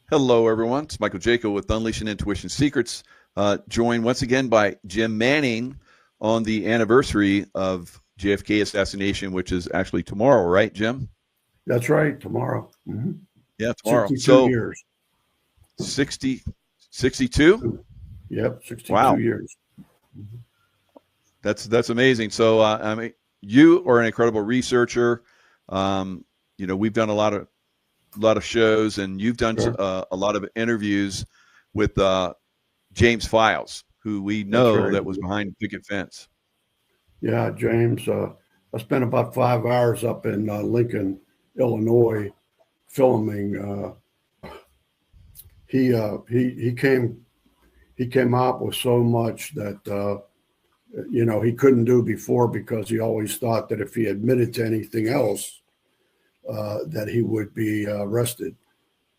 Hello, everyone. It's Michael Jaco with Unleashing Intuition Secrets, joined once again by Jim Manning on the anniversary of JFK assassination, which is actually tomorrow, right, Jim? That's right, tomorrow. Yeah, tomorrow. 62 So years. 60, 62? Yep, 62 Wow, years. Mhm. that's amazing. So I mean, you are an incredible researcher. Um, we've done a lot of shows, and you've done Sure. a lot of interviews with James Files, who we That's know right. that was behind Picket Fence. Yeah, James. I spent about 5 hours up in Lincoln, Illinois, filming. He came out with so much that he couldn't do before because he always thought that if he admitted to anything else, that he would be arrested.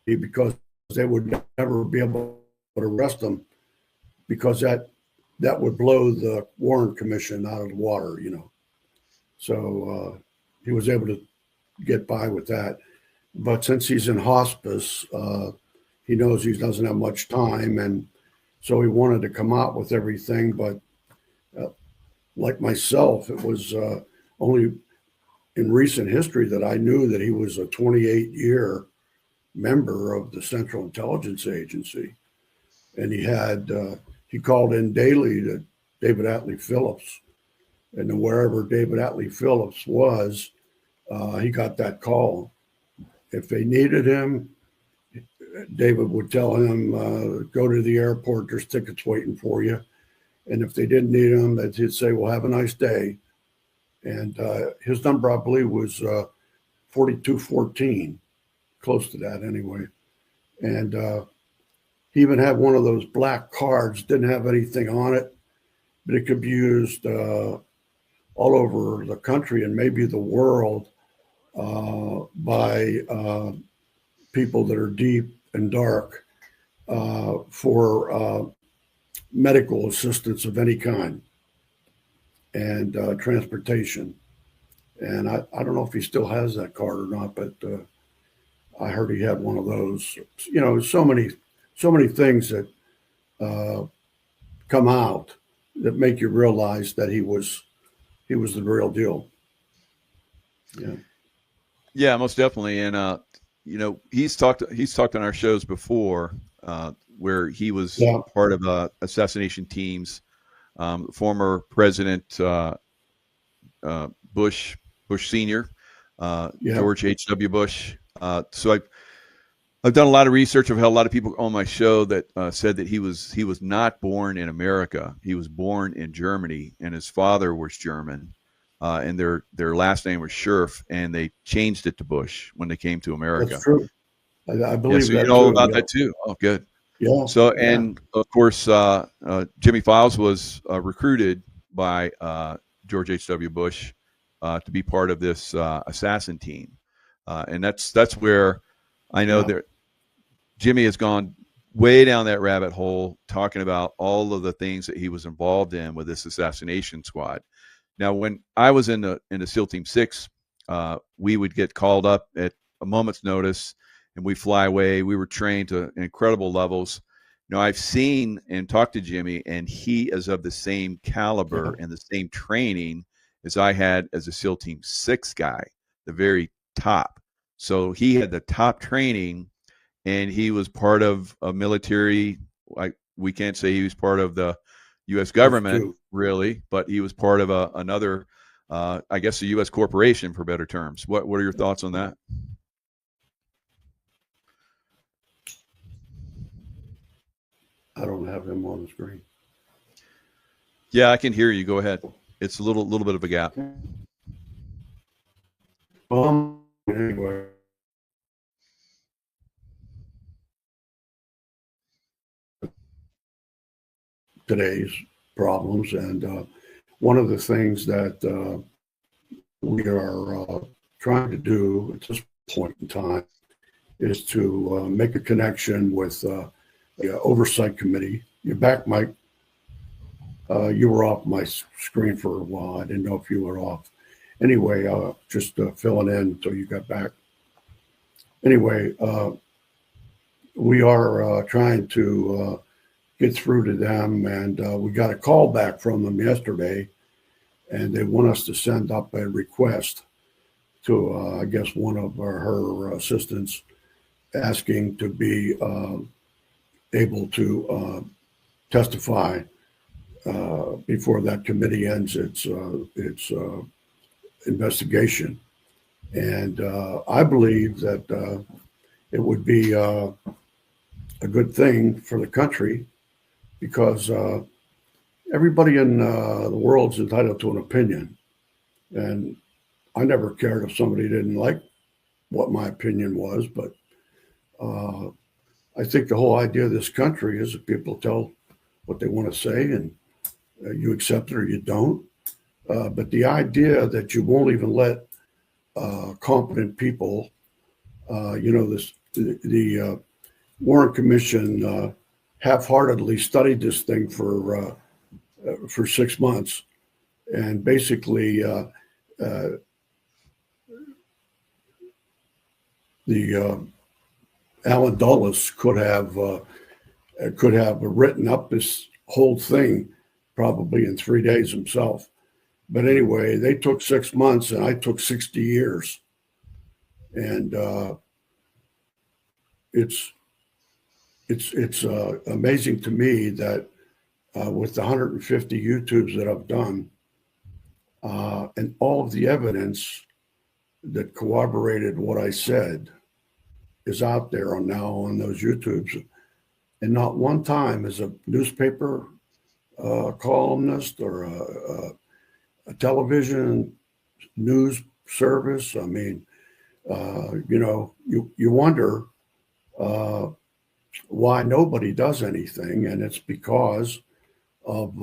Because they would never be able to arrest him because that would blow the Warren Commission out of the water. So he was able to get by with that. But since he's in hospice, he knows he doesn't have much time, and so he wanted to come out with everything. But uh, like myself, it was only in recent history that I knew that he was a 28-year member of the Central Intelligence Agency, and he called in daily to David Atlee Phillips, and wherever David Atlee Phillips was, he got that call. If they needed him, David would tell him, "Go to the airport. There's tickets waiting for you." And if they didn't need him, he'd say, "Well, have a nice day." And his number, I believe, was 4214, close to that anyway. And he even had one of those black cards, didn't have anything on it, but it could be used all over the country and maybe the world by people that are deep and dark for medical assistance of any kind and transportation. And I don't know if he still has that card or not, but I heard he had one of those. So many things that uh, come out that make you realize that he was the real deal. Yeah. Yeah, most definitely. And he's talked on our shows before, where he was Yeah. part of assassination teams. Former President Bush, Bush Senior, Yeah. George H.W. Bush. So I've done a lot of research. I've had a lot of people on my show that said that he was not born in America. He was born in Germany, and his father was German, and their last name was Scherf, and they changed it to Bush when they came to That's America. true. I Yeah, believe so you that know too. about Yeah. that too. Oh, good. Yeah. So, Yeah. and of course, Jimmy Files was recruited by George H.W. Bush to be part of this assassin team, and that's where I know Yeah. that Jimmy has gone way down that rabbit hole, talking about all of the things that he was involved in with this assassination squad. Now, when I was in the SEAL Team 6, we would get called up at a moment's notice, and we fly away. We were trained to incredible levels. I've seen and talked to Jimmy, and he is of the same Yeah. caliber and the same training as I had as a SEAL Team 6 guy, the very top. So he had the top training, and he was part of a military. Like, we can't say he was part of the U.S. That's government true. really, but he was part of another, I guess, a U.S. corporation for better terms. What are your thoughts on that? I don't have him on the screen. Yeah, I can hear you. Go ahead. It's a little bit of a gap. Anyway, today's problems, and one of the things that we are trying to do at this point in time is to make a connection with the oversight committee. You're back, Mike. You were off my screen for a while. I didn't know if you were off. Anyway, just filling in until you got back. Anyway, we are trying to get through to them, and we got a call back from them yesterday, and they want us to send up a request to, I guess, one of her assistants, asking to be able to testify before that committee ends its investigation. And I believe that it would be a good thing for the country, because everybody in the world's entitled to an opinion. And I never cared if somebody didn't like what my opinion was, but I think the whole idea of this country is that people tell what they want to say, and you accept it or you don't. But the idea that you won't even let competent people, the Warren Commission half-heartedly studied this thing for 6 months, and basically the Alan Dulles could have written up this whole thing probably in 3 days himself. But anyway, they took 6 months, and I took 60 years. And it's amazing to me that with the 150 YouTubes that I've done, and all of the evidence that corroborated what I said is out there now on those YouTubes. And not one time as a newspaper columnist or a television news service. I mean, you wonder why nobody does anything, and it's because of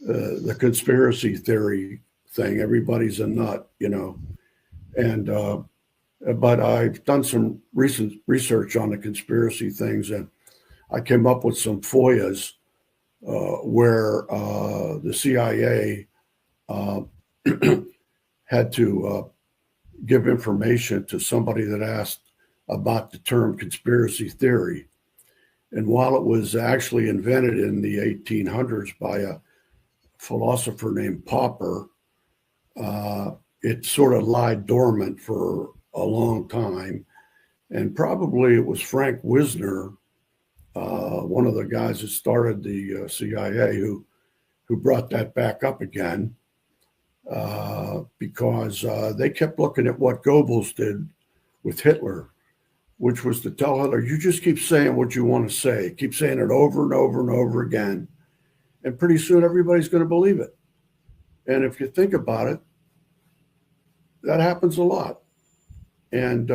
the conspiracy theory thing. Everybody's a nut, and but I've done some recent research on the conspiracy things, and I came up with some FOIAs where the CIA had to give information to somebody that asked about the term conspiracy theory. And while it was actually invented in the 1800s by a philosopher named Popper, it sort of lied dormant for a long time. And probably it was Frank Wisner, one of the guys that started the CIA, who brought that back up again, because they kept looking at what Goebbels did with Hitler, which was to tell Hitler, you just keep saying what you want to say, keep saying it over and over and over again, and pretty soon everybody's going to believe it. And if you think about it, that happens a lot. And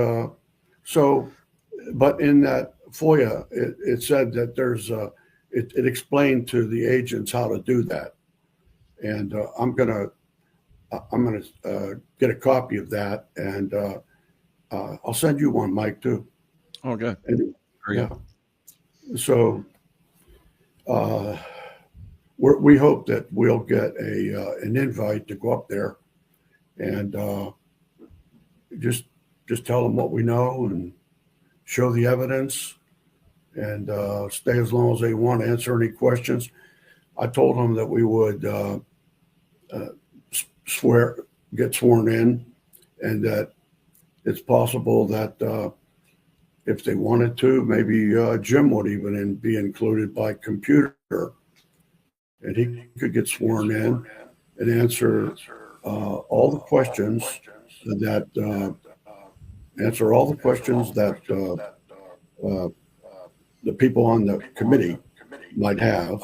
but in that FOIA, it said that there's it explained to the agents how to do that. And I'm gonna get a copy of that, and I'll send you one, Mike, too. Okay. And, yeah. So we hope that we'll get an invite to go up there and just tell them what we know and show the evidence, and stay as long as they want, to answer any questions. I told them that we would get sworn in, and that it's possible that if they wanted to, maybe Jim would even be included by computer, and he could get sworn in and answer all the questions that the people on the committee might have.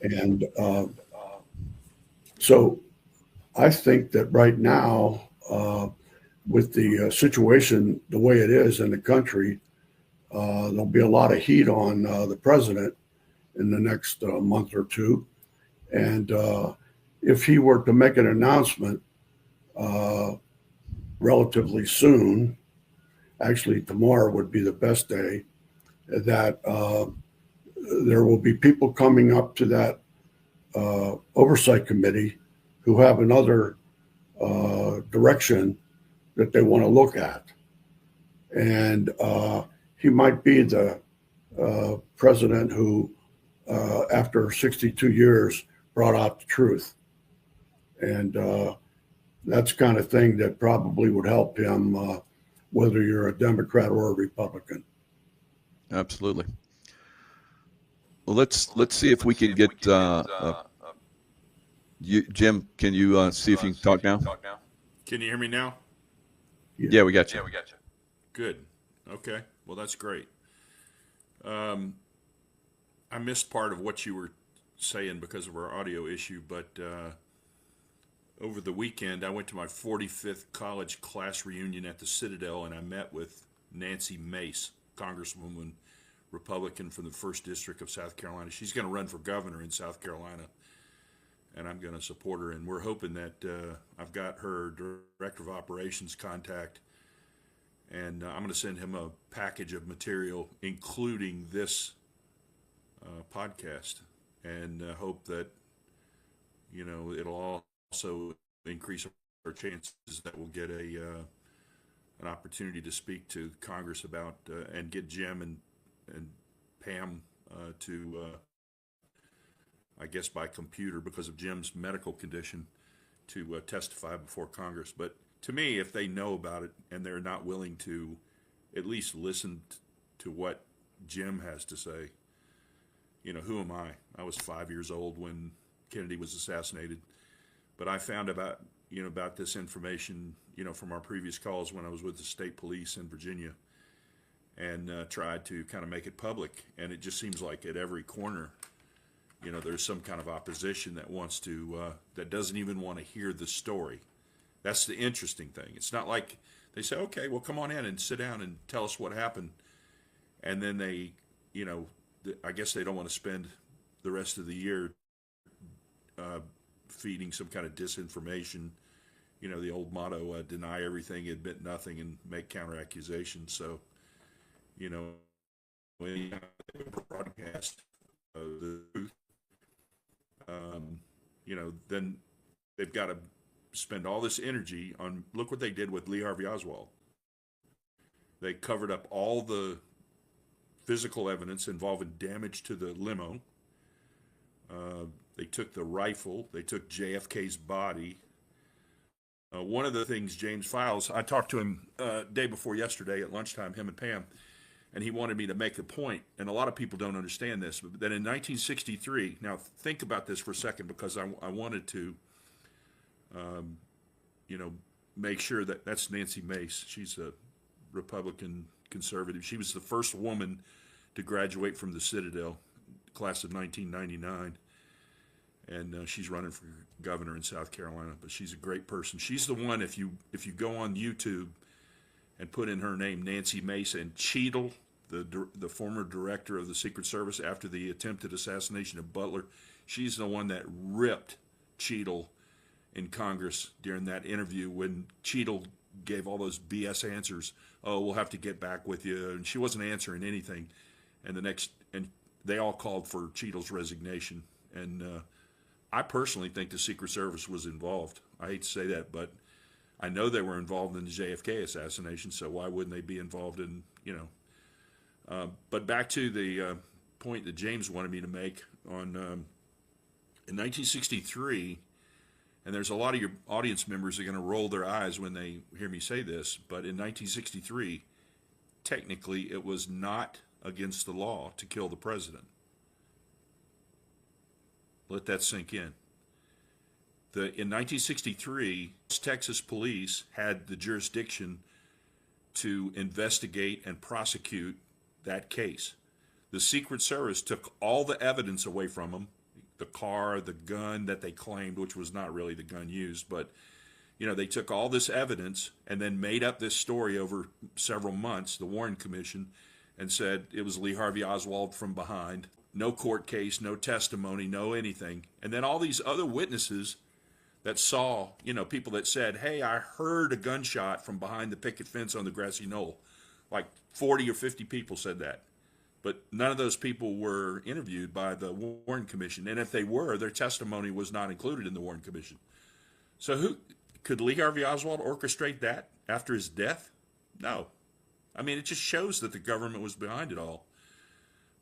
And so I think that right now, with the situation the way it is in the country, there'll be a lot of heat on the president in the next month or two. And if he were to make an announcement relatively soon, actually tomorrow would be the best day, that there will be people coming up to that oversight committee who have another direction that they want to look at. And he might be the president who, after 62 years, brought out the truth. And that's the kind of thing that probably would help him, whether you're a Democrat or a Republican. Absolutely. Well, let's see if we can get Jim. Can you see if you can talk now? Can you hear me now? Yeah, we got you. Good. Okay. Well, that's great. I missed part of what you were saying because of our audio issue, but over the weekend I went to my 45th college class reunion at the Citadel, and I met with Nancy Mace, Congresswoman, Republican from the 1st District of South Carolina. She's going to run for governor in South Carolina, and I'm going to support her. And we're hoping that I've got her Director of Operations contact, and I'm going to send him a package of material, including this podcast, and hope that, you know, it'll also increase our chances that we'll get an opportunity to speak to Congress about and get Jim and Pam to, I guess by computer because of Jim's medical condition, to testify before Congress. But to me, if they know about it and they're not willing to at least listen to what Jim has to say, you know, who am I? I was 5 years old when Kennedy was assassinated, but I found about this information, from our previous calls when I was with the state police in Virginia, and tried to kind of make it public. And it just seems like at every corner, there's some kind of opposition that wants to, that doesn't even want to hear the story. That's the interesting thing. It's not like they say, okay, well, come on in and sit down and tell us what happened. And then they, I guess they don't want to spend the rest of the year feeding some kind of disinformation. The old motto, deny everything, admit nothing, and make counter accusations. So, when you broadcast the truth, then they've got to spend all this energy on, look what they did with Lee Harvey Oswald. They covered up all the physical evidence involving damage to the limo. They took the rifle. They took JFK's body. One of the things James Files, I talked to him day before yesterday at lunchtime, him and Pam, and he wanted me to make the point, and a lot of people don't understand this, but that in 1963, now think about this for a second, because I wanted to, make sure that that's Nancy Mace. She's a Republican conservative. She was the first woman to graduate from the Citadel, class of 1999. And she's running for governor in South Carolina, but she's a great person. She's the one, if you go on YouTube and put in her name, Nancy Mace, and Cheadle, the former director of the Secret Service after the attempted assassination of Butler, she's the one that ripped Cheadle in Congress during that interview when Cheadle gave all those BS answers. Oh, we'll have to get back with you, and she wasn't answering anything. And they all called for Cheadle's resignation. And I personally think the Secret Service was involved. I hate to say that, but I know they were involved in the JFK assassination, so why wouldn't they be involved in, but back to the point that James wanted me to make on, in 1963, and there's a lot of your audience members are going to roll their eyes when they hear me say this, but in 1963, technically it was not against the law to kill the president. Let that sink in. In 1963, Texas police had the jurisdiction to investigate and prosecute that case. The Secret Service took all the evidence away from them, the car, the gun that they claimed, which was not really the gun used, but they took all this evidence and then made up this story over several months, the Warren Commission, and said it was Lee Harvey Oswald from behind. No court case, no testimony, no anything. And then all these other witnesses that saw, people that said, hey, I heard a gunshot from behind the picket fence on the grassy knoll. Like 40 or 50 people said that. But none of those people were interviewed by the Warren Commission. And if they were, their testimony was not included in the Warren Commission. So could Lee Harvey Oswald orchestrate that after his death? No. I mean, it just shows that the government was behind it all.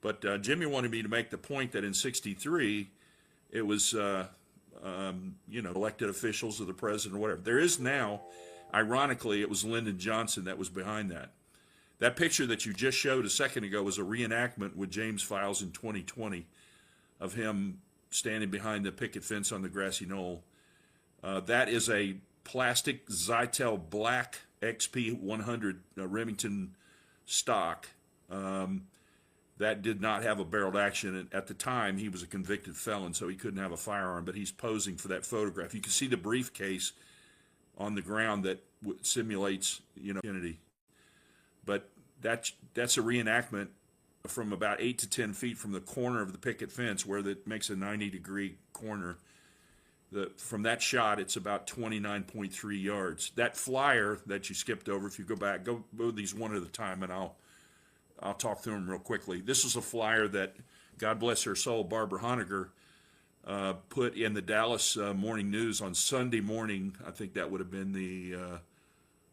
But Jimmy wanted me to make the point that in '63, it was, elected officials or the president or whatever. There is now, ironically, it was Lyndon Johnson that was behind that. That picture that you just showed a second ago was a reenactment with James Files in 2020 of him standing behind the picket fence on the grassy knoll. That is a plastic Zytel Black XP 100 Remington stock. That did not have a barreled action. And at the time, he was a convicted felon, so he couldn't have a firearm, but he's posing for that photograph. You can see the briefcase on the ground that simulates, Kennedy. But that's a reenactment from about 8 to 10 feet from the corner of the picket fence where that makes a 90-degree corner. From that shot, it's about 29.3 yards. That flyer that you skipped over, if you go back, go these one at a time, and I'll talk through them real quickly. This is a flyer that, God bless her soul, Barbara Honegger put in the Dallas Morning News on Sunday morning. I think that would have been the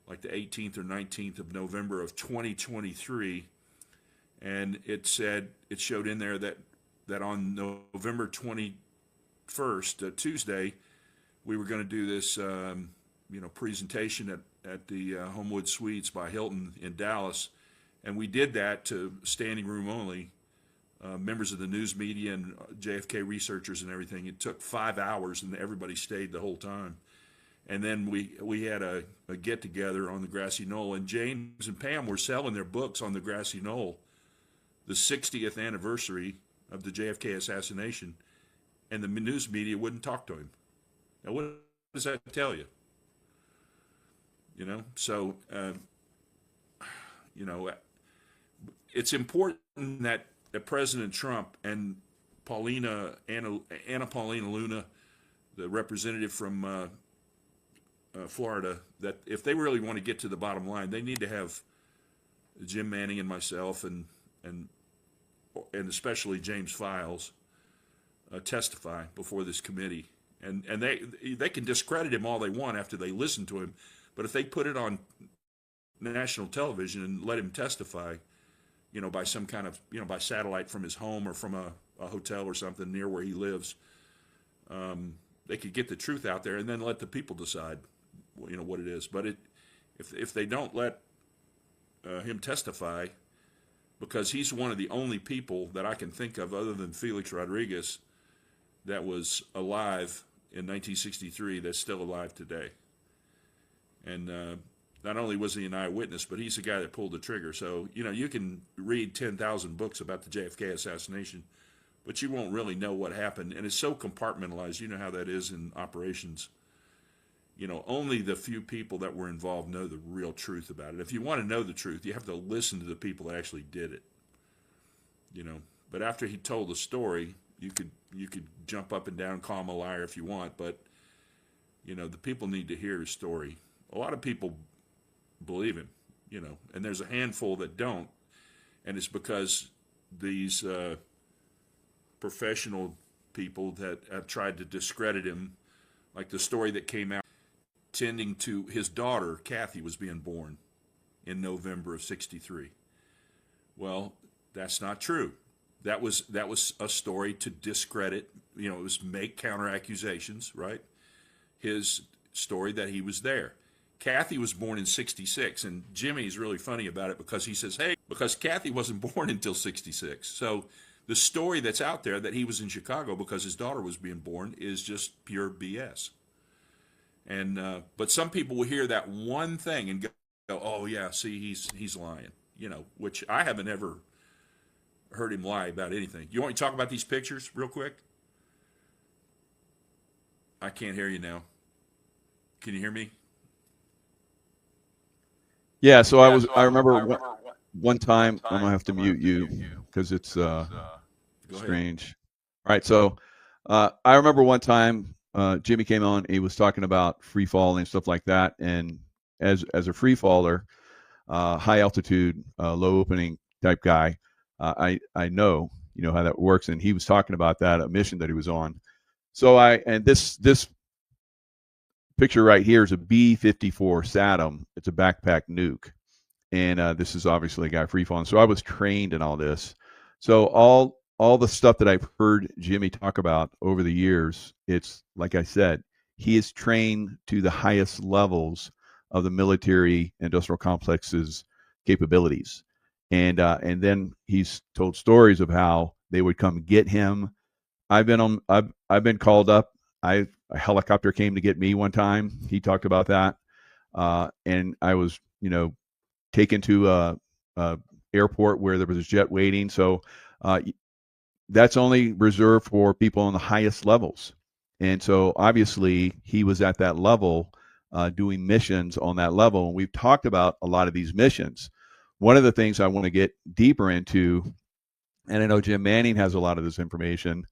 18th or 19th of November of 2023. And it showed in there that on November 21st, Tuesday, we were going to do this, presentation at the Homewood Suites by Hilton in Dallas. And we did that to standing room only, members of the news media and JFK researchers and everything. It took 5 hours, and everybody stayed the whole time. And then we had a get-together on the grassy knoll, and James and Pam were selling their books on the grassy knoll, the 60th anniversary of the JFK assassination, and the news media wouldn't talk to him. Now, what does that tell you? So, it's important that President Trump and Anna Paulina Luna, the representative from Florida, that if they really want to get to the bottom line, they need to have Jim Manning and myself and especially James Files testify before this committee. And they can discredit him all they want after they listen to him, but if they put it on national television and let him testify, by some kind of, by satellite from his home or from a hotel or something near where he lives, they could get the truth out there and then let the people decide, what it is. But if they don't let him testify, because he's one of the only people that I can think of other than Felix Rodriguez that was alive in 1963 that's still alive today. And not only was he an eyewitness, but he's the guy that pulled the trigger. So, you can read 10,000 books about the JFK assassination, but you won't really know what happened. And it's so compartmentalized. You know how that is in operations. Only the few people that were involved know the real truth about it. If you want to know the truth, you have to listen to the people that actually did it. But after he told the story, you could jump up and down, call him a liar if you want, but, the people need to hear his story. A lot of people believe him, and there's a handful that don't, and it's because these professional people that have tried to discredit him, like the story that came out tending to his daughter, Kathy, was being born in November of '63. Well, that's not true. That was a story to discredit, it was make counter accusations, right? His story that he was there. Kathy was born in '66, and Jimmy's really funny about it because he says, hey, because Kathy wasn't born until '66. So the story that's out there that he was in Chicago because his daughter was being born is just pure BS. And but some people will hear that one thing and go, oh yeah, see, he's lying, which I haven't ever heard him lie about anything. You want me to talk about these pictures real quick? I can't hear you now. Can you hear me? Yeah, so I remember one time, I'm gonna have to mute you because it's strange. All right, so I remember one time Jimmy came on, he was talking about free falling and stuff like that, and as a free faller, high altitude, low opening type guy, I know how that works, and he was talking about that, a mission that he was on. So this picture right here is a B-54 Saddam. It's a backpack nuke. and this is obviously a guy free falling. So I was trained in all this. So all the stuff that I've heard Jimmy talk about over the years, it's like I said, he is trained to the highest levels of the military industrial complex's capabilities, and then he's told stories of how they would come get him. I've been called up. A helicopter came to get me one time. He talked about that, and I was taken to a airport where there was a jet waiting. So that's only reserved for people on the highest levels. And so obviously he was at that level doing missions on that level. And we've talked about a lot of these missions. One of the things I want to get deeper into, and I know Jim Manning has a lot of this information,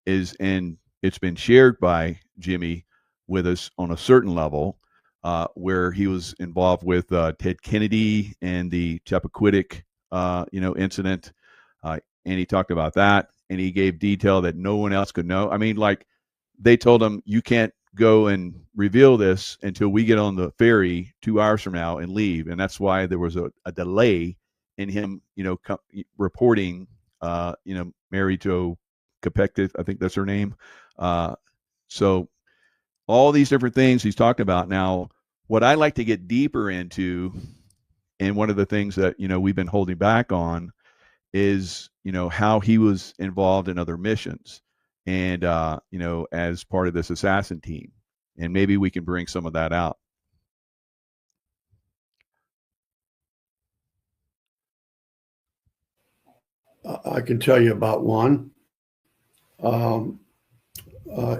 and it's been shared by Jimmy with us on a certain level, where he was involved with Ted Kennedy and the Chappaquiddick, incident, and he talked about that, and he gave detail that no one else could know. I mean, like they told him, you can't go and reveal this until we get on the ferry 2 hours from now and leave, and that's why there was a delay in him, reporting, Mary Jo Kopechne, I think that's her name. So all these different things he's talked about. Now, what I like to get deeper into, and one of the things that we've been holding back on, is how he was involved in other missions, and as part of this assassin team, and maybe we can bring some of that out. I can tell you about one.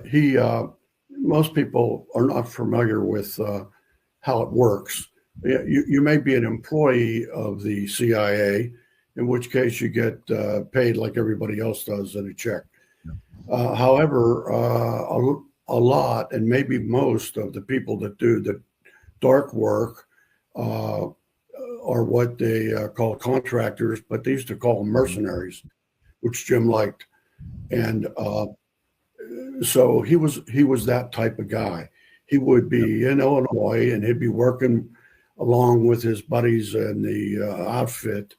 He Most people are not familiar with how it works. You may be an employee of the CIA, in which case you get paid like everybody else does in a check. However, a lot, and maybe most of the people that do the dark work are what they call contractors, but they used to call them mercenaries, which Jim liked. And so he was that type of guy. He would be in Illinois, and he'd be working along with his buddies in the outfit.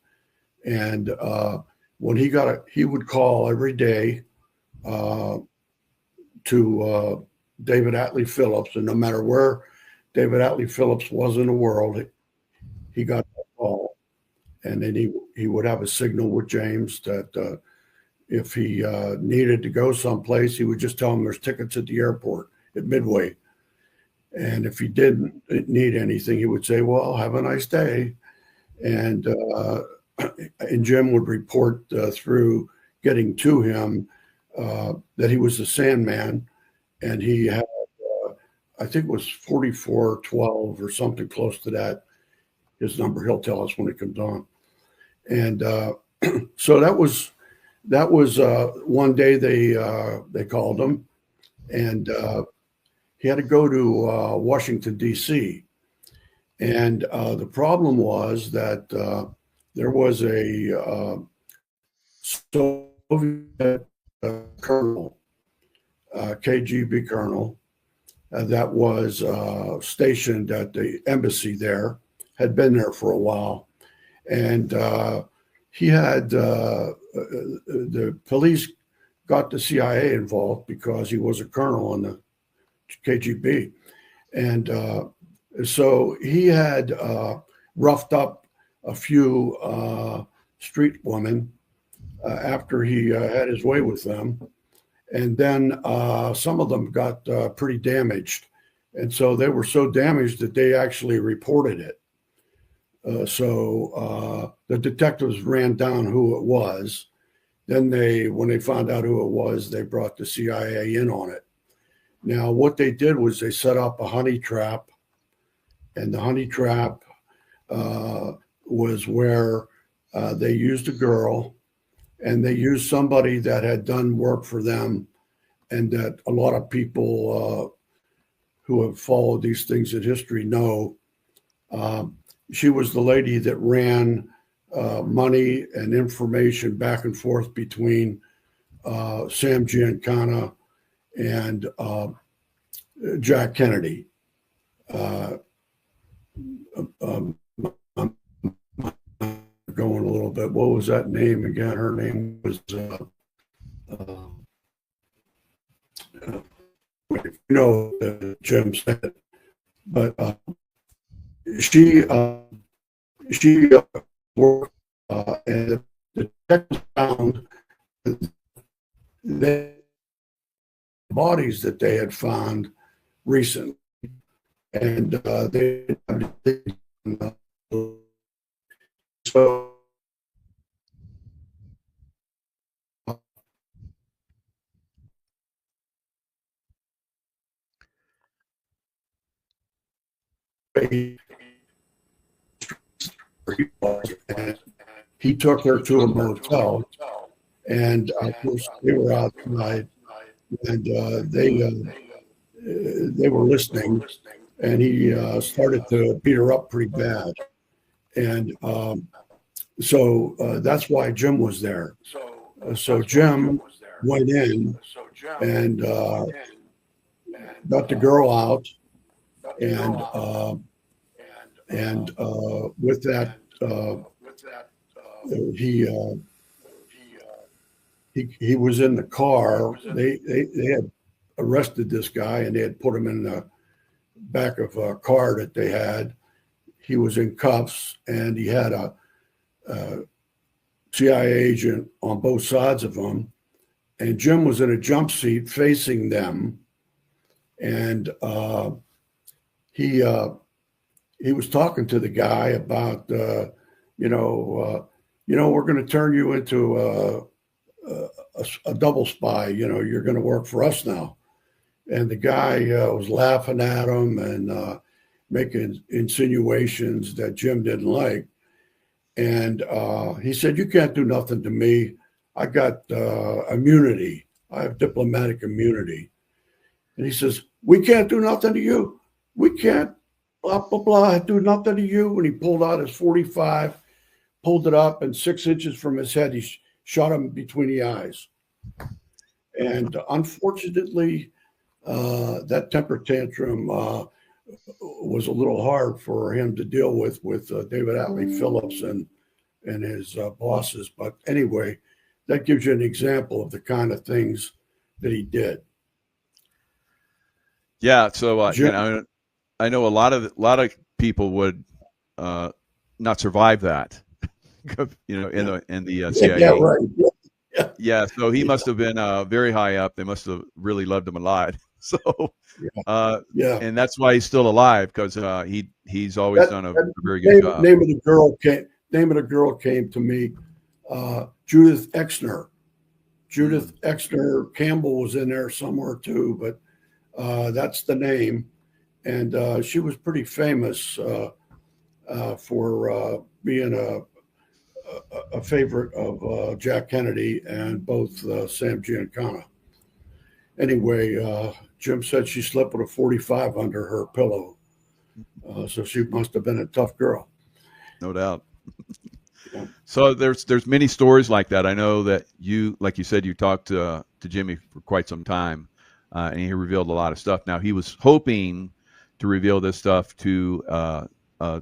And when he would call every day to David Atlee Phillips, and no matter where David Atlee Phillips was in the world, he got that call. And then he would have a signal with James that if he needed to go someplace, he would just tell him there's tickets at the airport at Midway. And if he didn't need anything, he would say, well, have a nice day. And Jim would report through getting to him that he was the Sandman, and he had, I think it was 4412 or something close to that. His number, he'll tell us when it comes on. And so that was one day they called him, and he had to go to Washington, D.C. And the problem was that there was a Soviet colonel, KGB colonel, that was stationed at the embassy there, had been there for a while. And he had the police got the CIA involved because he was a colonel in the KGB. And so he had roughed up a few street women after he had his way with them. And then some of them got pretty damaged. And so they were so damaged that they actually reported it. So the detectives ran down who it was. Then when they found out who it was, they brought the CIA in on it. Now, what they did was they set up a honey trap, and the honey trap was where they used a girl, and they used somebody that had done work for them, and that a lot of people who have followed these things in history know. She was the lady that ran money and information back and forth between Sam Giancana and Jack Kennedy. going a little bit. What was that name again? Her name was uh, you know, Jim said, but she worked and the tech found the bodies that they had found recently, and they so he, and he took her to a motel, and of course they were outside, and they were listening, and he started to beat her up pretty bad, and so that's why Jim was there. So Jim went in and got the girl out, and with that, he he was in the car. They had arrested this guy, and they had put him in the back of a car that they had. He was in cuffs, and he had a CIA agent on both sides of him. And Jim was in a jump seat facing them, and he was talking to the guy about we're going to turn you into a double spy. You're going to work for us now. And the guy was laughing at him and making insinuations that Jim didn't like. And he said, "You can't do nothing to me. I got immunity. I have diplomatic immunity." And he says, "We can't do nothing to you. We can't, blah, blah, blah, do nothing to you." And he pulled out his 45, pulled it up, and 6 inches from his head, he shot him between the eyes. And unfortunately, that temper tantrum was a little hard for him to deal with David Atlee Phillips and his bosses. But anyway, that gives you an example of the kind of things that he did. Yeah. So Jim, I know a lot of people would not survive that. In the yeah, CIA. right. Yeah, Yeah. So he yeah, must have been very high up. They must have really loved him a lot. So, yeah, uh, yeah. and that's why he's still alive, because he's always That, done a that very good job. name of the girl came to me. Judith Exner. Mm. Judith Exner Campbell was in there somewhere too, but that's the name. And she was pretty famous for being a favorite of Jack Kennedy and both Sam Giancana. Anyway, Jim said she slept with a 45 under her pillow, so she must have been a tough girl. No doubt. Yeah, So there's many stories like that. I know that you, like you said, you talked to Jimmy for quite some time, and he revealed a lot of stuff. Now he was hoping to reveal this stuff to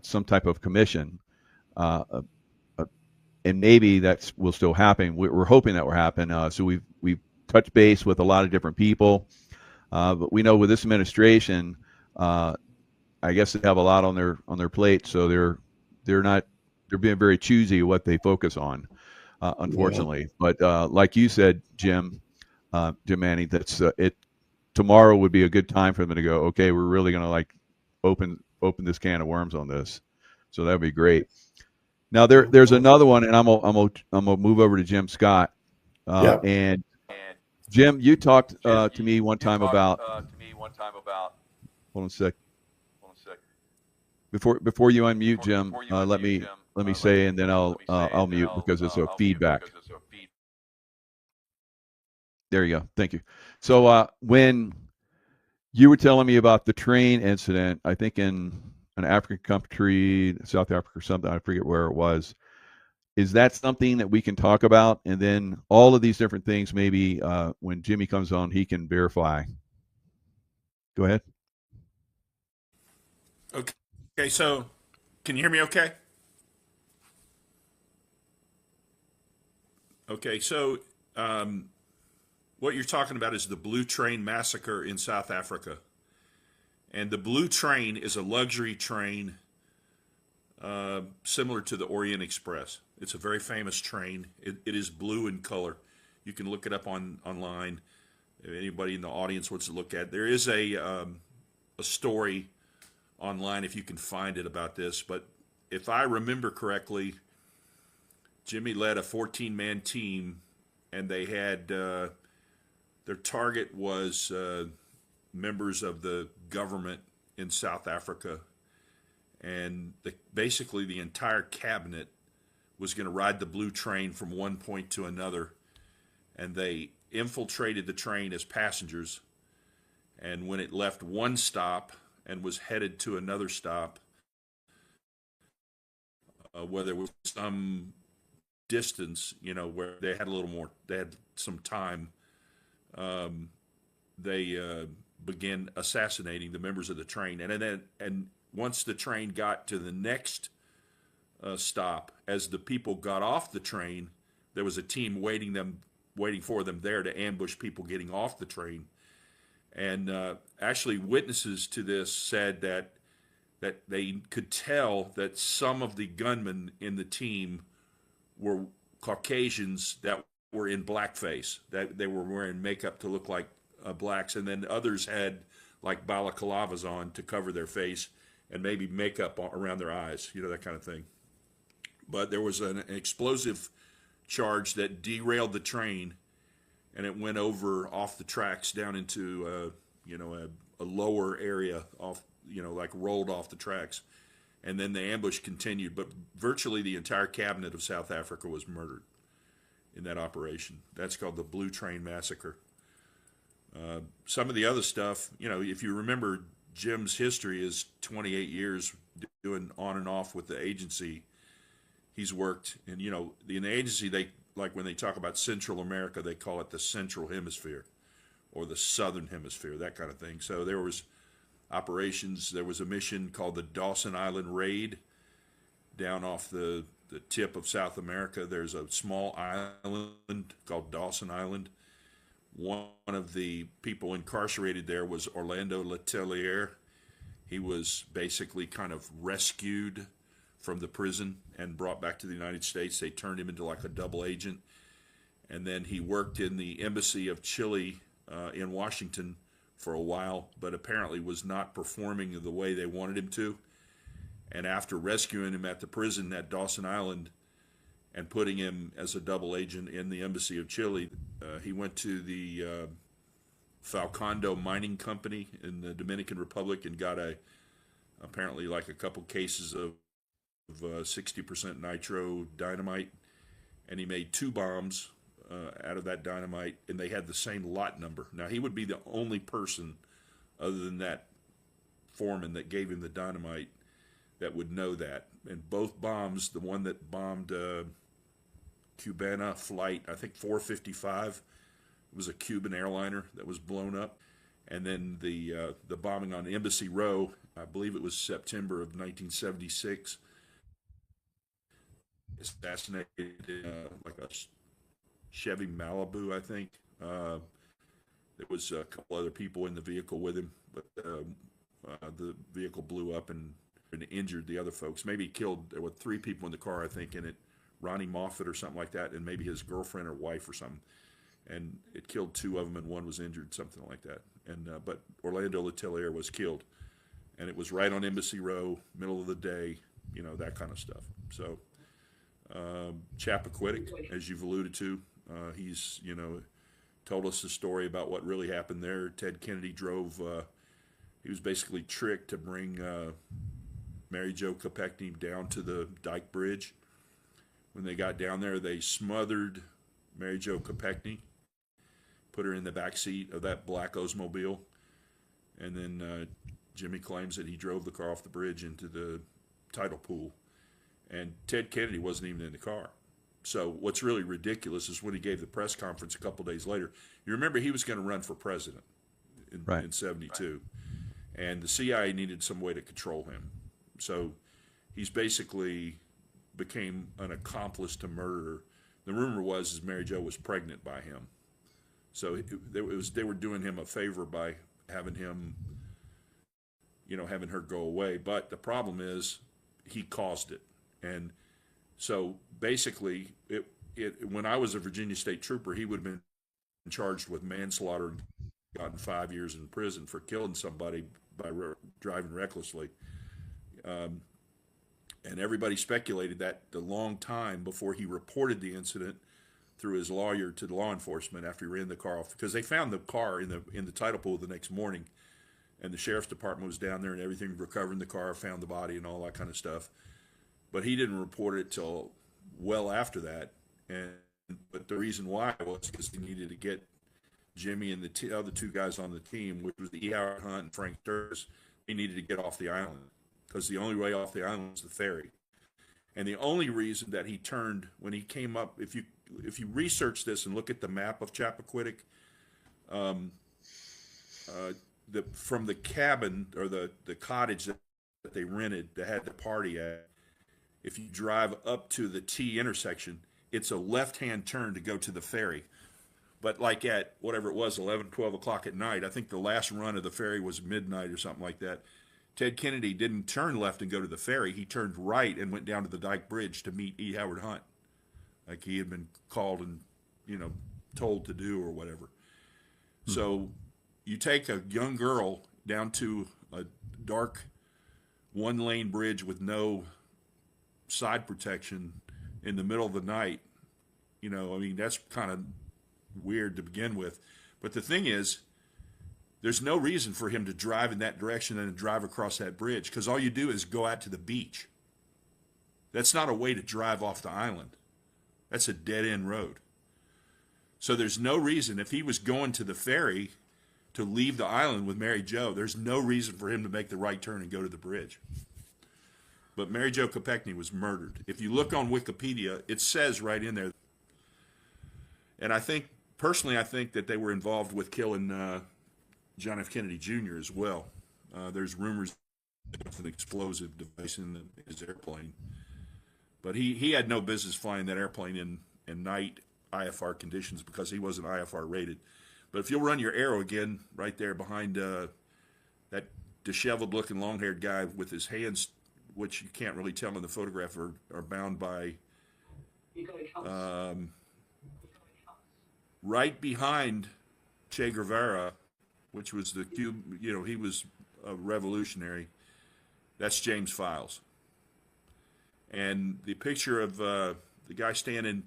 some type of commission, uh, uh, uh, and maybe that will still happen. We're hoping that will happen. So we've touched base with a lot of different people, but we know with this administration, uh, I guess they have a lot on their plate, so they're not they're being very choosy what they focus on, yeah, unfortunately. But like you said, Jim Manning, that's it. Tomorrow would be a good time for them to go. Okay, we're really going to like open this can of worms on this. So that would be great. Now there's well, another one, and I'm gonna move over to Jim Scott. yeah. And Jim, you talked to me one time about. Hold on a sec. Before you unmute, Jim, let me say, and then I'll mute because it's a feedback. There you go. Thank you. So when you were telling me about the train incident, I think in an African country, South Africa or something, I forget where it was. Is that something that we can talk about? And then all of these different things, maybe when Jimmy comes on, he can verify. Go ahead. Okay. Okay. So, can you hear me? Okay. Okay, so what you're talking about is the Blue Train massacre in South Africa. And the Blue Train is a luxury train similar to the Orient Express. It's a very famous train. It is blue in color. You can look it up online. If anybody in the audience wants to look at it. There is a story online, if you can find it, about this. But if I remember correctly, Jimmy led a 14-man team, and they had their target was members of the government in South Africa, and basically the entire cabinet was going to ride the Blue Train from one point to another, and they infiltrated the train as passengers, and when it left one stop and was headed to another stop, where there was some distance, where they had a little more, they had some time, they began assassinating the members of the train. And once the train got to the next stop, as the people got off the train, there was a team waiting for them there to ambush people getting off the train. And actually, witnesses to this said that they could tell that some of the gunmen in the team were Caucasians that were in blackface, that they were wearing makeup to look like blacks, and then others had like balaclavas on to cover their face and maybe makeup around their eyes, that kind of thing. But there was an explosive charge that derailed the train, and it went off the tracks down into a lower area off, like rolled off the tracks. And then the ambush continued, but virtually the entire cabinet of South Africa was murdered in that operation. That's called the Blue Train Massacre. Some of the other stuff, if you remember, Jim's history is 28 years doing on and off with the agency. He's worked, and in the agency, they like when they talk about Central America, they call it the Central Hemisphere or the Southern Hemisphere, that kind of thing. So there was operations. There was a mission called the Dawson Island Raid down off the tip of South America. There's a small island called Dawson Island. One of the people incarcerated there was Orlando Letelier. He was basically kind of rescued from the prison and brought back to the United States. They turned him into like a double agent. And then he worked in the embassy of Chile in Washington for a while, but apparently was not performing the way they wanted him to. And after rescuing him at the prison at Dawson Island and putting him as a double agent in the embassy of Chile, he went to the Falcando Mining Company in the Dominican Republic and got apparently like a couple cases of 60% nitro dynamite, and he made 2 bombs out of that dynamite, and they had the same lot number. Now, he would be the only person other than that foreman that gave him the dynamite that would know that. And both bombs, the one that bombed Cubana flight, I think 455, it was a Cuban airliner that was blown up. And then the bombing on Embassy Row, I believe it was September of 1976, assassinated like a Chevy Malibu, I think. There was a couple other people in the vehicle with him, but the vehicle blew up and injured the other folks. Maybe killed, there were 3 people in the car, I think, in it. Ronnie Moffat or something like that, and maybe his girlfriend or wife or something. And it killed 2 of them, and 1 was injured, something like that. And but Orlando Letelier was killed, and it was right on Embassy Row, middle of the day, that kind of stuff. So Chappaquiddick, as you've alluded to, he's told us the story about what really happened there. Ted Kennedy drove. He was basically tricked to bring Mary Jo Kopechne down to the Dyke Bridge. When they got down there, they smothered Mary Jo Kopechne, put her in the back seat of that black Oldsmobile, and then Jimmy claims that he drove the car off the bridge into the tidal pool. And Ted Kennedy wasn't even in the car. So what's really ridiculous is when he gave the press conference a couple days later. You remember he was going to run for president in 72. Right. And the CIA needed some way to control him. So he's basically became an accomplice to murder The rumor was is Mary Jo was pregnant by him, so they were doing him a favor by having him, having her go away. But the problem is he caused it, and so basically when I was a Virginia State trooper, he would have been charged with manslaughter and gotten 5 years in prison for killing somebody by driving recklessly. And everybody speculated that the long time before he reported the incident through his lawyer to law enforcement after he ran the car off, because they found the car in the tidal pool the next morning, and the sheriff's department was down there and everything, recovering the car, found the body and all that kind of stuff. But he didn't report it till well after that. But the reason why was because he needed to get Jimmy and the other two guys on the team, which was the E. Howard Hunt and Frank Sturgis, he needed to get off the island, because the only way off the island was the ferry. And the only reason that he turned when he came up, if you research this and look at the map of Chappaquiddick, from the cabin or the cottage that they rented that had the party at, if you drive up to the T intersection, it's a left-hand turn to go to the ferry. But like at whatever it was, 11, 12 o'clock at night, I think the last run of the ferry was midnight or something like that. Ted Kennedy didn't turn left and go to the ferry. He turned right and went down to the Dyke Bridge to meet E. Howard Hunt, like he had been called and, told to do or whatever. So you take a young girl down to a dark one-lane bridge with no side protection in the middle of the night. That's kind of weird to begin with. But the thing is, there's no reason for him to drive in that direction and drive across that bridge, because all you do is go out to the beach. That's not a way to drive off the island. That's a dead-end road. So there's no reason, if he was going to the ferry to leave the island with Mary Jo, there's no reason for him to make the right turn and go to the bridge. But Mary Jo Kopechne was murdered. If you look on Wikipedia, it says right in there. And I think that they were involved with killing John F. Kennedy Jr. as well. There's rumors of an explosive device in his airplane. But he had no business flying that airplane in night IFR conditions, because he wasn't IFR rated. But if you'll run your arrow again right there behind that disheveled-looking long-haired guy with his hands, which you can't really tell in the photograph, are bound by right behind Che Guevara, which was the Cuban, he was a revolutionary. That's James Files. And the picture of the guy standing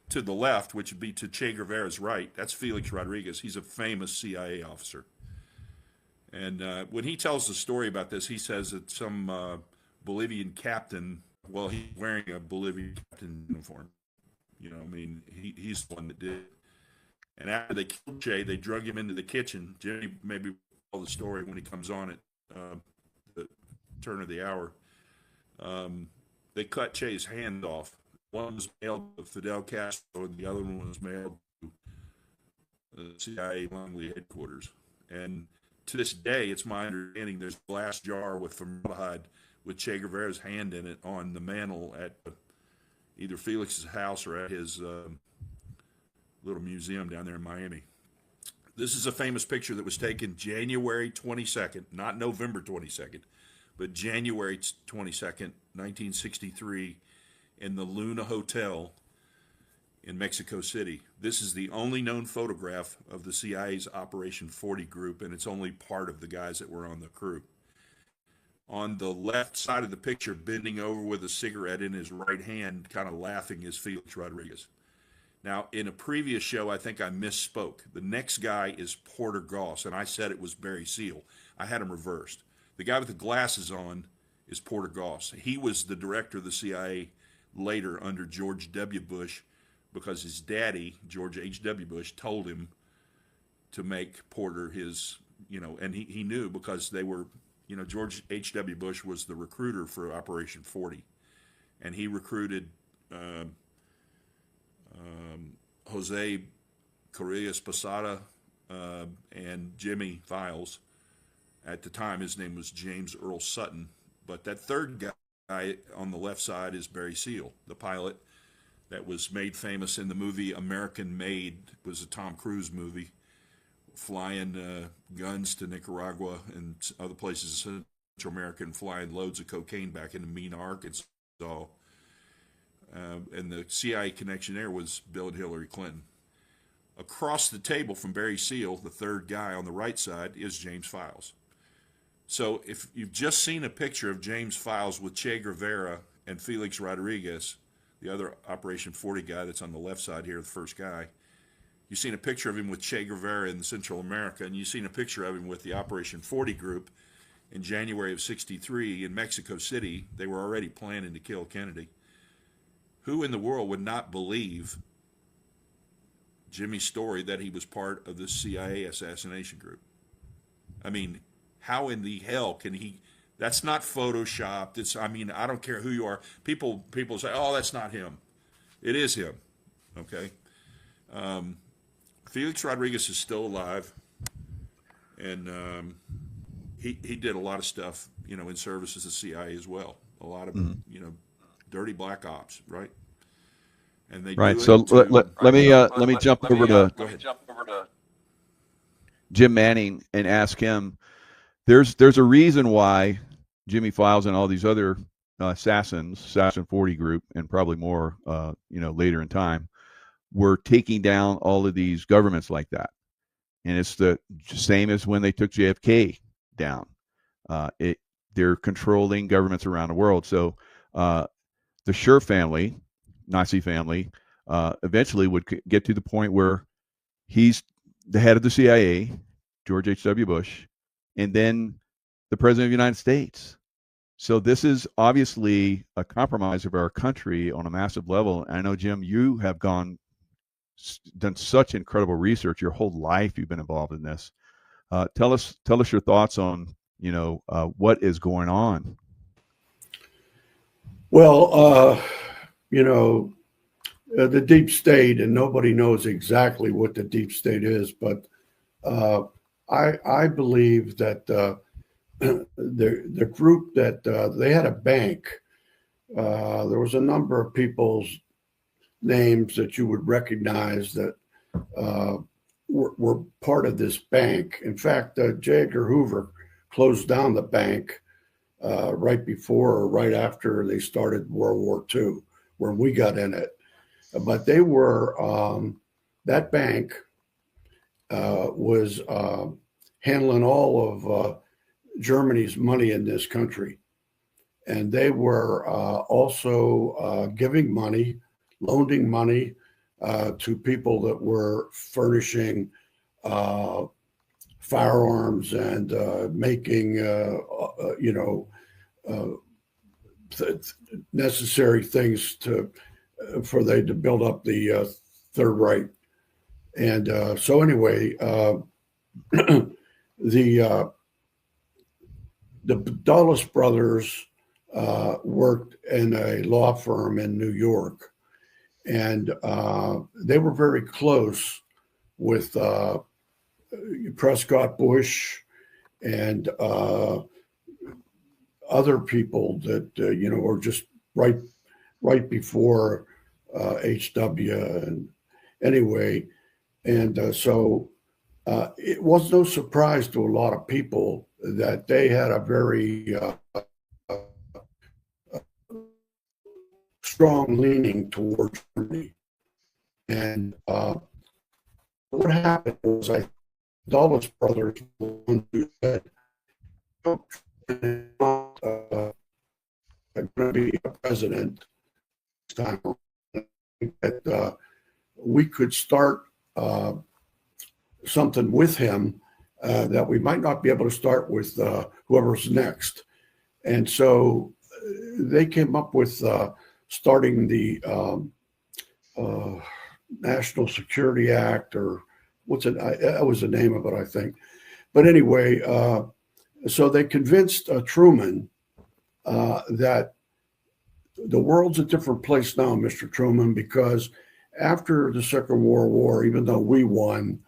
to the left, which would be to Che Guevara's right, that's Felix Rodriguez. He's a famous CIA officer. And when he tells the story about this, he says that some Bolivian captain, well, he's wearing a Bolivian captain uniform. He's the one that did it. And after they killed Che, they drug him into the kitchen. Jimmy maybe will tell the story when he comes on at the turn of the hour. They cut Che's hand off. One was mailed to Fidel Castro, and the other one was mailed to the CIA Langley headquarters. And to this day, it's my understanding there's a glass jar with formaldehyde with Che Guevara's hand in it on the mantle at either Felix's house or at his little museum down there in Miami. This is a famous picture that was taken January 22nd, not November 22nd, but January 22nd, 1963, in the Luna Hotel in Mexico City. This is the only known photograph of the CIA's Operation 40 group, and it's only part of the guys that were on the crew. On the left side of the picture, bending over with a cigarette in his right hand, kind of laughing, is Felix Rodriguez. Now, in a previous show, I think I misspoke. The next guy is Porter Goss, and I said it was Barry Seal. I had him reversed. The guy with the glasses on is Porter Goss. He was the director of the CIA later under George W. Bush, because his daddy, George H.W. Bush, told him to make Porter his, and he knew, because they were, George H.W. Bush was the recruiter for Operation 40, and he recruited Jose Correas Posada and Jimmy Files. At the time, his name was James Earl Sutton. But that third guy on the left side is Barry Seal, the pilot that was made famous in the movie American Made. It was a Tom Cruise movie, flying guns to Nicaragua and other places in Central America and flying loads of cocaine back into Mena, Arkansas. And the CIA connection there was Bill and Hillary Clinton. Across the table from Barry Seal, the third guy on the right side, is James Files. So if you've just seen a picture of James Files with Che Guevara and Felix Rodriguez, the other Operation 40 guy that's on the left side here, the first guy, you've seen a picture of him with Che Guevara in Central America, and you've seen a picture of him with the Operation 40 group in January of '63 in Mexico City. They were already planning to kill Kennedy. Who in the world would not believe Jimmy's story that he was part of the CIA assassination group? I mean, how in the hell can he? That's not photoshopped. I don't care who you are. People say, "Oh, that's not him." It is him. Okay. Felix Rodriguez is still alive, and he did a lot of stuff, in service as the CIA as well. A lot of dirty black ops, right? And they Right. do So it let me jump over to go ahead. Jim Manning and ask him. There's a reason why Jimmy Files and all these other Assassin 40 group, and probably more, later in time, were taking down all of these governments like that. And it's the same as when they took JFK down. They're controlling governments around the world. So the Schur family, Nazi family, eventually would get to the point where he's the head of the CIA, George H.W. Bush, and then the President of the United States. So this is obviously a compromise of our country on a massive level. And I know, Jim, you have done such incredible research. Your whole life you've been involved in this. Tell us your thoughts on what is going on. Well, the deep state, and nobody knows exactly what the deep state is, but I believe that the group that they had a bank. There was a number of people's names that you would recognize that were part of this bank. In fact, J. Edgar Hoover closed down the bank right before or right after they started World War II, when we got in it. But they were, that bank was handling all of Germany's money in this country. And they were also giving money, loaning money to people that were furnishing firearms and making, necessary things for they to build up the Third Reich. And so anyway, the Dulles brothers worked in a law firm in New York, and they were very close with Prescott Bush and other people that were just right before HW. And anyway, and so it was no surprise to a lot of people that they had a very strong leaning towards Germany. And what happened was, Dulles brothers were the ones who said, I'm going to be a president this time. That we could start something with him that we might not be able to start with whoever's next. And so they came up with starting the National Security Act, or that was the name of it, I think. But anyway, so they convinced Truman that the world's a different place now, Mr. Truman, because after the Second World War, even though we won,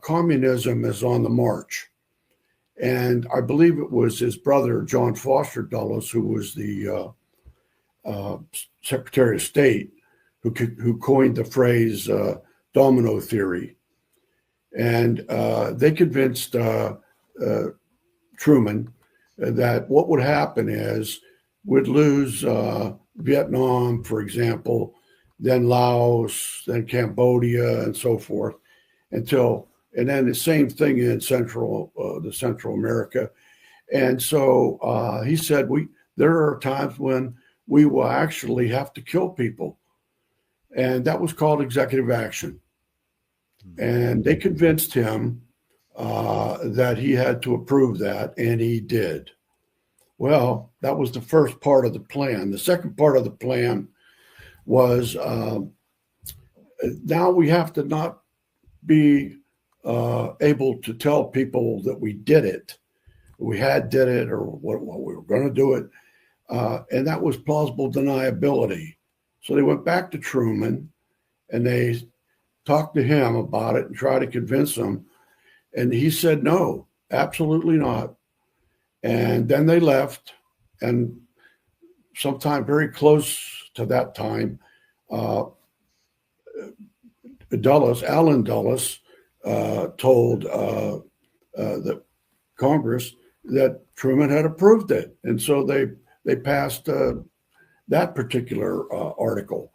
communism is on the march. And I believe it was his brother, John Foster Dulles, who was the Secretary of State, who coined the phrase domino theory. And they convinced Truman that what would happen is we'd lose Vietnam, for example, then Laos, then Cambodia, and so forth, and then the same thing in Central America. And so he said, there are times when we will actually have to kill people. And that was called executive action. And they convinced him that he had to approve that, and he did. Well, that was the first part of the plan. The second part of the plan was now we have to not be able to tell people that we did it. We did it, or what we were going to do it. And that was plausible deniability. So they went back to Truman and they talked to him about it and tried to convince him. And he said, no, absolutely not. And then they left. And sometime very close to that time, Allen Dulles, told the Congress that Truman had approved it. And so they passed that particular article.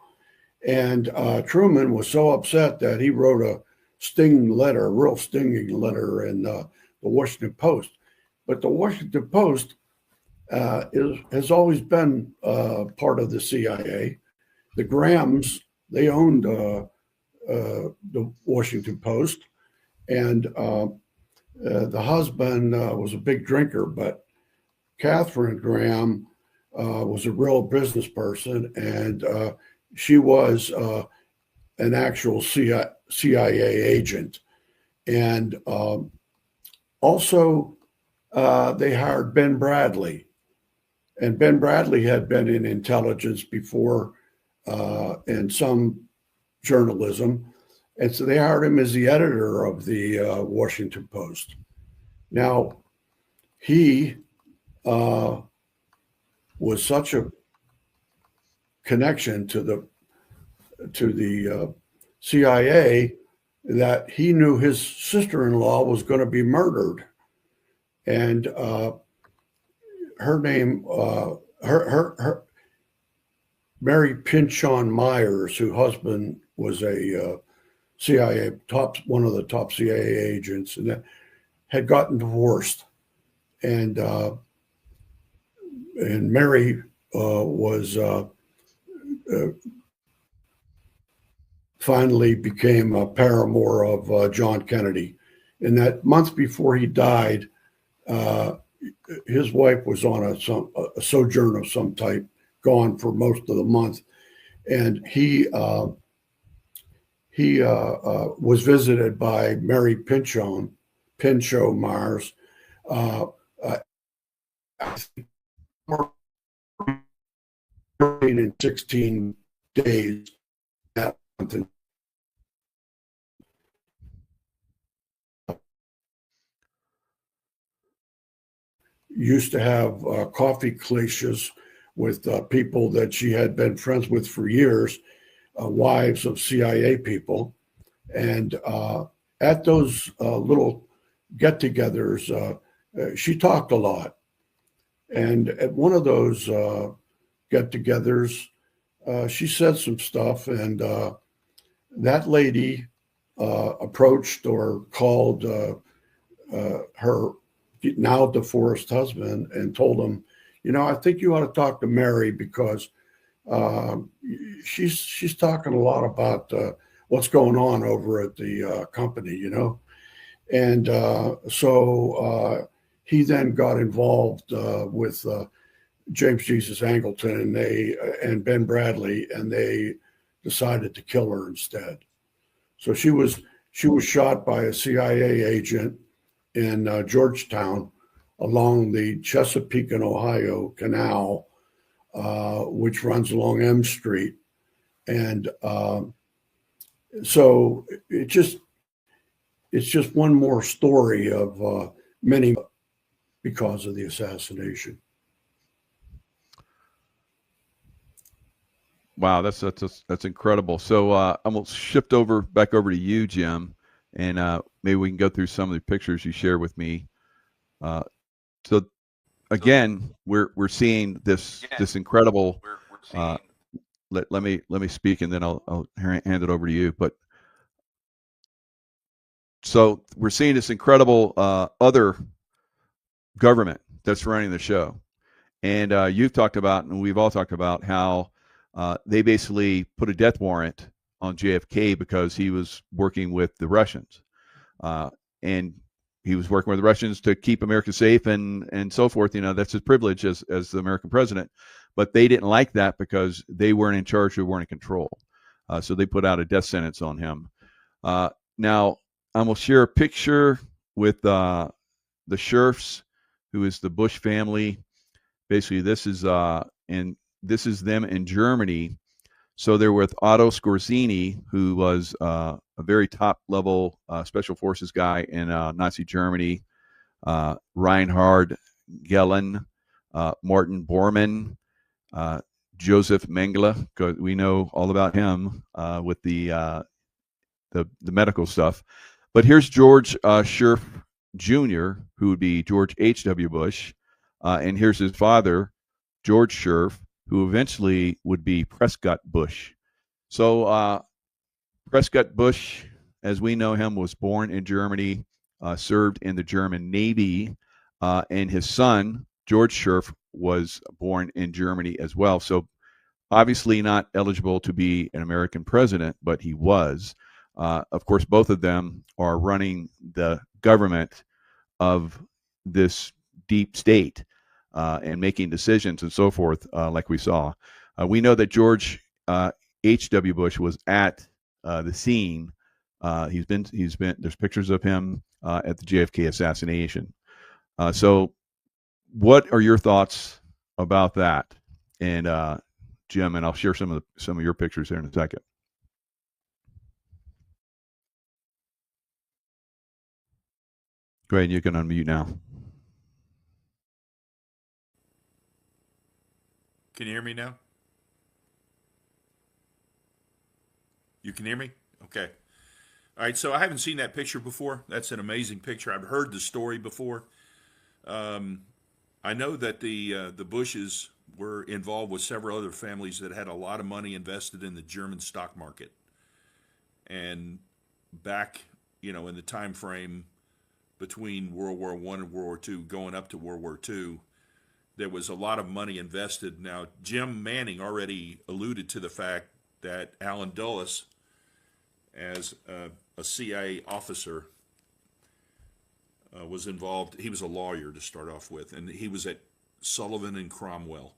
And Truman was so upset that he wrote a real stinging letter in the Washington Post. But the Washington Post has always been part of the CIA. The Grahams, they owned the Washington Post. And the husband was a big drinker, but Catherine Graham was a real business person, and she was an actual CIA agent. And also, they hired Ben Bradley. And Ben Bradley had been in intelligence before and some journalism. And so they hired him as the editor of the Washington Post. Now, he was such a connection to the CIA that he knew his sister-in-law was going to be murdered. And her name, her Mary Pinchon Myers, whose husband was a one of the top CIA agents, and that had gotten divorced, and Mary was finally became a paramour of John Kennedy. In that month before he died, his wife was on a sojourn of some type, gone for most of the month, and he was visited by Mary Pinchon Myers. In 16 days that month. Used to have coffee clashes with people that she had been friends with for years, wives of CIA people. And at those little get-togethers, she talked a lot. And at one of those get-togethers, she said some stuff, and that lady approached or called her now divorced husband and told him, I think you ought to talk to Mary because she's talking a lot about what's going on over at the company, And so he then got involved with James Jesus Angleton and Ben Bradley, and they decided to kill her instead. So she was shot by a CIA agent in Georgetown along the Chesapeake and Ohio Canal, which runs along M Street. And so it's just one more story of many because of the assassination. Wow, that's incredible. So I'm gonna shift back over to you, Jim, and maybe we can go through some of the pictures you shared with me. Uh, so again, we're seeing this incredible. Uh, let me speak, and then I'll hand it over to you. But so we're seeing this incredible other government that's running the show. And you've talked about, and we've all talked about how they basically put a death warrant on JFK because he was working with the Russians, and he was working with the Russians to keep America safe and so forth. You know, that's his privilege as the American president. But they didn't like that because they weren't in charge, they weren't in control. So they put out a death sentence on him. Now I'm gonna share a picture with the Scherfs, who is the Bush family. Basically, this is them in Germany. So they're with Otto Skorzeny, who was a very top level special forces guy in Nazi Germany. Reinhard Gehlen, Martin Bormann, Joseph Mengele. We know all about him with the medical stuff. But here's George Scherf Jr., who would be George H.W. Bush, and here's his father, George Scherf, who eventually would be Prescott Bush. So Prescott Bush, as we know him, was born in Germany, served in the German Navy, and his son, George Scherf, was born in Germany as well. So obviously not eligible to be an American president, but he was. Of course, both of them are running the government of this deep state and making decisions and so forth, like we saw. We know that George H.W. Bush was at the scene. There's pictures of him at the JFK assassination. So, what are your thoughts about that? And Jim, and I'll share some of your pictures here in a second. Go ahead, you can unmute now. Can you hear me now? You can hear me? Okay. All right, so I haven't seen that picture before. That's an amazing picture. I've heard the story before. I know that the Bushes were involved with several other families that had a lot of money invested in the German stock market. And back, in the time frame between World War I and World War II, going up to World War II, there was a lot of money invested. Now, Jim Manning already alluded to the fact that Allen Dulles, as a CIA officer, was involved. He was a lawyer to start off with, and he was at Sullivan and Cromwell.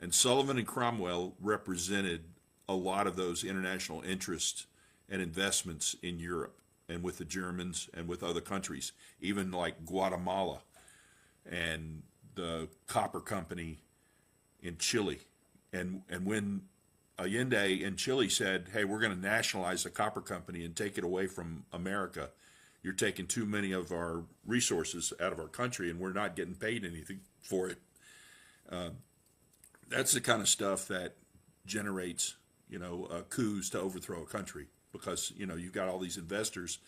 And Sullivan and Cromwell represented a lot of those international interests and investments in Europe and with the Germans and with other countries, even like Guatemala and the copper company in Chile. And when Allende in Chile said, hey, we're going to nationalize the copper company and take it away from America, you're taking too many of our resources out of our country and we're not getting paid anything for it. That's the kind of stuff that generates, coups to overthrow a country, because, you've got all these investors.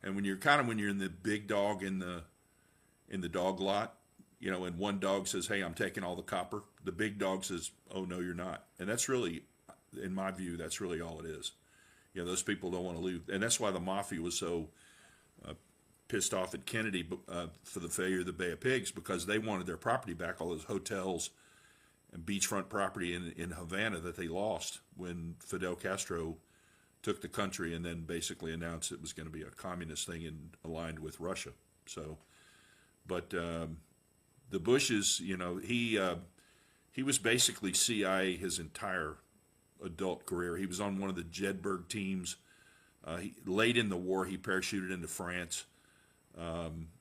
And when you're in the big dog in the dog lot, and one dog says, hey, I'm taking all the copper, the big dog says, oh, no, you're not. And that's really, in my view, that's really all it is. Those people don't want to lose. And that's why the mafia was so pissed off at Kennedy for the failure of the Bay of Pigs, because they wanted their property back, all those hotels and beachfront property in Havana that they lost when Fidel Castro took the country and then basically announced it was going to be a communist thing and aligned with Russia. So, but the Bushes, he was basically CIA his entire adult career. He was on one of the Jedburgh teams. Late in the war, he parachuted into France.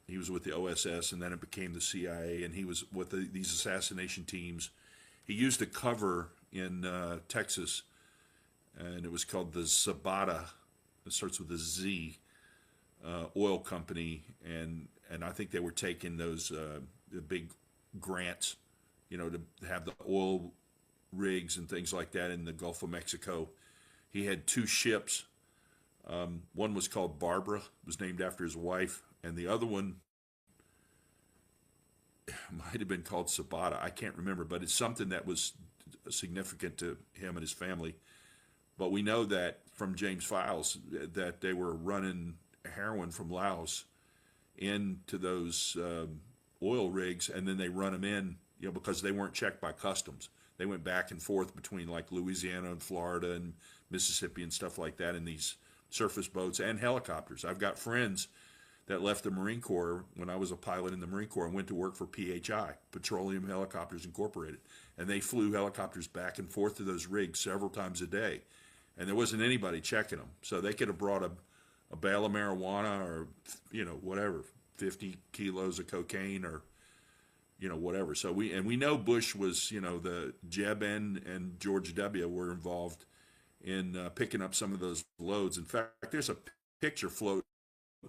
He was with the OSS, and then it became the CIA, and he was with these assassination teams. He used a cover in Texas, and it was called the Zabata. It starts with a Z, oil company, and I think they were taking those the big grants, to have the oil rigs and things like that in the Gulf of Mexico. He had 2 ships. One was called Barbara, was named after his wife, and the other one might have been called Sabata. I can't remember, but it's something that was significant to him and his family. But we know that from James Files that they were running heroin from Laos into those oil rigs, and then they run them in, because they weren't checked by customs. They went back and forth between like Louisiana and Florida and Mississippi and stuff like that in these surface boats and helicopters. I've got friends that left the Marine Corps when I was a pilot in the Marine Corps and went to work for PHI, Petroleum Helicopters Incorporated. And they flew helicopters back and forth to those rigs several times a day. And there wasn't anybody checking them. So they could have brought a bale of marijuana or, whatever, 50 kilos of cocaine or, whatever. So we know Bush was, the Jeb and George W. were involved in picking up some of those loads. In fact, there's a picture floating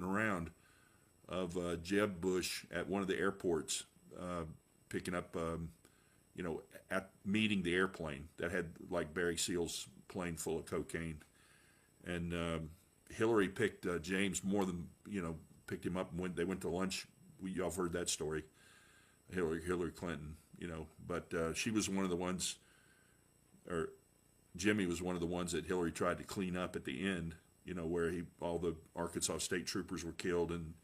around of Jeb Bush at one of the airports picking up, at meeting the airplane that had like Barry Seal's plane full of cocaine. And Hillary picked James more than, picked him up when they went to lunch. Y'all have heard that story. Hillary Clinton, but she was one of the ones, or Jimmy was one of the ones that Hillary tried to clean up at the end, where all the Arkansas state troopers were killed and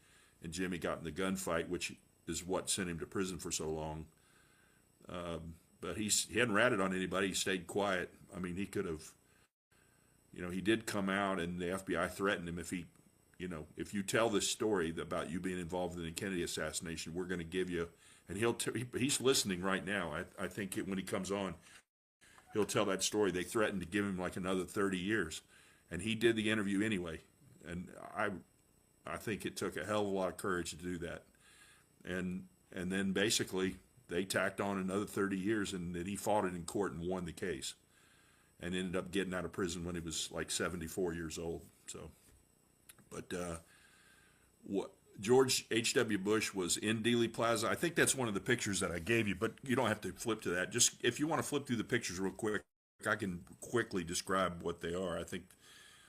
Jimmy got in the gunfight, which is what sent him to prison for so long. But he hadn't ratted on anybody. He stayed quiet. I mean, he could have, he did come out and the FBI threatened him if if you tell this story about you being involved in the Kennedy assassination, we're going to give you, and he's listening right now. I think when he comes on, he'll tell that story. They threatened to give him like another 30 years. And he did the interview anyway. And I think it took a hell of a lot of courage to do that. And then basically they tacked on another 30 years, and then he fought it in court and won the case and ended up getting out of prison when he was like 74 years old. So, but George H.W. Bush was in Dealey Plaza. I think that's one of the pictures that I gave you, but you don't have to flip to that. Just if you want to flip through the pictures real quick, I can quickly describe what they are. I think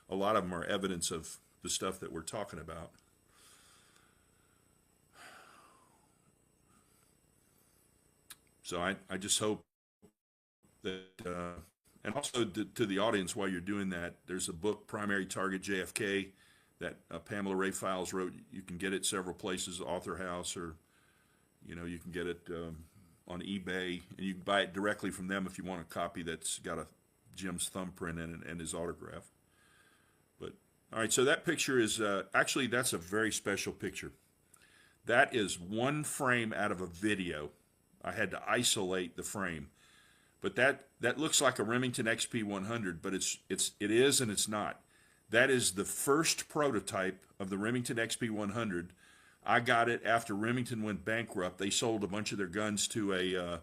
a lot of them are evidence of the stuff that we're talking about. So I just hope that, and also to the audience while you're doing that, there's a book, Primary Target JFK, that Pamela Ray Files wrote. You can get it several places, Author House, or, you can get it on eBay, and you can buy it directly from them if you want a copy that's got Jim's thumbprint in it and his autograph. But, all right, so that picture is, actually, that's a very special picture. That is one frame out of a video. I had to isolate the frame. But that looks like a Remington XP100, but it is and it's not. That is the first prototype of the Remington XP100. I got it after Remington went bankrupt. They sold a bunch of their guns to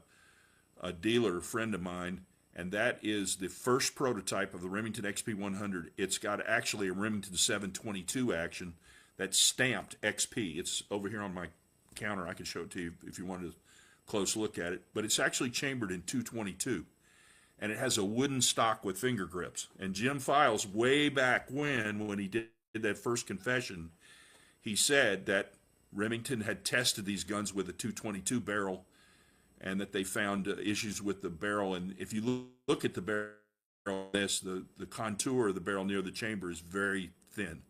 a dealer, a friend of mine, and that is the first prototype of the Remington XP100. It's got actually a Remington 722 action that's stamped XP. It's over here on my counter. I can show it to you if you wanted a close look at it. But it's actually chambered in 222. And it has a wooden stock with finger grips. And Jim Files, way back when he did that first confession, he said that Remington had tested these guns with a 222 barrel and that they found issues with the barrel. And if you look at the barrel, the contour of the barrel near the chamber is very thin.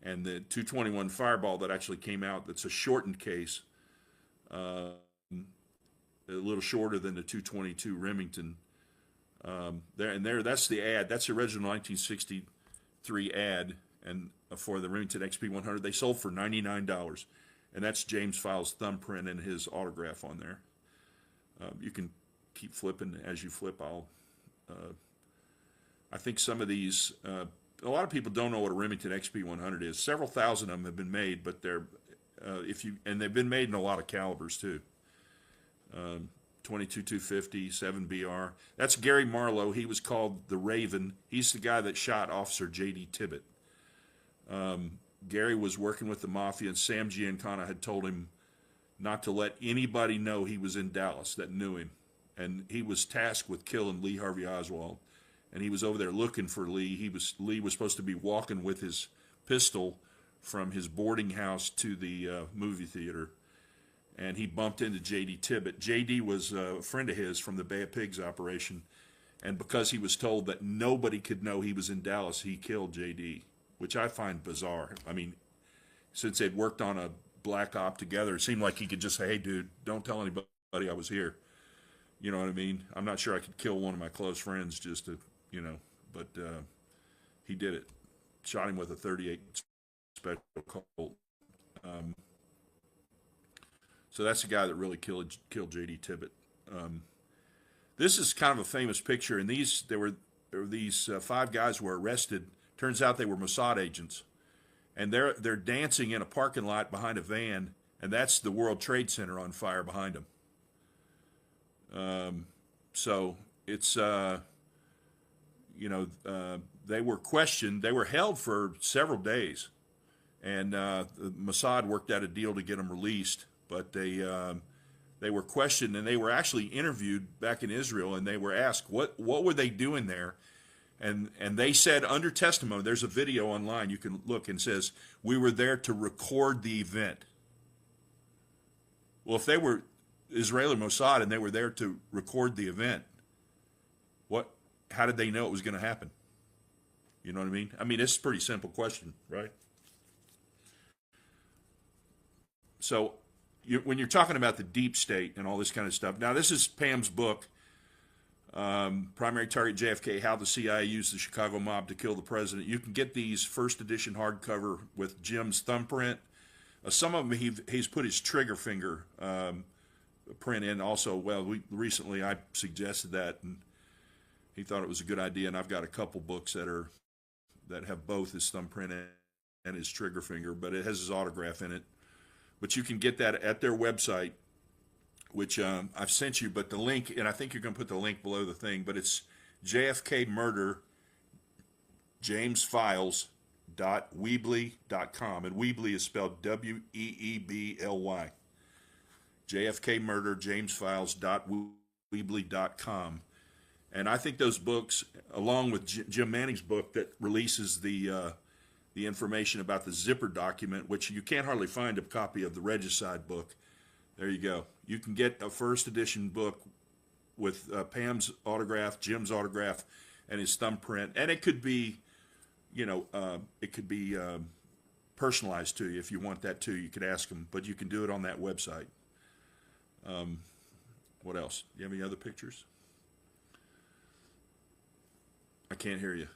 And the 221 Fireball that actually came out, that's a shortened case, a little shorter than the 222 Remington. That's the ad. That's the original 1963 ad, and for the Remington XP100, they sold for $99, and that's James Files' thumbprint and his autograph on there. You can keep flipping as you flip. I think some of these, a lot of people don't know what a Remington XP100 is. Several thousand of them have been made, but and they've been made in a lot of calibers too. 22 250, 7BR. That's Gary Marlowe. He was called the Raven. He's the guy that shot Officer J.D. Tibbet. Gary was working with the Mafia, and Sam Giancana had told him not to let anybody know he was in Dallas that knew him. and he was tasked with killing Lee Harvey Oswald. And he was over there looking for Lee. Lee was supposed to be walking with his pistol from his boarding house to the movie theater, and he bumped into J.D. Tippit. J.D. was a friend of his from the Bay of Pigs operation, and because he was told that nobody could know he was in Dallas, he killed J.D., which I find bizarre. I mean, since they'd worked on a black op together, it seemed like he could just say, hey, dude, don't tell anybody I was here. You know what I mean? I'm not sure I could kill one of my close friends just to, but he did it. Shot him with a .38 Special Colt. So that's the guy that really killed J.D. Tippit. This is kind of a famous picture, and there were these 5 guys were arrested. Turns out they were Mossad agents, and they're dancing in a parking lot behind a van, and that's the World Trade Center on fire behind them. So it's they were questioned. They were held for several days, and Mossad worked out a deal to get them released. But they were questioned, and they were actually interviewed back in Israel, and they were asked what were they doing there, and they said under testimony. There's a video online you can look, and says we were there to record the event. Well, if they were Israeli Mossad and they were there to record the event, how did they know it was going to happen? You know what I mean? I mean, it's a pretty simple question, right? So when you're talking about the deep state and all this kind of stuff, now this is Pam's book, Primary Target JFK, How the CIA Used the Chicago Mob to Kill the President. You can get these first edition hardcover with Jim's thumbprint. Some of them he's put his trigger finger print in also. Well, recently I suggested that, and he thought it was a good idea, and I've got a couple books that have both his thumbprint and his trigger finger, but it has his autograph in it. But you can get that at their website, which I've sent you, but the link, and I think you're going to put the link below the thing, but it's JFK Murder, jamesfiles.weebly.com, and Weebly is spelled W-E-E-B-L-Y. JFK Murder, jamesfiles.weebly.com. And I think those books, along with Jim Manning's book that releases the information about the zipper document, which you can't hardly find a copy of the Regicide book. There you go. You can get a first edition book with Pam's autograph, Jim's autograph, and his thumbprint. And it could be, personalized to you if you want that too. You could ask them, but you can do it on that website. What else? Do you have any other pictures? I can't hear you.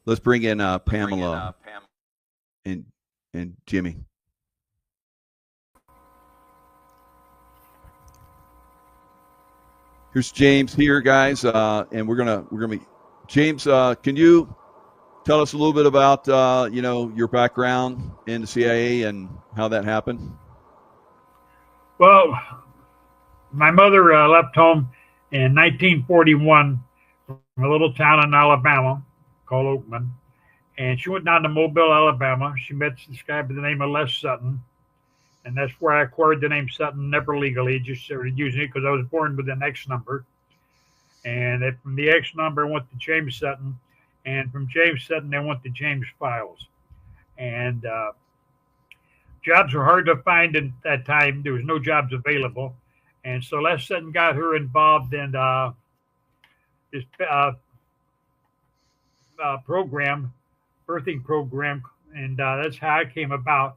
Let's bring in Pamela and Jimmy. Here's James here, guys, and we're gonna be James. Can you tell us a little bit about your background in the CIA and how that happened? Well, my mother left home in 1941 from a little town in Alabama called Oakman, and she went down to Mobile, Alabama. She met this guy by the name of Les Sutton, and that's where I acquired the name Sutton, never legally, just started using it because I was born with an X number. And from the X number, I went to James Sutton, and from James Sutton, I went to James Files. And jobs were hard to find at that time. There was no jobs available. And so Les Sutton got her involved in this program, birthing program, and that's how I came about.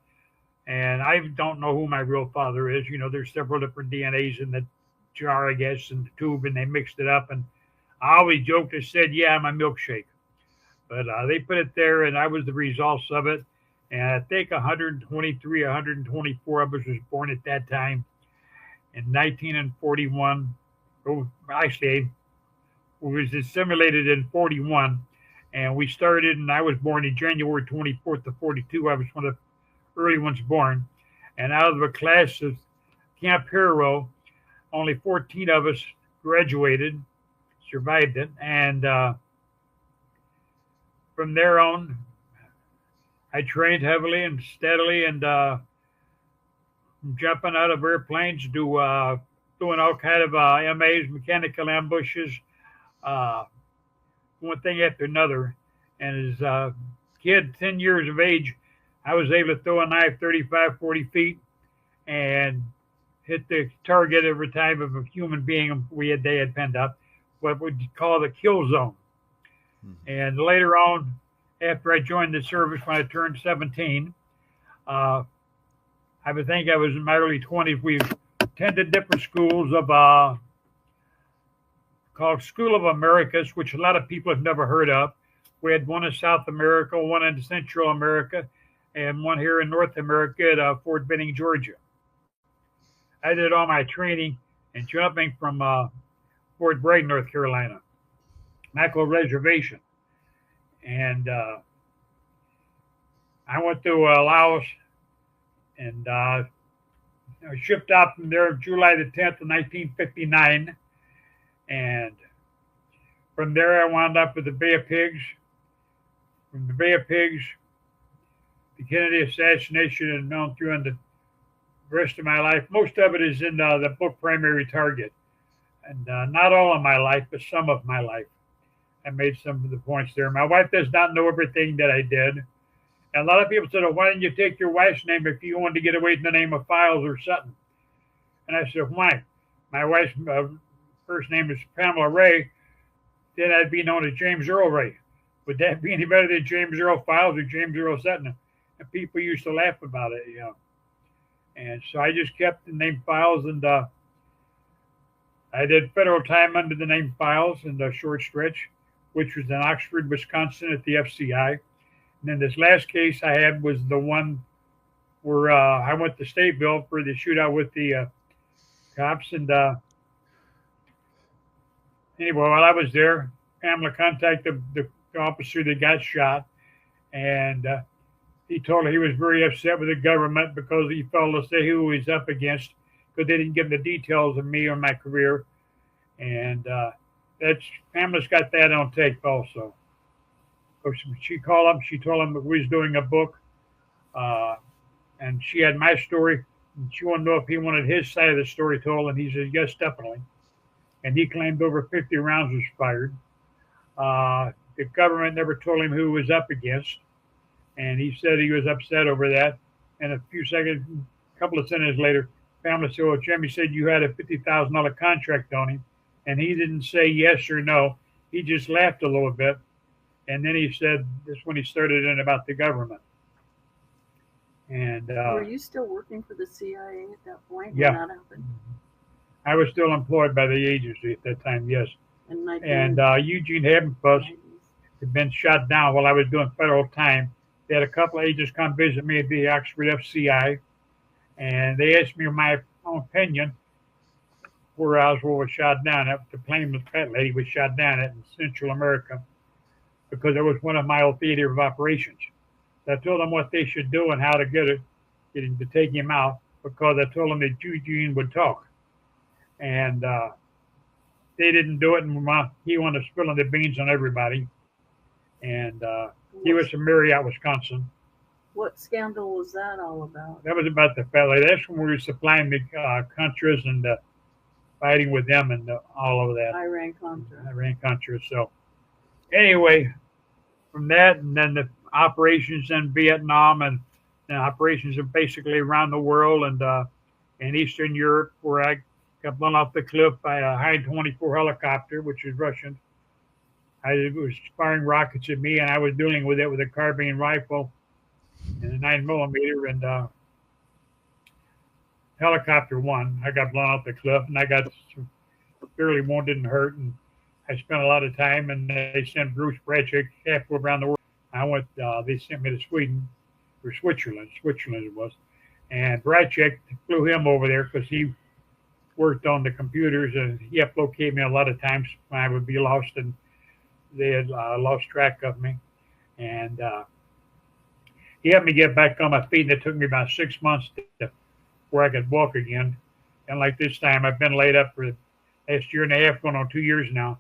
And I don't know who my real father is. There's several different DNAs in the jar, I guess, in the tube, and they mixed it up. And I always joked and said, yeah, I'm a milkshake. But they put it there, and I was the results of it. And I think 123, 124 of us was born at that time. In 1941, actually, it was assimilated in 41, and we started, and I was born in January 24th of 42. I was one of the early ones born, and out of a class of Camp Hero, only 14 of us graduated, survived it, and from there on, I trained heavily and steadily, and from jumping out of airplanes to doing all kind of MAs, mechanical ambushes, uh, one thing after another. And as a kid, 10 years of age, I was able to throw a knife 35, 40 feet and hit the target every time of a human being they had pinned up, what we'd call the kill zone. And later on, after I joined the service when I turned 17, I would think I was in my early 20s. We attended different schools of called School of Americas, which a lot of people have never heard of. We had one in South America, one in Central America, and one here in North America at Fort Benning, Georgia. I did all my training and jumping from Fort Bragg, North Carolina, Mackerel Reservation. And I went to Laos and I shipped out from there July the 10th of 1959. And from there, I wound up with the Bay of Pigs. From the Bay of Pigs, the Kennedy assassination is known through in the rest of my life. Most of it is in the book Primary Target. And not all of my life, but some of my life. I made some of the points there. My wife does not know everything that I did. And a lot of people said, oh, why didn't you take your wife's name if you wanted to get away from the name of Files or something? And I said, why? My wife's first name is Pamela Ray. Then I'd be known as James Earl Ray. Would that be any better than James Earl Files or James Earl Sutton? And people used to laugh about it, And so I just kept the name Files, and I did federal time under the name Files in the short stretch, which was in Oxford, Wisconsin at the FCI. And then this last case I had was the one where I went to Stateville for the shootout with the cops. And anyway, while I was there, Pamela contacted the officer that got shot. And he told her he was very upset with the government because he felt to say who he was up against because they didn't give him the details of me or my career. And Pamela's got that on tape also. So she called him. She told him that we was doing a book, and she had my story. And she wanted to know if he wanted his side of the story told, and he said yes, definitely. And he claimed over 50 rounds was fired. The government never told him who he was up against, and he said he was upset over that. And a couple of sentences later, Pamela said, "Well, Jimmy said you had a $50,000 contract on him." And he didn't say yes or no. He just laughed a little bit. And then he said, this is when he started in about the government. And were you still working for the CIA at that point yeah. when that happened? I was still employed by the agency at that time, yes. And Eugene Habenfuss had been shot down while I was doing federal time. They had a couple of agents come visit me at the Oxford FCI. And they asked me my own opinion where Oswald was shot down at. The plane with that lady was shot down at in Central America because it was one of my old theater of operations. So I told them what they should do and how to get him to take him out because I told them that Eugene would talk. And they didn't do it, and he wanted to spill the beans on everybody. And he was from Marriott, Wisconsin. What scandal was that all about? That was about the fat lady. That's when we were supplying the Contras and fighting with them and all of that. Iran-Contra. So anyway, from that, and then the operations in Vietnam and operations are basically around the world and in Eastern Europe, where I got blown off the cliff by a Hi-24 helicopter, which is Russian. It was firing rockets at me, and I was dealing with it with a carbine rifle and a 9mm, and helicopter won. I got blown off the cliff, and I got severely wounded and hurt, and I spent a lot of time, and they sent Bruce Bradchick halfway around the world. They sent me to Sweden, or Switzerland it was, and Bradchick flew him over there because he worked on the computers, and he had located me a lot of times when I would be lost, and they had lost track of me, and he helped me get back on my feet, and it took me about 6 months where I could walk again. And like this time, I've been laid up for the last year and a half, going on 2 years now,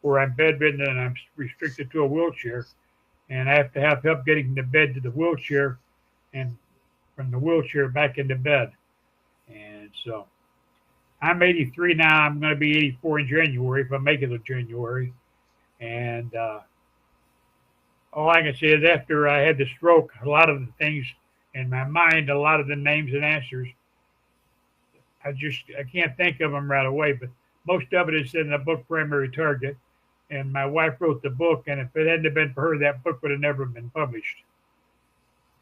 where I'm bedridden and I'm restricted to a wheelchair, and I have to have help getting from the bed to the wheelchair, and from the wheelchair back into bed. And so I'm 83 now. I'm going to be 84 in January if I make it to January. And all I can say is after I had the stroke, a lot of the things in my mind, a lot of the names and answers, I can't think of them right away. But most of it is in the book Primary Target. And my wife wrote the book, and if it hadn't been for her, that book would have never been published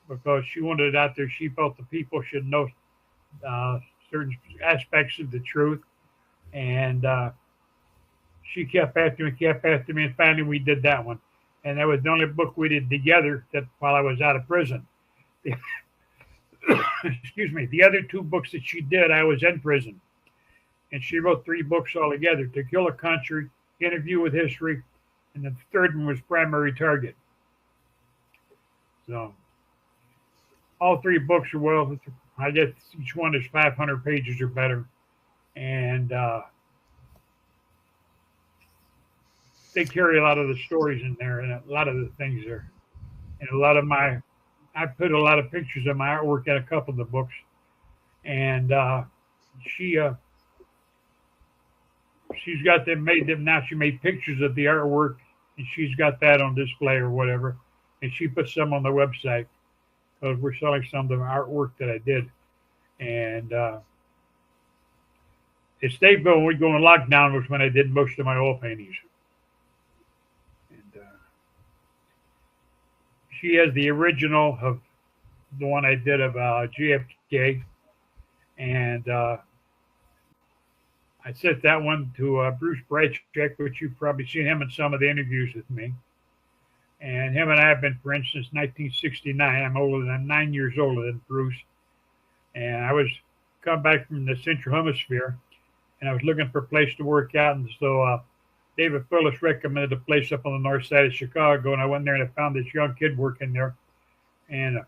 because she wanted it out there. She felt the people should know certain aspects of the truth, and she kept after me, and finally we did that one. And that was the only book we did together that while I was out of prison. Excuse me. The other two books that she did, I was in prison, and she wrote 3 books altogether: To Kill a Country, Interview with History, and the third one was Primary Target. So all 3 books are, well, I guess each one is 500 pages or better, and they carry a lot of the stories in there and a lot of the things there, and I put a lot of pictures of my artwork in a couple of the books, and she's got them made them now. She made pictures of the artwork, and she's got that on display or whatever. And she put some on the website because we're selling some of the artwork that I did. And at Stateville, when we go in lockdown, was when I did most of my oil paintings. And she has the original of the one I did of JFK, and I sent that one to Bruce Breitscheck, which you've probably seen him in some of the interviews with me. And him and I have been friends since 1969. I'm 9 years older than Bruce. And I was come back from the Central Hemisphere, and I was looking for a place to work out. And so David Phillips recommended a place up on the north side of Chicago, and I went there and I found this young kid working there. And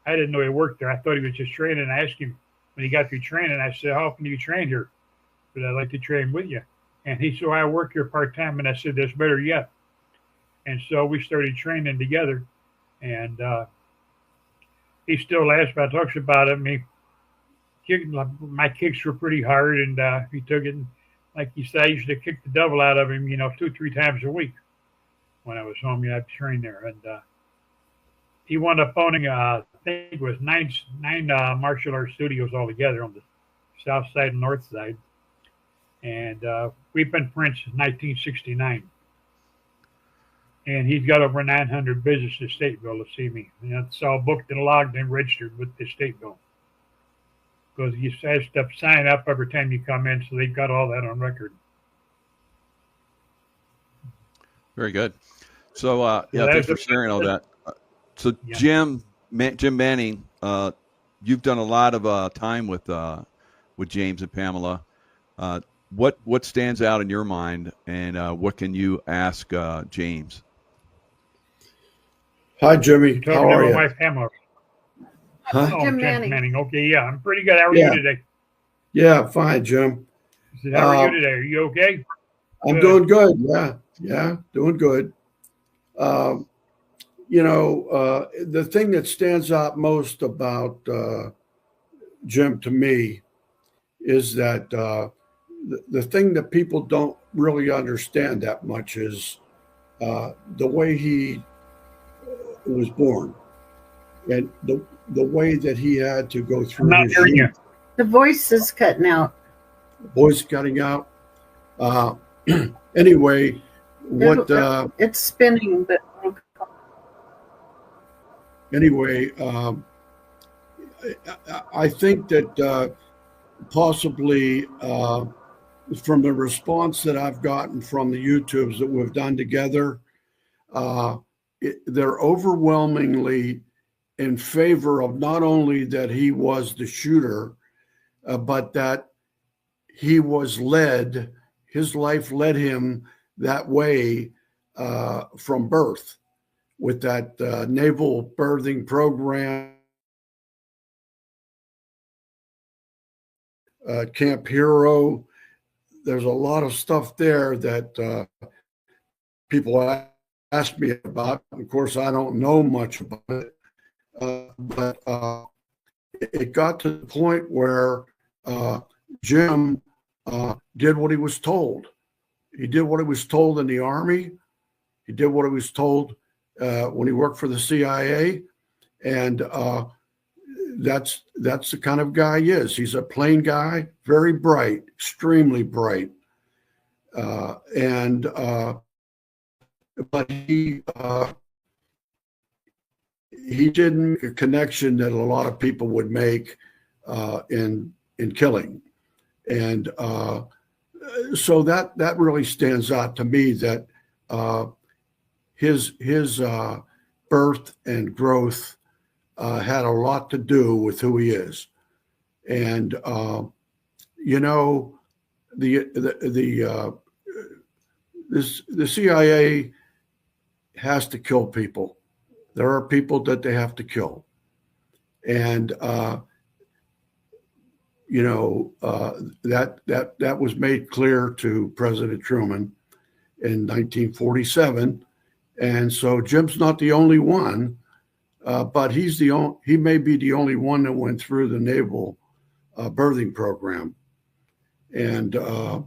I didn't know he worked there. I thought he was just training. I asked him when he got through training, I said, "How often do you train here? But I'd like to train with you." And he said, "I work here part-time." And I said, "That's better yet." And so we started training together. And he still laughs about, talks about it. My kicks were pretty hard, and he took it. And like he said, I used to kick the devil out of him, 2-3 times a week when I was home. I'd train there. And he wound up owning, I think it was nine martial arts studios altogether on the south side and north side. And we've been friends since 1969. And he's got over 900 visits to Stateville to see me. And that's all booked and logged and registered with the Stateville. Because you have to sign up every time you come in, so they've got all that on record. Very good. So, thanks for sharing all that. So, yeah. Jim Manning, you've done a lot of time with James and Pamela. What stands out in your mind, and what can you ask James? Hi, Jimmy. How are you? My wife, Pamela. Huh? Jim Manning. Okay, yeah, I'm pretty good. How are you today? Yeah, fine, Jim. How are you today? Are you okay? I'm doing good. Yeah, doing good. The thing that stands out most about Jim to me is that the thing that people don't really understand that much is the way he was born and the way that he had to go through. I'm not hearing you. The voice is cutting out. Voice cutting out. Anyway, it's spinning, but anyway, I think that possibly from the response that I've gotten from the YouTubes that we've done together, they're overwhelmingly in favor of not only that he was the shooter, but that he was his life led him that way from birth with that naval birthing program, Camp Hero. There's a lot of stuff there that people ask me about. Of course, I don't know much about it, but it got to the point where Jim did what he was told. He did what he was told in the Army. He did what he was told when he worked for the CIA, and that's the kind of guy he is. He's a plain guy, very bright, extremely bright, but he didn't make a connection that a lot of people would make in killing, and so that really stands out to me. That his birth and growth had a lot to do with who he is, and the CIA has to kill people. There are people that they have to kill, and that was made clear to President Truman in 1947, and so Jim's not the only one, but he may be the only one that went through the naval birthing program, and I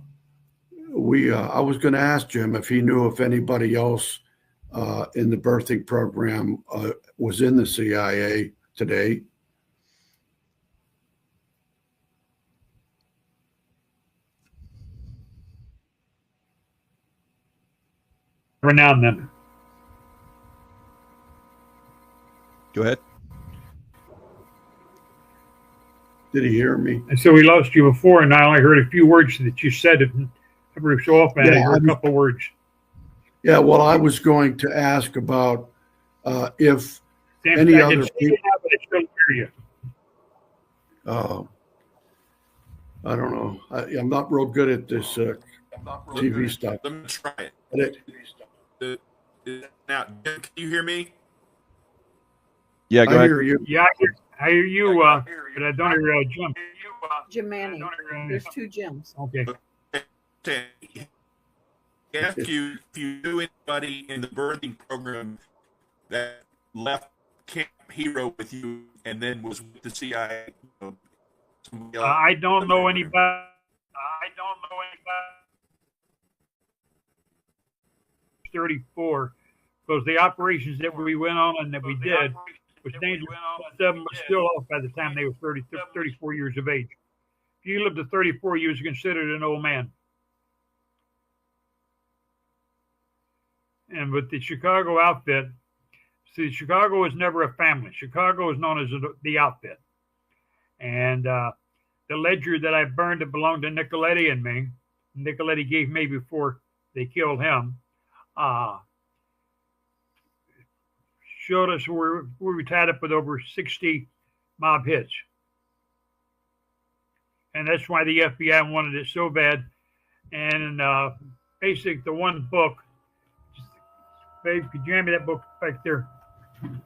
was going to ask Jim if he knew if anybody else in the birthing program was in the CIA today. Every now and then. Go ahead. Did he hear me? And so we lost you before, and I only heard a few words that you said. Every so often, I heard a couple words. Yeah, well, I was going to ask about if any other people. I don't know. I'm not real good at this TV stuff. Let me try it. Now, can you hear me? Yeah, go ahead. I hear you. Yeah, I hear you, but I don't hear Jim. Jim Manning. There's two Jims. Okay. Ask you if you knew anybody in the birthing program that left Camp Hero with you and then was with the CIA. I don't know anybody. 34, because the operations that we went on and that we did was dangerous. Some were still off by the time they were 34 years of age. If you lived to 34, you was considered an old man. And with the Chicago outfit, see, Chicago was never a family. Chicago is known as the outfit. And the ledger that I burned that belonged to Nicoletti and me, Nicoletti gave me before they killed him, showed us where we were tied up with over 60 mob hits. And that's why the FBI wanted it so bad. And basically, the one book, babe, could you hand me that book back there?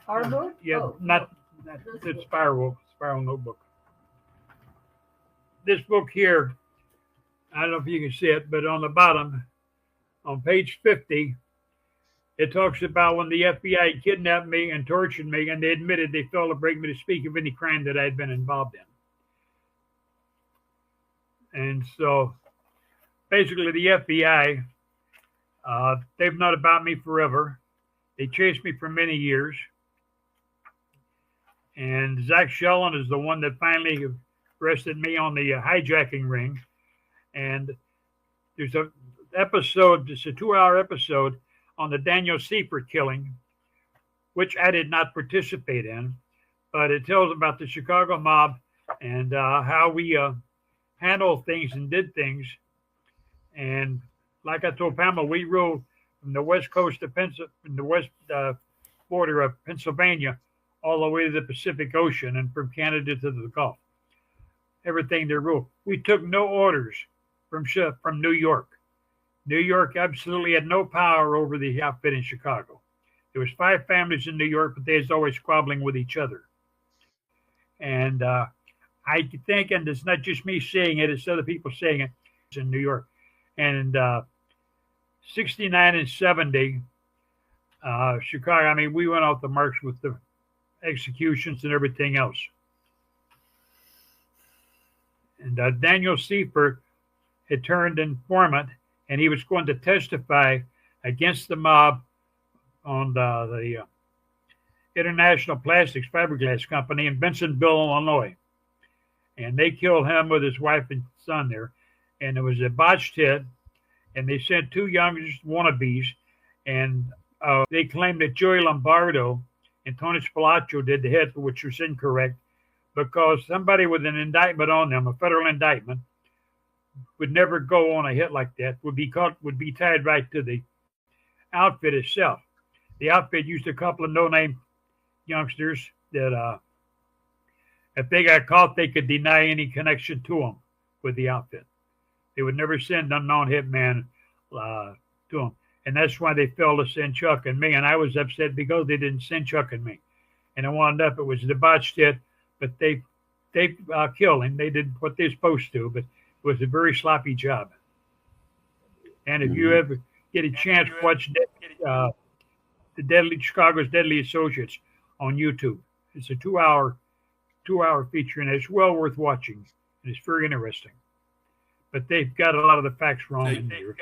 Our book? Yeah, oh, not the spiral notebook. This book here, I don't know if you can see it, but on the bottom, on page 50, it talks about when the FBI kidnapped me and tortured me, and they admitted they failed to bring me to speak of any crime that I had been involved in. And so, basically, the FBI, they've known about me forever. They chased me for many years. And Zach Shellen is the one that finally arrested me on the hijacking ring. And there's a episode, it's a 2-hour episode on the Daniel Seifert killing, which I did not participate in, but it tells about the Chicago mob and how we handled things and did things. And like I told Pamela, we ruled from the west coast of from the west border of Pennsylvania all the way to the Pacific Ocean and from Canada to the Gulf. Everything they ruled. We took no orders from New York. New York absolutely had no power over the outfit in Chicago. There was 5 families in New York, but they was always squabbling with each other. And I think, and it's not just me saying it, it's other people saying it, it's in New York. And 69 and 70, Chicago, I mean, we went off the marks with the executions and everything else. And Daniel Seifert had turned informant, and he was going to testify against the mob on the International Plastics Fiberglass Company in Bensenville, Illinois. And they killed him with his wife and son there. And it was a botched hit, and they sent two young wannabes, and they claimed that Joey Lombardo and Tony Spilaccio did the hit, which was incorrect, because somebody with an indictment on them, a federal indictment, would never go on a hit like that, would be tied right to the outfit itself. The outfit used a couple of no-name youngsters that if they got caught, they could deny any connection to them with the outfit. They would never send unknown hitman to them. And that's why they failed to send Chuck and me. And I was upset because they didn't send Chuck and me. And I wound up, it was the botched hit, but they killed him. They did what they're supposed to, but it was a very sloppy job. And if you ever get a chance, watch Chicago's Deadly Associates on YouTube. It's a two-hour feature, and it's well worth watching. And it's very interesting. But they've got a lot of the facts wrong in there.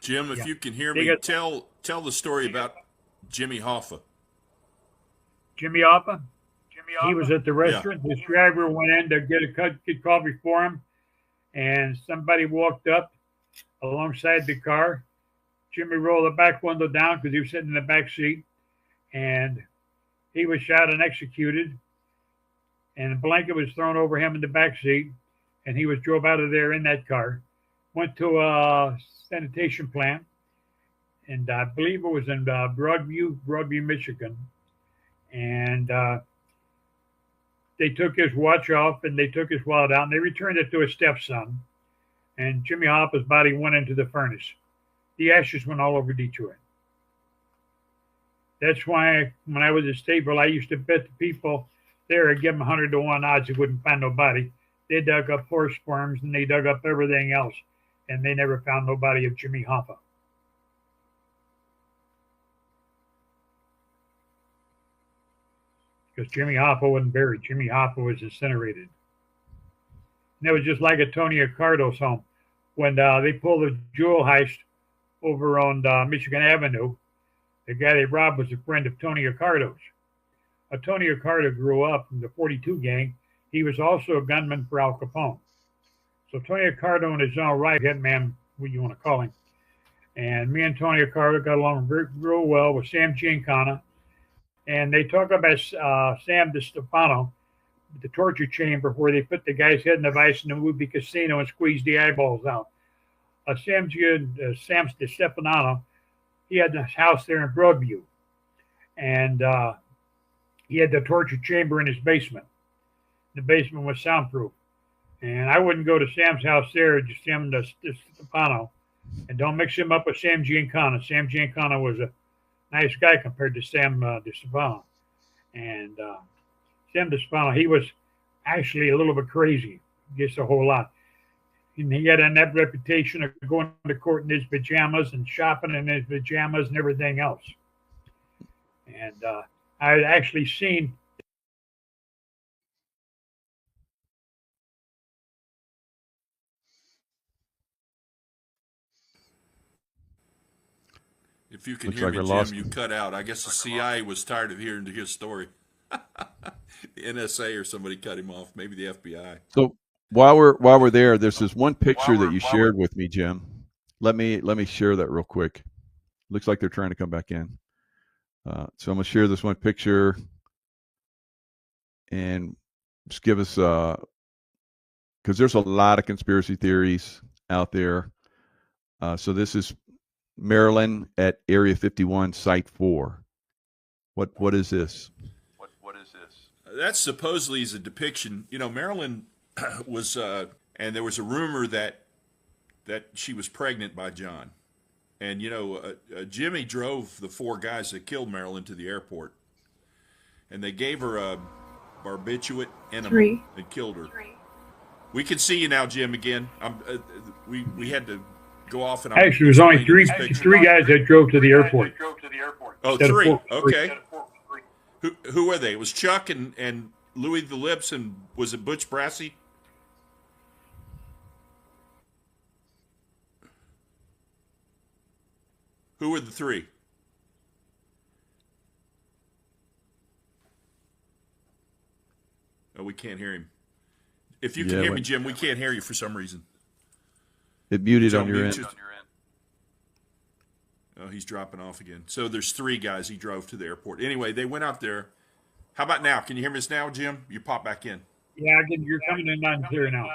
Jim, if you can hear me, tell the story about Jimmy Hoffa. Jimmy Hoffa? He was at the restaurant. Yeah. His driver went in to get coffee for him, and somebody walked up alongside the car. Jimmy rolled the back window down because he was sitting in the back seat, and he was shot and executed. And a blanket was thrown over him in the back seat, and he was drove out of there in that car. Went to a sanitation plant, and I believe it was in Broadview, Michigan. And they took his watch off, and they took his wallet out, and they returned it to his stepson. And Jimmy Hoffa's body went into the furnace. The ashes went all over Detroit. That's why when I was at Stateville, I used to bet the people there, I'd give them 100-to-1 odds they wouldn't find nobody. They dug up horse sperms, and they dug up everything else, and they never found nobody of Jimmy Hoffa. Because Jimmy Hoffa wasn't buried. Jimmy Hoffa was incinerated. And it was just like at Tony Accardo's home. When they pulled the jewel heist over on Michigan Avenue, the guy they robbed was a friend of Tony Accardo's. Tony Accardo grew up in the 42 gang. He was also a gunman for Al Capone. So Tony Accardo and his own right, hitman, what you want to call him. And me and Tony Accardo got along real well with Sam Giancana. And they talk about Sam DeStefano, the torture chamber where they put the guy's head in the vice in the movie Casino and squeezed the eyeballs out. Sam DeStefano, he had this house there in Broadview. And he had the torture chamber in his basement. The basement was soundproof. And I wouldn't go to Sam's house there, just Sam DeStefano. And don't mix him up with Sam Giancana. Sam Giancana was a nice guy compared to Sam DeStefano. And Sam DeStefano, he was actually a little bit crazy, just a whole lot. And he had that reputation of going to court in his pajamas and shopping in his pajamas and everything else. And I had actually seen If you can hear me, Jim, you cut out. I guess the CIA was tired of hearing his story. The NSA or somebody cut him off. Maybe the FBI. So while we're there, there's this one picture that you shared with me, Jim. Let me share that real quick. Looks like they're trying to come back in. So I'm gonna share this one picture and just give us because there's a lot of conspiracy theories out there. So this is Maryland at Area 51, Site 4. What is this? What is this? That supposedly is a depiction. You know, Maryland was, and there was a rumor that she was pregnant by John. And, you know, Jimmy drove the four guys that killed Marilyn to the airport. And they gave her a barbiturate enema and killed her. We can see you now, Jim, again. We had to go off. And actually, it was only three guys that drove to the airport. Oh, three. Okay. Who were they? It was Chuck and Louis the Lips, and was it Butch Brassy? Who were the three? Oh, we can't hear him. If you can Yeah, hear me, when- Jim, we can't hear you for some reason. It muted So on your mute end. you. Oh, he's dropping off again. So there's three guys he drove to the airport. Anyway, they went out there. How about now? Can you hear us now, Jim? You pop back in. Yeah, you're coming in loud and clear now.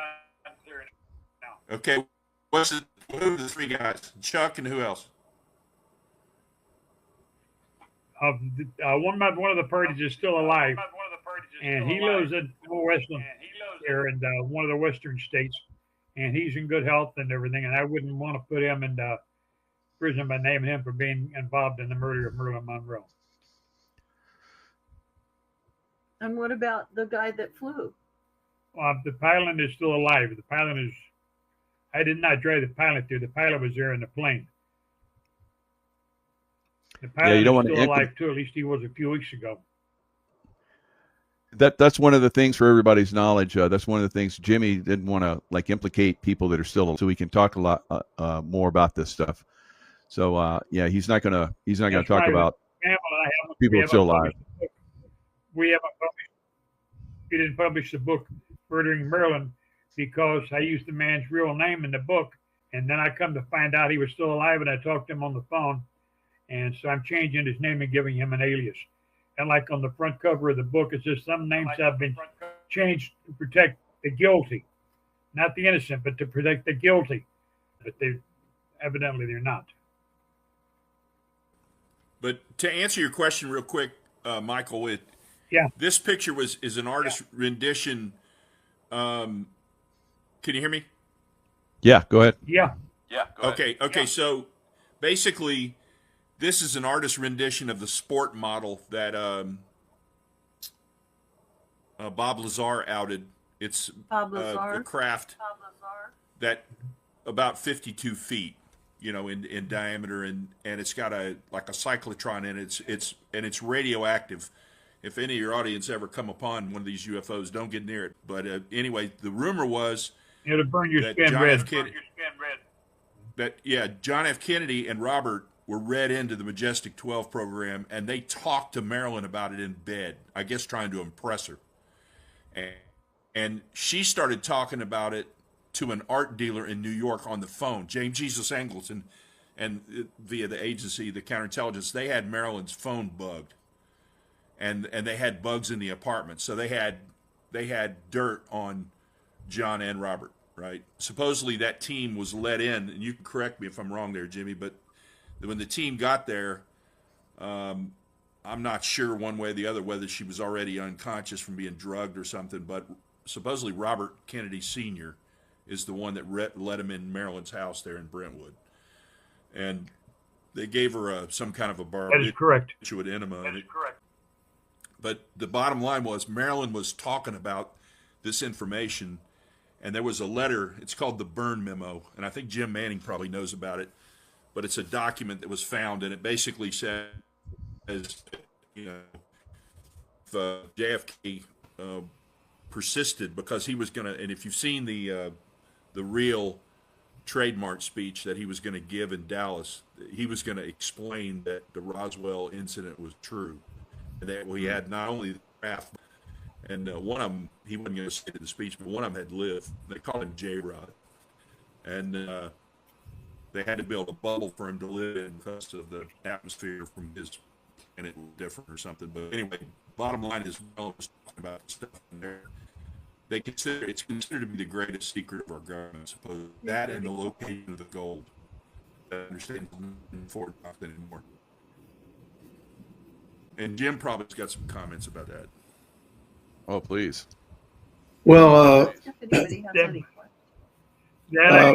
Okay. Who are the three guys? Chuck and who else? One of the parties is still alive, and he lives in Westland here in one of the western states, and he's in good health and everything. And I wouldn't want to put him in prison by naming him for being involved in the murder of Marilyn Monroe. And what about the guy that flew? The pilot is still alive. The pilot is. I did not drive the pilot there. The pilot was there in the plane. The pilot you don't is want to still alive too. At least he was a few weeks ago. That's one of the things for everybody's knowledge. That's one of the things Jimmy didn't want to like implicate people that are still alive, so we can talk a lot more about this stuff. So yeah, he's not gonna That's talk why about Campbell and I haven't- people we that are still haven't alive. published the book. We haven't published. We didn't publish the book "Murdering Marilyn" because I used the man's real name in the book, and then I come to find out he was still alive, and I talked to him on the phone, and so I'm changing his name and giving him an alias. And like on the front cover of the book, it says some names have been changed to protect the guilty, not the innocent, but to protect the guilty. But evidently they're not. But to answer your question real quick, Michael, Yeah. this picture is an artist rendition. Can you hear me? Yeah, go ahead. Yeah. Okay. So basically, this is an artist rendition of the sport model that Bob Lazar outed. It's Bob a Lazar. craft that about 52 feet, in diameter, and it's got a cyclotron in it. It's radioactive. If any of your audience ever come upon one of these UFOs, don't get near it. But anyway, the rumor was It'll burn your that skin John red. F. Kennedy, John F. Kennedy and Robert were read into the Majestic 12 program, and they talked to Marilyn about it in bed, I guess trying to impress her. And she started talking about it to an art dealer in New York on the phone, James Jesus Angleton, and via the agency, the counterintelligence, they had Marilyn's phone bugged. And they had bugs in the apartment. So they had dirt on John and Robert, right? Supposedly that team was let in, and you can correct me if I'm wrong there, Jimmy, but when the team got there, I'm not sure one way or the other whether she was already unconscious from being drugged or something, but supposedly Robert Kennedy Sr. is the one that let him in Marilyn's house there in Brentwood. And they gave her some kind of a That is correct. barbiturate enema. That is correct. But the bottom line was Marilyn was talking about this information, and there was a letter. It's called the Byrne Memo, and I think Jim Manning probably knows about it. But it's a document that was found, and it basically says, if JFK persisted, because he was going to, and if you've seen the real trademark speech that he was going to give in Dallas, he was going to explain that the Roswell incident was true. That we had not only the craft, and one of them, he wasn't going to say the speech, but one of them had lived. They called him J-Rod. And they had to build a bubble for him to live in because of the atmosphere from his planet was different or something. But anyway, bottom line is, well, was talking about stuff in there. It's considered to be the greatest secret of our government, suppose. That and the location of the gold. I understand it's not anymore. And Jim probably's got some comments about that. Oh, please. Well, If anybody has any questions. Yeah,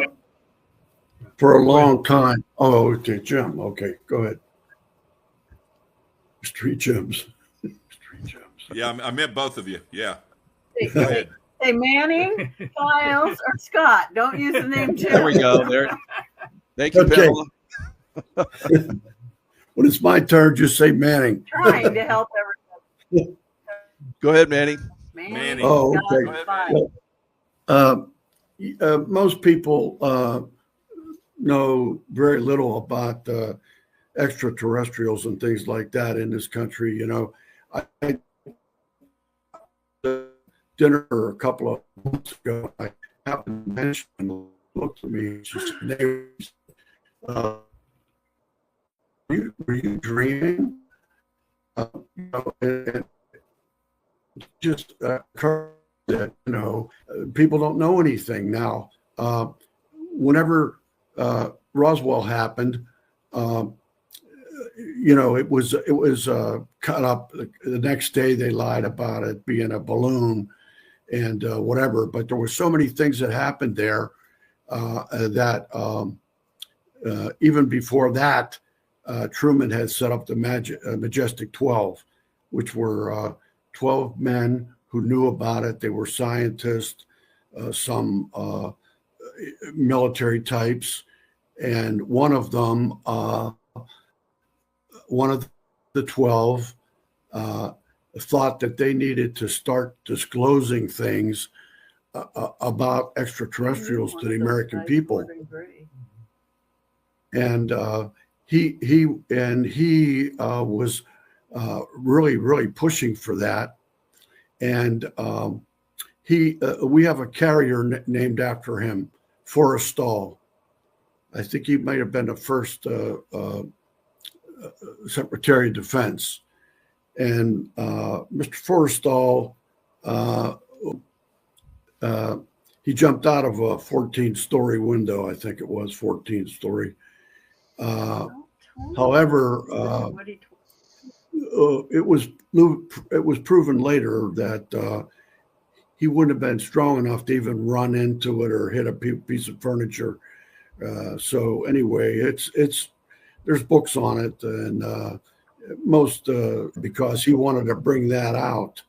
for a long time. Oh, okay, Jim. Okay, go ahead. Street Gems. Street Gems. Yeah, I meant both of you. Yeah. Go ahead. Hey, Manning, Files, or Scott. Don't use the name Jim. There we go. There. Thank you, Okay. Pamela. When it's my turn, just say Manning. Trying to help everyone. Go ahead, Manny. Manning. Oh, Scott, okay. Go ahead, five. Manning. Most people know very little about extraterrestrials and things like that in this country. You know, I had dinner a couple of months ago. I happened to mention, looked at me, she said, uh, were you dreaming? You know, and just occurred that, you know, people don't know anything now. Whenever Roswell happened, you know, it was cut up. The next day they lied about it being a balloon and whatever. But there were so many things that happened there that even before that, Truman had set up the Majestic 12, which were 12 men who knew about it. They were scientists, some military types, and one of them, one of the 12, thought that they needed to start disclosing things about extraterrestrials to the American people. And he was really pushing for that. And we have a carrier named after him, Forrestal. I think he might have been the first Secretary of Defense. And Mr. Forrestal, he jumped out of a 14-story window. I think it was 14-story. However, it was proven later that he wouldn't have been strong enough to even run into it or hit a piece of furniture. So anyway, there's books on it, and most because he wanted to bring that out.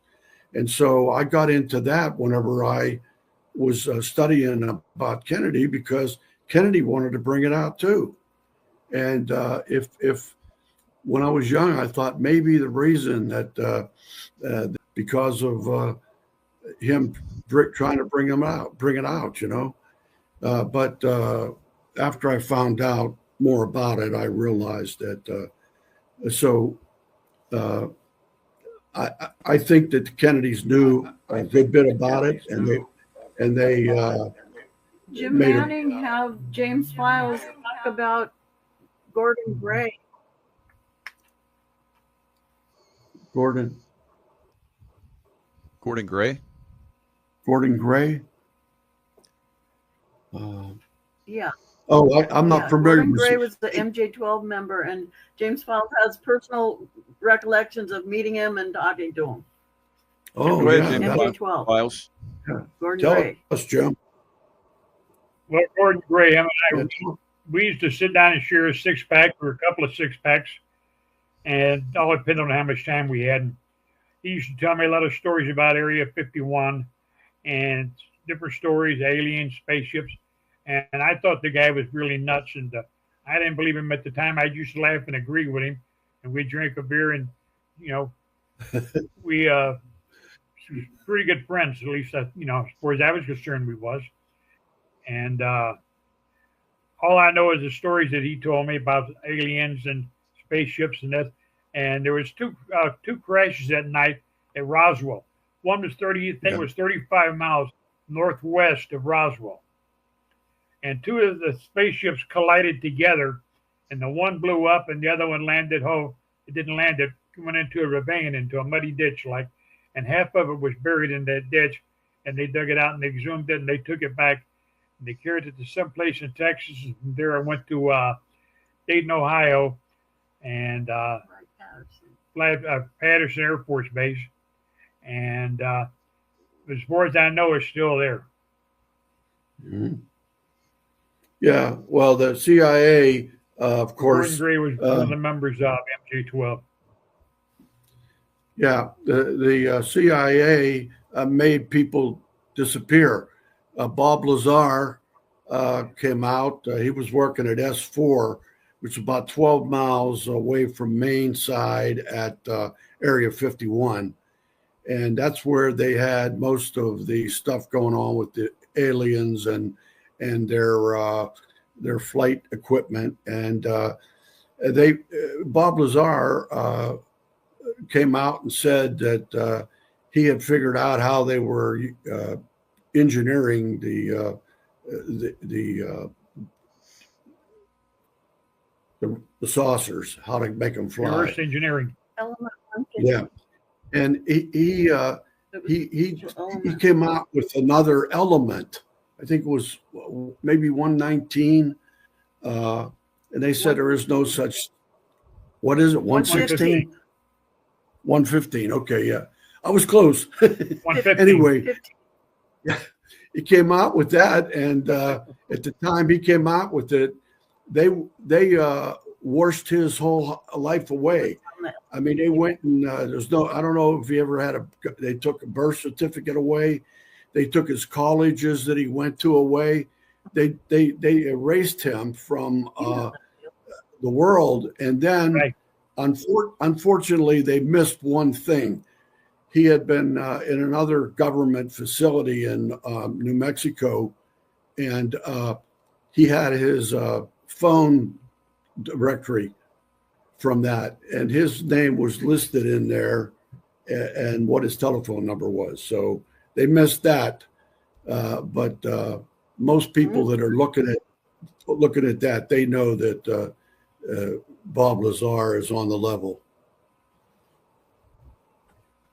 And so I got into that whenever I was studying about Kennedy, because Kennedy wanted to bring it out too. And if when I was young, I thought maybe the reason that because of him trying to bring it out, you know. But after I found out more about it, I realized that. I think that the Kennedys knew a good bit about it, and they Jim Manning have James Files talk about Gordon Gray. Gordon Gray. Gordon Gray. Yeah. Oh, I'm not familiar. Gordon Gray was the MJ-12 member, and James Files has personal recollections of meeting him and talking to him. Oh, Go ahead, yeah. Jim. MJ-12. Files. Gordon Tell Gray. us, Jim. Well, Gordon Gray, him and I, we used to sit down and share a six-pack or a couple of six-packs, and it all depended on how much time we had. He used to tell me a lot of stories about Area 51 and different stories, aliens, spaceships, and I thought the guy was really nuts, and I didn't believe him at the time. I used to laugh and agree with him, and we'd drink a beer, and, you know, we pretty good friends, at least, you know, as far as I was concerned, we was. And all I know is the stories that he told me about aliens and spaceships and that. And there was two crashes that night at Roswell. One was 35 miles northwest of Roswell. And two of the spaceships collided together, and the one blew up and the other one landed. It didn't land. It went into a ravine, into a muddy ditch, and half of it was buried in that ditch. And they dug it out and they exhumed it and they took it back. And they carried it to some place in Texas. And from there I went to Dayton, Ohio, and Patterson Air Force Base. And as far as I know, it's still there. Mm-hmm. Yeah, well, the CIA, of course. Gordon Gray was one of the members of MJ-12. Yeah, the CIA made people disappear. Bob Lazar came out. He was working at S4, which is about 12 miles away from Maine side at Area 51. and that's where they had most of the stuff going on with the aliens and their flight equipment. And they Bob Lazar came out and said that he had figured out how they were engineering the saucers, how to make them fly. Reverse engineering. Element Yeah, and he came out with another element. I think it was maybe 119, and they said there is no such. What is it? 116. 115. Okay, yeah, I was close. 115. Anyway, yeah, he came out with that, and at the time he came out with it, they washed his whole life away. I mean, they went and there's no. I don't know if he ever had They took a birth certificate away. They took his colleges that he went to away. They erased him from the world, and then. Right. Unfortunately, they missed one thing. He had been in another government facility in New Mexico, and he had his phone directory from that, and his name was listed in there and what his telephone number was. So they missed that. But most people that are looking at that, they know that Bob Lazar is on the level.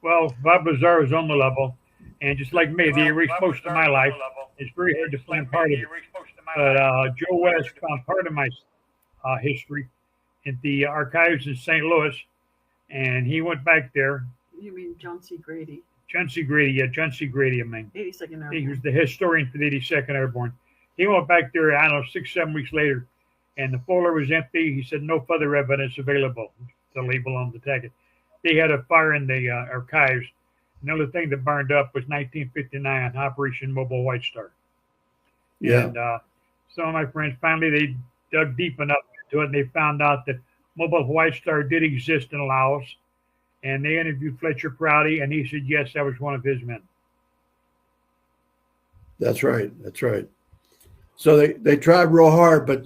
Well, Bob Lazar is on the level, and just like me, they erased most of my life. It's very hard to find part of it. But Joe West found part of my history at the archives in St. Louis, and he went back there. You mean John C. Grady? John C. Grady, I mean. 82nd Airborne. He was the historian for the 82nd Airborne. He went back there, I don't know, 6-7 weeks later, and the folder was empty. He said, no further evidence available, the label on the ticket. They had a fire in the archives. Another thing that burned up was 1959, Operation Mobile White Star. Yeah. And some of my friends, finally, they dug deep enough into it, and they found out that Mobile White Star did exist in Laos. And they interviewed Fletcher Prouty, and he said, yes, that was one of his men. That's right. That's right. So they tried real hard, but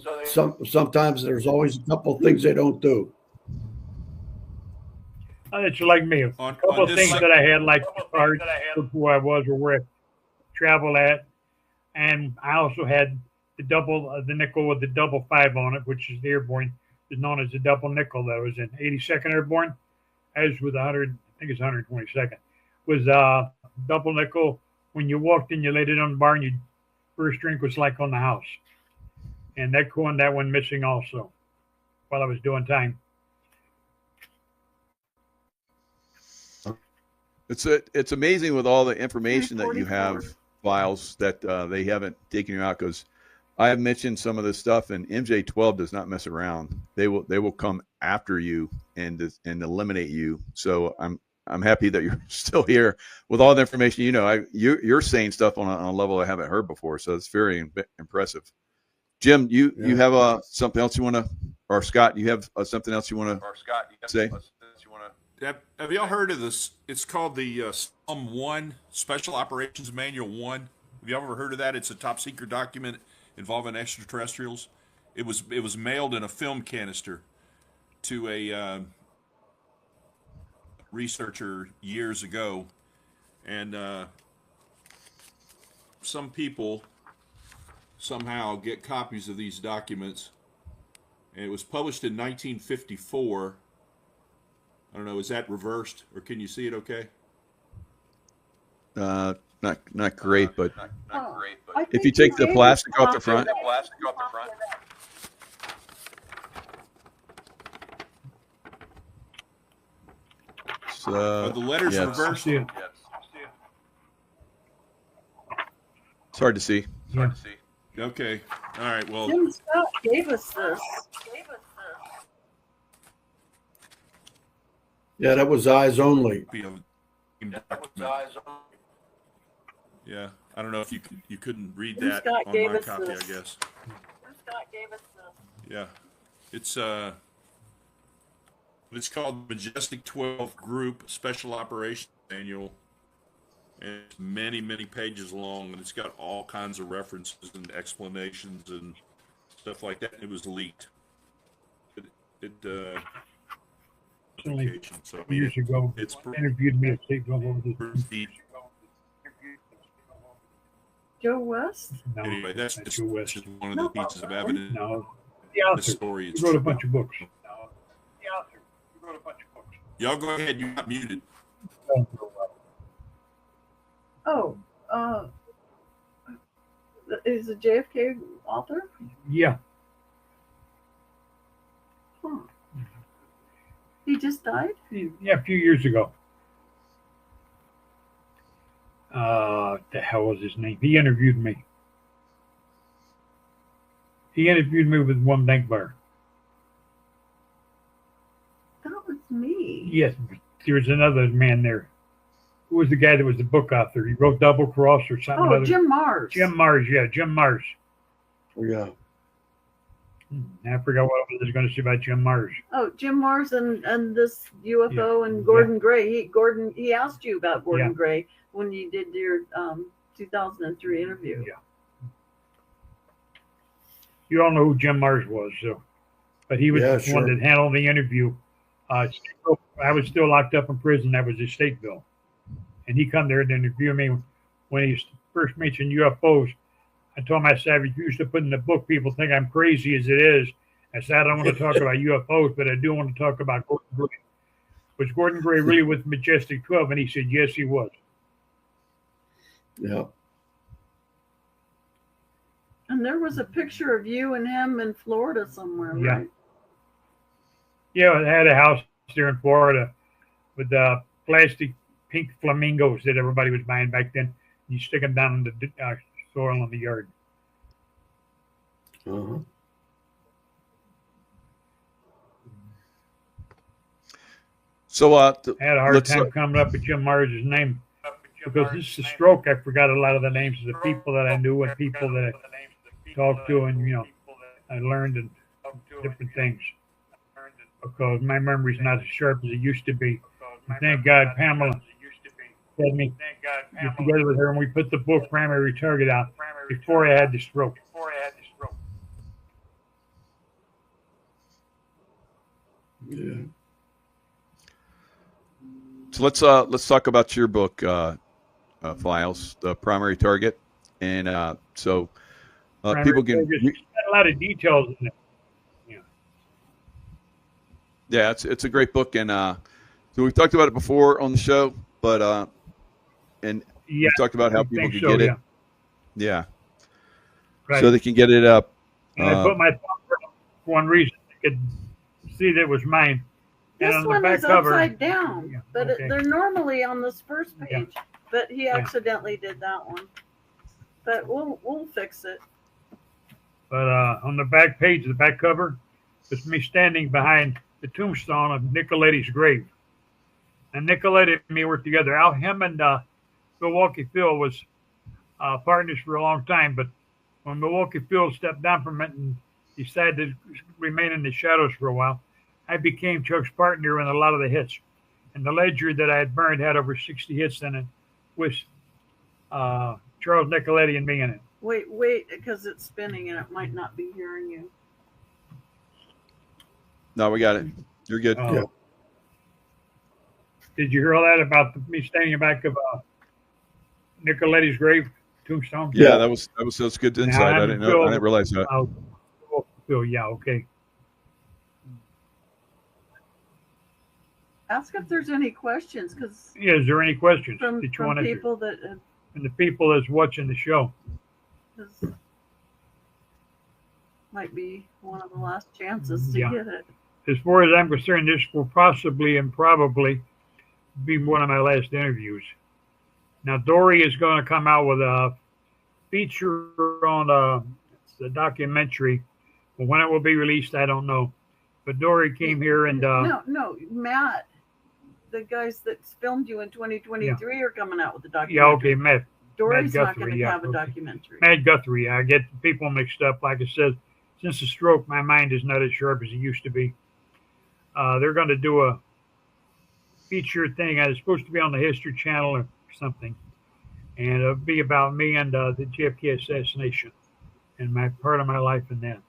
sometimes there's always a couple of things they don't do. It's like me. A couple of things that I had, like cards of who I was or where I traveled at. And I also had the nickel with the double 5 on it, which is the airborne, is known as the double nickel that was in 82nd Airborne. As with 100, I think it's 122nd, was double nickel. When you walked in, you laid it on the bar, and your first drink was like on the house. And that one missing also while I was doing time. It's amazing with all the information that you have, files that they haven't taken you out, because I have mentioned some of this stuff, and MJ12 does not mess around. They will come after you and eliminate you. So I'm happy that you're still here with all the information. You're saying stuff on a level I haven't heard before, so it's very impressive. Jim, you have something else you want to, or Scott, you have something else you want to say? Have y'all heard of this? It's called the Psalm 1 Special Operations Manual 1. Have y'all ever heard of that? It's a top secret document involving extraterrestrials. It was mailed in a film canister to a researcher years ago, and some people somehow get copies of these documents. And it was published in 1954. I don't know, is that reversed, or can you see it okay? Not great, but Oh, if you take the plastic off the front. Are the letters reversed? Yeah. It's hard to see. Okay. All right. Well, Jim Scott gave us this. Yeah, that was eyes only. Yeah, I don't know if you couldn't read Jim that Scott on gave my us copy, this. I guess. Scott gave us this. Yeah, it's called Majestic 12 Group Special Operations manual. And it's many, many pages long, and it's got all kinds of references and explanations and stuff like that. It was leaked. Only Publication. So I mean, years ago, it's interviewed me at Stateville over this. pretty. Joe West? No, Anyway, that's not just, Joe West. just one of the pieces of evidence. No, the The author. story He is wrote a true. bunch of books. No, the author. He wrote a bunch of books. Y'all go ahead. You're not muted. Oh, is a JFK author? Yeah, Huh. He just died? yeah, a few years ago. The hell was his name? He interviewed me. He interviewed me with one bank bar. That was me. Yes, there was another man there. Who was the guy that was the book author? He wrote Double Cross or something. Oh, Jim Mars. Jim Mars, yeah, Jim Mars. Yeah. I forgot what I was going to say about Jim Mars. Oh, Jim Mars and this UFO and Gordon Gray. He asked you about Gordon Gray when you did your 2003 interview. Yeah. You all know who Jim Mars was, so, but he was the one that handled the interview. I was still locked up in prison. That was in Stateville, and he come there to interview me when he first mentioned UFOs. I told him, I said, I refuse to put in the book. People think I'm crazy as it is. I said, I don't want to talk about UFOs, but I do want to talk about Gordon Gray. Was Gordon Gray really with Majestic 12? And he said, yes, he was. Yeah. And there was a picture of you and him in Florida somewhere, Yeah. right? Yeah, I had a house there in Florida with plastic pink flamingos that everybody was buying back then. You stick them down in the soil in the yard. Uh-huh. So I had a hard time coming up with Jim Mars' name because this is a stroke. I forgot a lot of the names of the people that I knew and people that I talked to, and I learned and different things because my memory's not as sharp as it used to be. And thank God Pamela had me get together with her, and we put the book Primary Target out before I had the stroke. Yeah. So let's talk about your book, Files, the Primary Target, and people can. It's got a lot of details in it. Yeah, it's a great book, and so we've talked about it before on the show, but we talked about how people can get it. Yeah. Right. So they can get it up. And I put my thumb for one reason. I could see that it was mine. This and on one the back is cover, upside down, but they're normally on this first page. But he accidentally did that one. But we'll fix it. But on the back page, the back cover, it's me standing behind the tombstone of Nicoletti's grave. And Nicoletti and me were together. Him and Milwaukee Phil was partners for a long time, but when Milwaukee Phil stepped down from it and decided to remain in the shadows for a while, I became Chuck's partner in a lot of the hits. And the ledger that I had burned had over 60 hits in it with Charles Nicoletti and me in it. Wait, because it's spinning and it might not be hearing you. No, we got it. You're good. Yeah. Did you hear all that about me standing back of Nicoletti's grave tombstone? Yeah, that's good insight. I didn't realize that. Phil, yeah, okay. Ask if there's any questions, because is there any questions from that you want to people that and the people that's watching the show? This might be one of the last chances to get it. As far as I'm concerned, this will possibly and probably be one of my last interviews. Now, Dory is going to come out with a feature on the documentary. But when it will be released, I don't know. But Dory came here and no, Matt, the guys that filmed you in 2023 are coming out with the documentary. Yeah, okay, Matt. Dory's Matt not going to have a documentary. Matt Guthrie. I get people mixed up. Like I said, since the stroke, my mind is not as sharp as it used to be. They're going to do feature thing. I was supposed to be on the History Channel or something, and it'll be about me and the JFK assassination and my part of my life in that.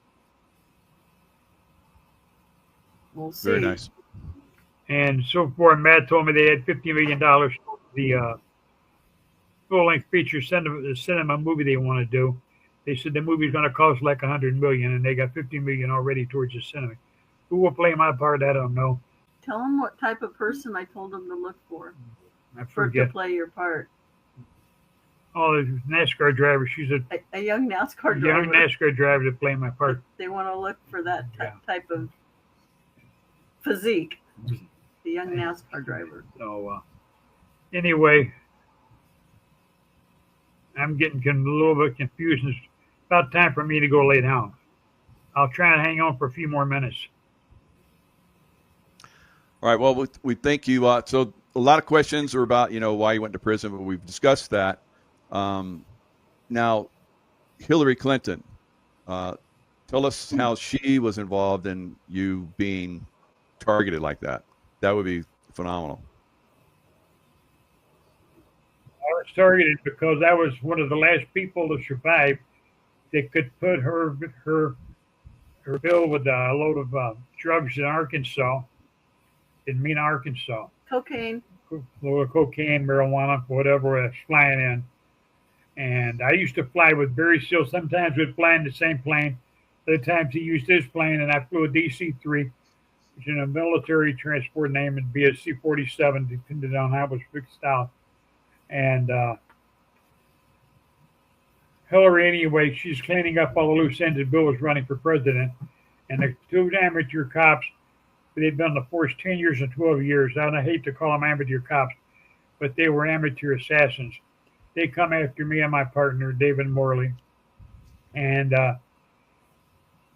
We'll see. Very nice. And so far, Matt told me they had $50 million for the full-length feature cinema movie they want to do. They said the movie's going to cost like $100 million, and they got $50 million already towards the cinema. Who will play my part? I don't know. Tell them what type of person I told them to look for I to forget. play your part. Oh, the NASCAR driver. She's A young NASCAR driver. young NASCAR driver to play my part. They want to look for that Yeah. type of physique. The young NASCAR driver. So anyway, I'm getting a little bit confused. It's about time for me to go lay down. I'll try and hang on for a few more minutes. All right. Well, we thank you. So a lot of questions are about, why you went to prison, but we've discussed that. Now, Hillary Clinton, tell us how she was involved in you being targeted like that. That would be phenomenal. I was targeted because I was one of the last people to survive that could put her bill with a load of drugs in Arkansas, in Mena, Arkansas. Cocaine. Load of cocaine, marijuana, whatever was flying in. And I used to fly with Barry Seal. Sometimes we'd fly in the same plane. Other times he used his plane, and I flew a DC-3, which in a military transport name would be a C-47, depending on how it was fixed out. And Hillary, anyway, she's cleaning up all the loose ends. Bill was running for president. And the two amateur cops, they'd been on the force 10 years and 12 years. I hate to call them amateur cops, but they were amateur assassins. They come after me and my partner, David Morley. And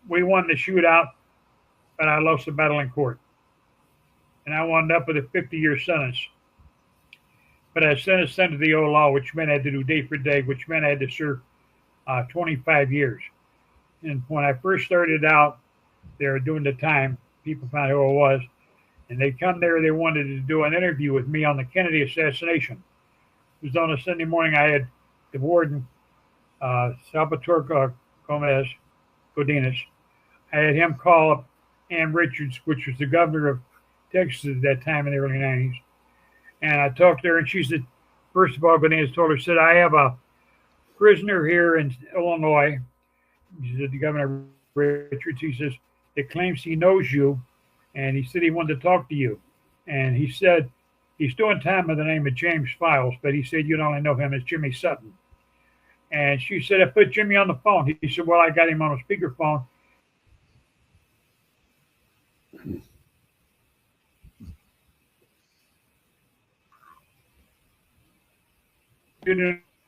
we won the shootout, but I lost the battle in court. And I wound up with a 50-year sentence. But I was sentenced under the old law, which meant I had to do day for day, which meant I had to serve 25 years. And when I first started out there doing the time, people found out who I was. And they come there, they wanted to do an interview with me on the Kennedy assassination. It was on a Sunday morning. I had the warden, Salvatore Godinez. I had him call up Ann Richards, which was the governor of Texas at that time in the early 90s. And I talked to her, and she said, first of all, Godinez told her, said, I have a prisoner here in Illinois. She said, the governor Richards, he says, that claims he knows you, and he said he wanted to talk to you. And he said, he's doing time by the name of James Files, but he said you'd only know him as Jimmy Sutton. And she said, I put Jimmy on the phone. He said, well, I got him on a speakerphone.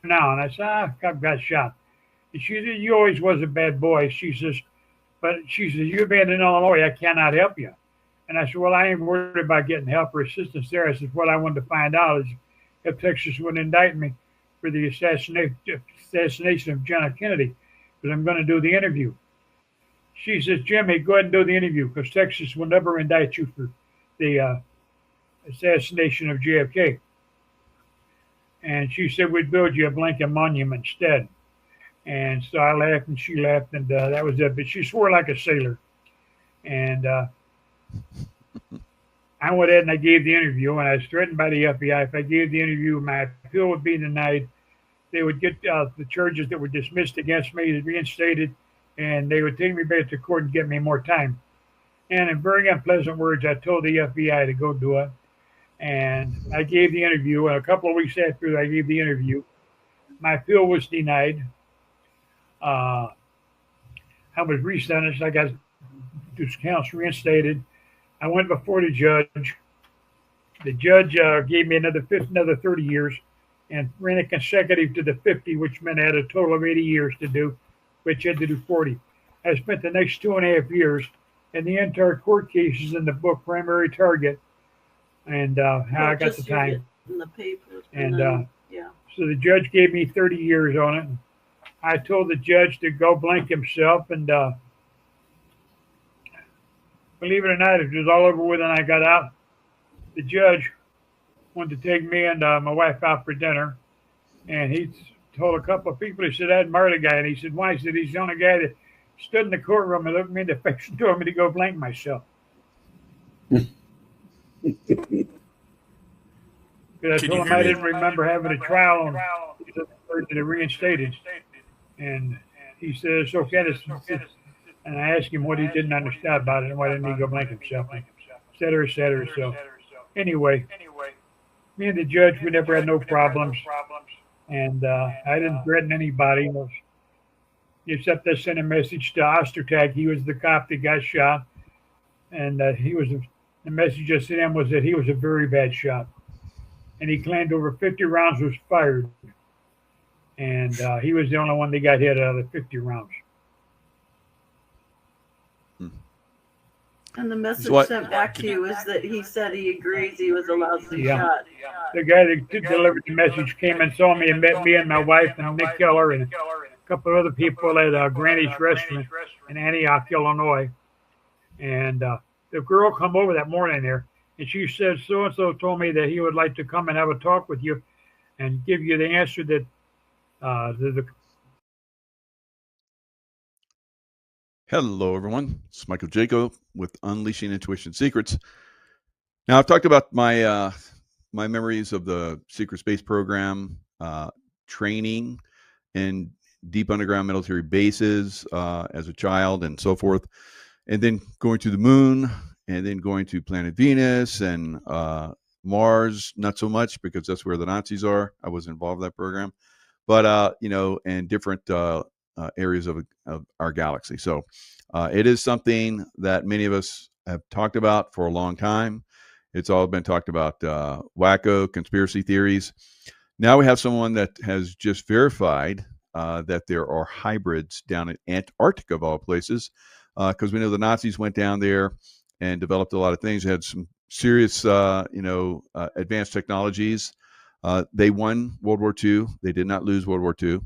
Now, and I said, I got shot. And she said, you always was a bad boy. She says, you've been in Illinois, I cannot help you. And I said, well, I ain't worried about getting help or assistance there. I said, what I wanted to find out is if Texas would indict me for the assassination of John F. Kennedy, because I'm going to do the interview. She says, Jimmy, go ahead and do the interview, because Texas will never indict you for the assassination of JFK. And she said, we'd build you a blanket monument instead. And so I laughed and she laughed, and that was it. But she swore like a sailor. And I went ahead and I gave the interview, and I was threatened by the FBI. If I gave the interview, my appeal would be denied. They would get the charges that were dismissed against me reinstated, and they would take me back to court and give me more time. And in very unpleasant words, I told the FBI to go do it. And I gave the interview, and a couple of weeks after I gave the interview, my appeal was denied. I was resentenced. I got those counts reinstated. I went before the judge. The judge gave me another 30 years and ran it consecutive to the 50, which meant I had a total of 80 years to do, which had to do 40. I spent the next 2.5 years, and the entire court case is in the book Primary Target, and how I got the time. In the paper. And yeah. So the judge gave me 30 years on it. I told the judge to go blank himself, and believe it or not, it was all over with and I got out. The judge wanted to take me and my wife out for dinner, and he told a couple of people, he said, I admire the guy. And he said, why? He said, he's the only guy that stood in the courtroom and looked me in the face and told me to go blank myself. Because I told him I didn't remember having a trial on the reinstated. And he said, it's okay. And I asked him what he didn't understand about it and why didn't he go blank himself, et cetera, et cetera. So anyway, me and the judge, we never had no problems. And I didn't threaten anybody. Except I sent a message to Ostertag. He was the cop that got shot. And the message I sent him was that he was a very bad shot. And he claimed over 50 rounds was fired. And he was the only one that got hit out of the 50 rounds. And the message So sent back to you is that he said he agrees he was allowed to be Yeah. shot. The guy that delivered the message came and saw me and met me and my wife and Nick Keller and a couple of other people at Granny's restaurant in Antioch, Illinois. And the girl come over that morning there, and she said, so-and-so told me that he would like to come and have a talk with you and give you the answer that Hello, everyone. It's Michael Jaco with Unleashing Intuition Secrets. Now, I've talked about my my memories of the secret space program, training in deep underground military bases as a child and so forth, and then going to the moon, and then going to planet Venus and Mars, not so much because that's where the Nazis are. I was involved in that program, but and different areas of our galaxy. So it is something that many of us have talked about for a long time. It's all been talked about, wacko conspiracy theories. Now we have someone that has just verified that there are hybrids down in Antarctica, of all places, because we know the Nazis went down there and developed a lot of things. They had some serious, advanced technologies. They won World War II. They did not lose World War II.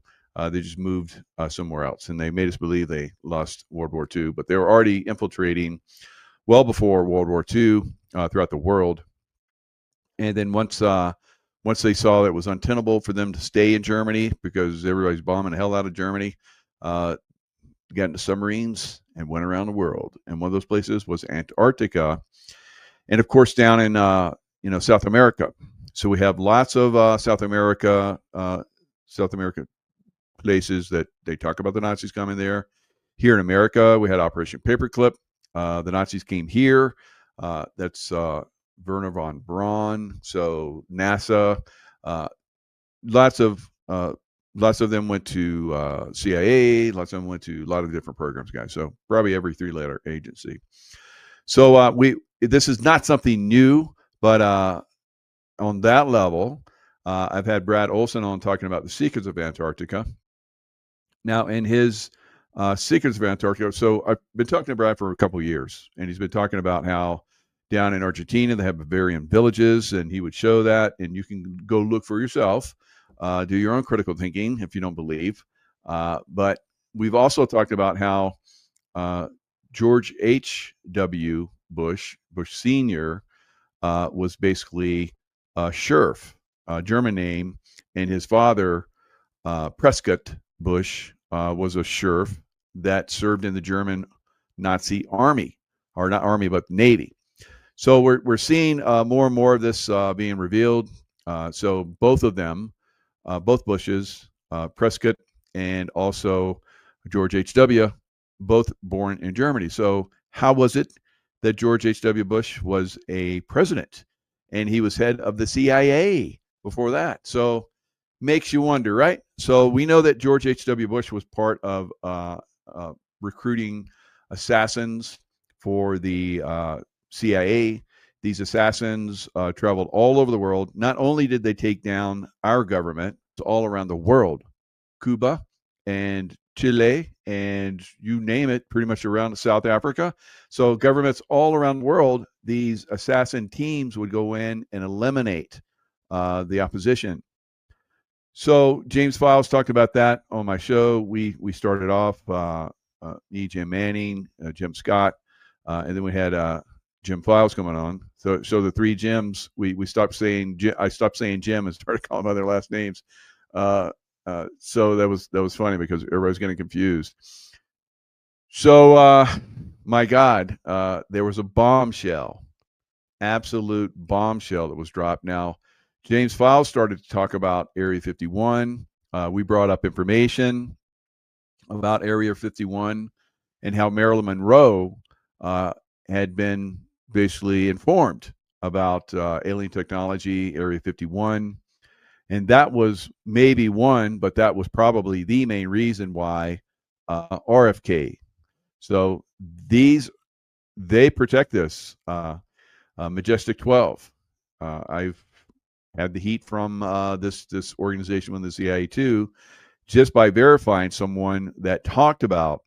They just moved somewhere else, and they made us believe they lost World War II. But they were already infiltrating well before World War II throughout the world. And then once they saw that it was untenable for them to stay in Germany because everybody's bombing the hell out of Germany, got into submarines and went around the world. And one of those places was Antarctica, and of course down in South America. So we have lots of South America places that they talk about the Nazis coming there. Here in America, we had Operation Paperclip. The Nazis came here. That's Werner von Braun. So NASA, lots of them went to CIA. Lots of them went to a lot of different programs, guys. So probably every three-letter agency. So this is not something new, but on that level, I've had Brad Olson on talking about the secrets of Antarctica. Now, in his Secrets of Antarctica, so I've been talking to Brad for a couple of years, and he's been talking about how down in Argentina they have Bavarian villages, and he would show that, and you can go look for yourself, do your own critical thinking if you don't believe. But we've also talked about how George H.W. Bush Sr., was basically a sheriff, German name, and his father, Prescott Bush, was a sheriff that served in the German Nazi army, or not army, but Navy. So we're seeing more and more of this being revealed. So both of them, both Bushes, Prescott and also George H.W., both born in Germany. So how was it that George H.W. Bush was a president and he was head of the CIA before that? So makes you wonder, right? So we know that George H.W. Bush was part of recruiting assassins for the CIA. These assassins traveled all over the world. Not only did they take down our government, all around the world, Cuba and Chile, and you name it, pretty much around South Africa. So governments all around the world, these assassin teams would go in and eliminate the opposition. So James Files talked about that on my show. We started off me, Jim Manning, Jim Scott, and then we had Jim Files coming on. So the three Jims, we stopped saying I stopped saying Jim and started calling them by their last names. So that was funny because everybody's getting confused. So my God, there was a bombshell, absolute bombshell that was dropped. Now, James Files started to talk about Area 51. We brought up information about Area 51 and how Marilyn Monroe had been basically informed about alien technology, Area 51. And that was maybe one, but that was probably the main reason why RFK. So they protect this. Majestic 12. I've had the heat from this organization with the CIA too, just by verifying someone that talked about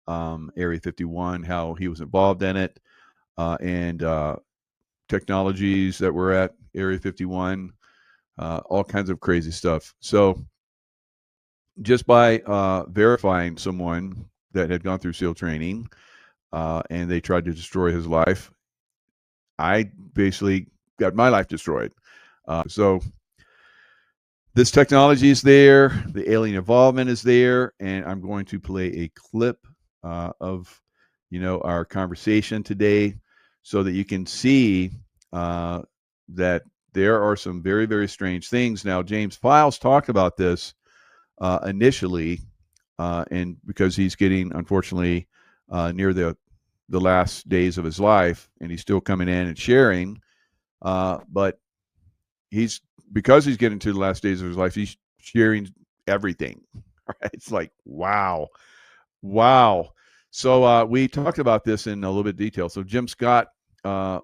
Area 51, how he was involved in it, and technologies that were at Area 51, all kinds of crazy stuff. So just by verifying someone that had gone through SEAL training and they tried to destroy his life, I basically got my life destroyed. So this technology is there, the alien involvement is there, and I'm going to play a clip of our conversation today so that you can see that there are some very, very strange things. Now, James Files talked about this initially, and because he's getting, unfortunately, near the last days of his life, and he's still coming in and sharing, but because he's getting to the last days of his life, he's sharing everything. Right? It's like, wow. So we talked about this in a little bit of detail. So Jim Scott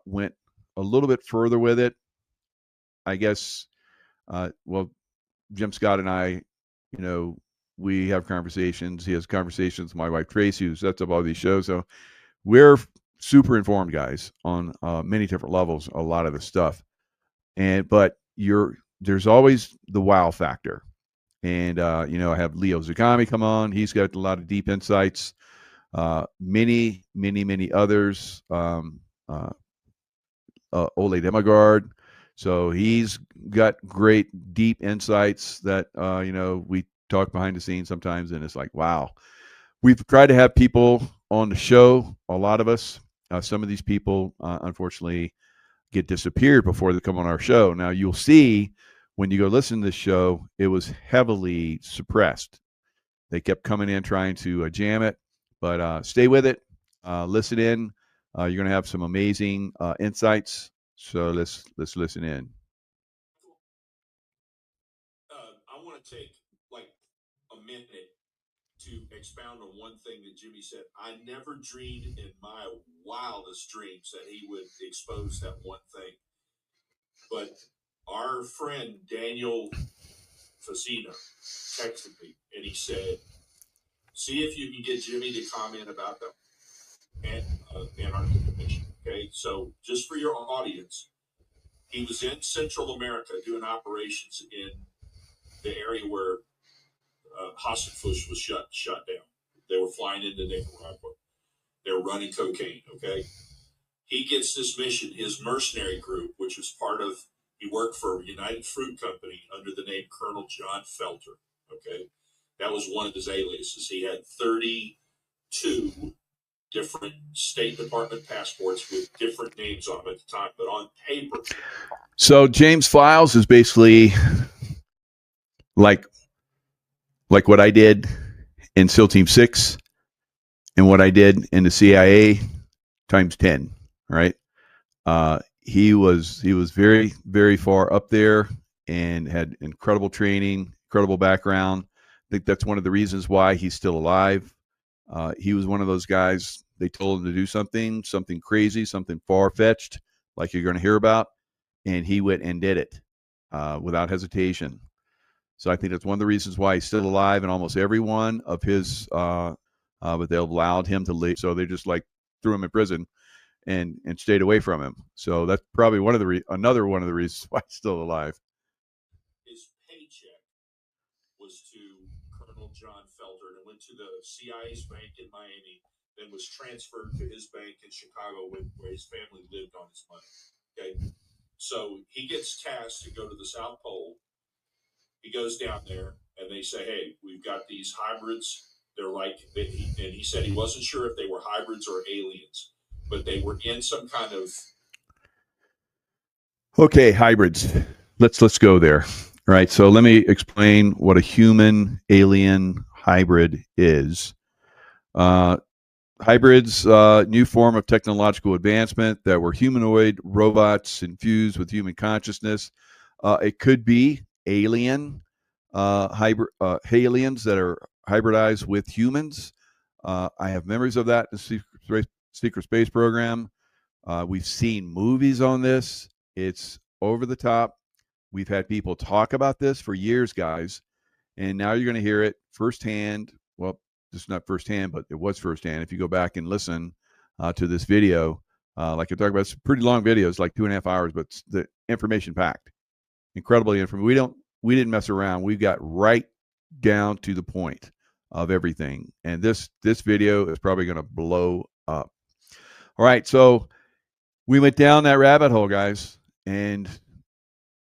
went a little bit further with it. I guess, Jim Scott and I, we have conversations. He has conversations with my wife, Tracy, who sets up all these shows. So we're super informed guys on many different levels, a lot of the stuff. But there's always the wow factor. And, I have Leo Zagami come on. He's got a lot of deep insights. Many, many, many others. Ole Demogard. So he's got great, deep insights that, we talk behind the scenes sometimes. And it's like, wow. We've tried to have people on the show, a lot of us. Some of these people, unfortunately, get disappeared before they come on our show. Now, you'll see when you go listen to this show, it was heavily suppressed. They kept coming in trying to jam it, but stay with it. Listen in. You're going to have some amazing insights. So let's listen in. I want to take like a minute to expound on one thing that Jimmy said. I never dreamed in my wildest dreams that he would expose that one thing. But our friend Daniel Facina texted me and he said, see if you can get Jimmy to comment about the Antarctica mission. Okay, so just for your audience, he was in Central America doing operations in the area where Hasselfuss was shut down. They were flying into Nicaragua. They were running cocaine. Okay, he gets this mission. His mercenary group, which was part of, he worked for United Fruit Company under the name Colonel John Felter. Okay, that was one of his aliases. He had 32 different State Department passports with different names on them at the time, but on paper. So James Files is basically like what I did in SEAL Team 6 and what I did in the CIA times 10, right? He was very, very far up there and had incredible training, incredible background. I think that's one of the reasons why he's still alive. He was one of those guys, they told him to do something crazy, something far-fetched, like you're going to hear about, and he went and did it without hesitation. So I think that's one of the reasons why he's still alive, and almost every one of his, but they've allowed him to leave. So they just like threw him in prison and stayed away from him. So that's probably another one of the reasons why he's still alive. His paycheck was to Colonel John Felter, and it went to the CIA's bank in Miami, and was transferred to his bank in Chicago where his family lived on his money. Okay. So he gets tasked to go to the South Pole. He goes down there and they say, hey, we've got these hybrids. They're like, and he said he wasn't sure if they were hybrids or aliens, but they were in some kind of. Okay, hybrids. Let's go there. All right. So let me explain what a human alien hybrid is. Hybrids, new form of technological advancement that were humanoid robots infused with human consciousness. It could be alien aliens that are hybridized with humans. I have memories of that in the secret space program. We've seen movies on this. It's over the top. We've had people talk about this for years, guys, and now you're going to hear it firsthand. Well, just not firsthand, but it was firsthand. If you go back and listen to this video, like I talked about, it's pretty long videos, like 2.5 hours, but the information packed, incredibly information. We didn't mess around. We got right down to the point of everything, and this video is probably going to blow up. All right, so we went down that rabbit hole, guys, and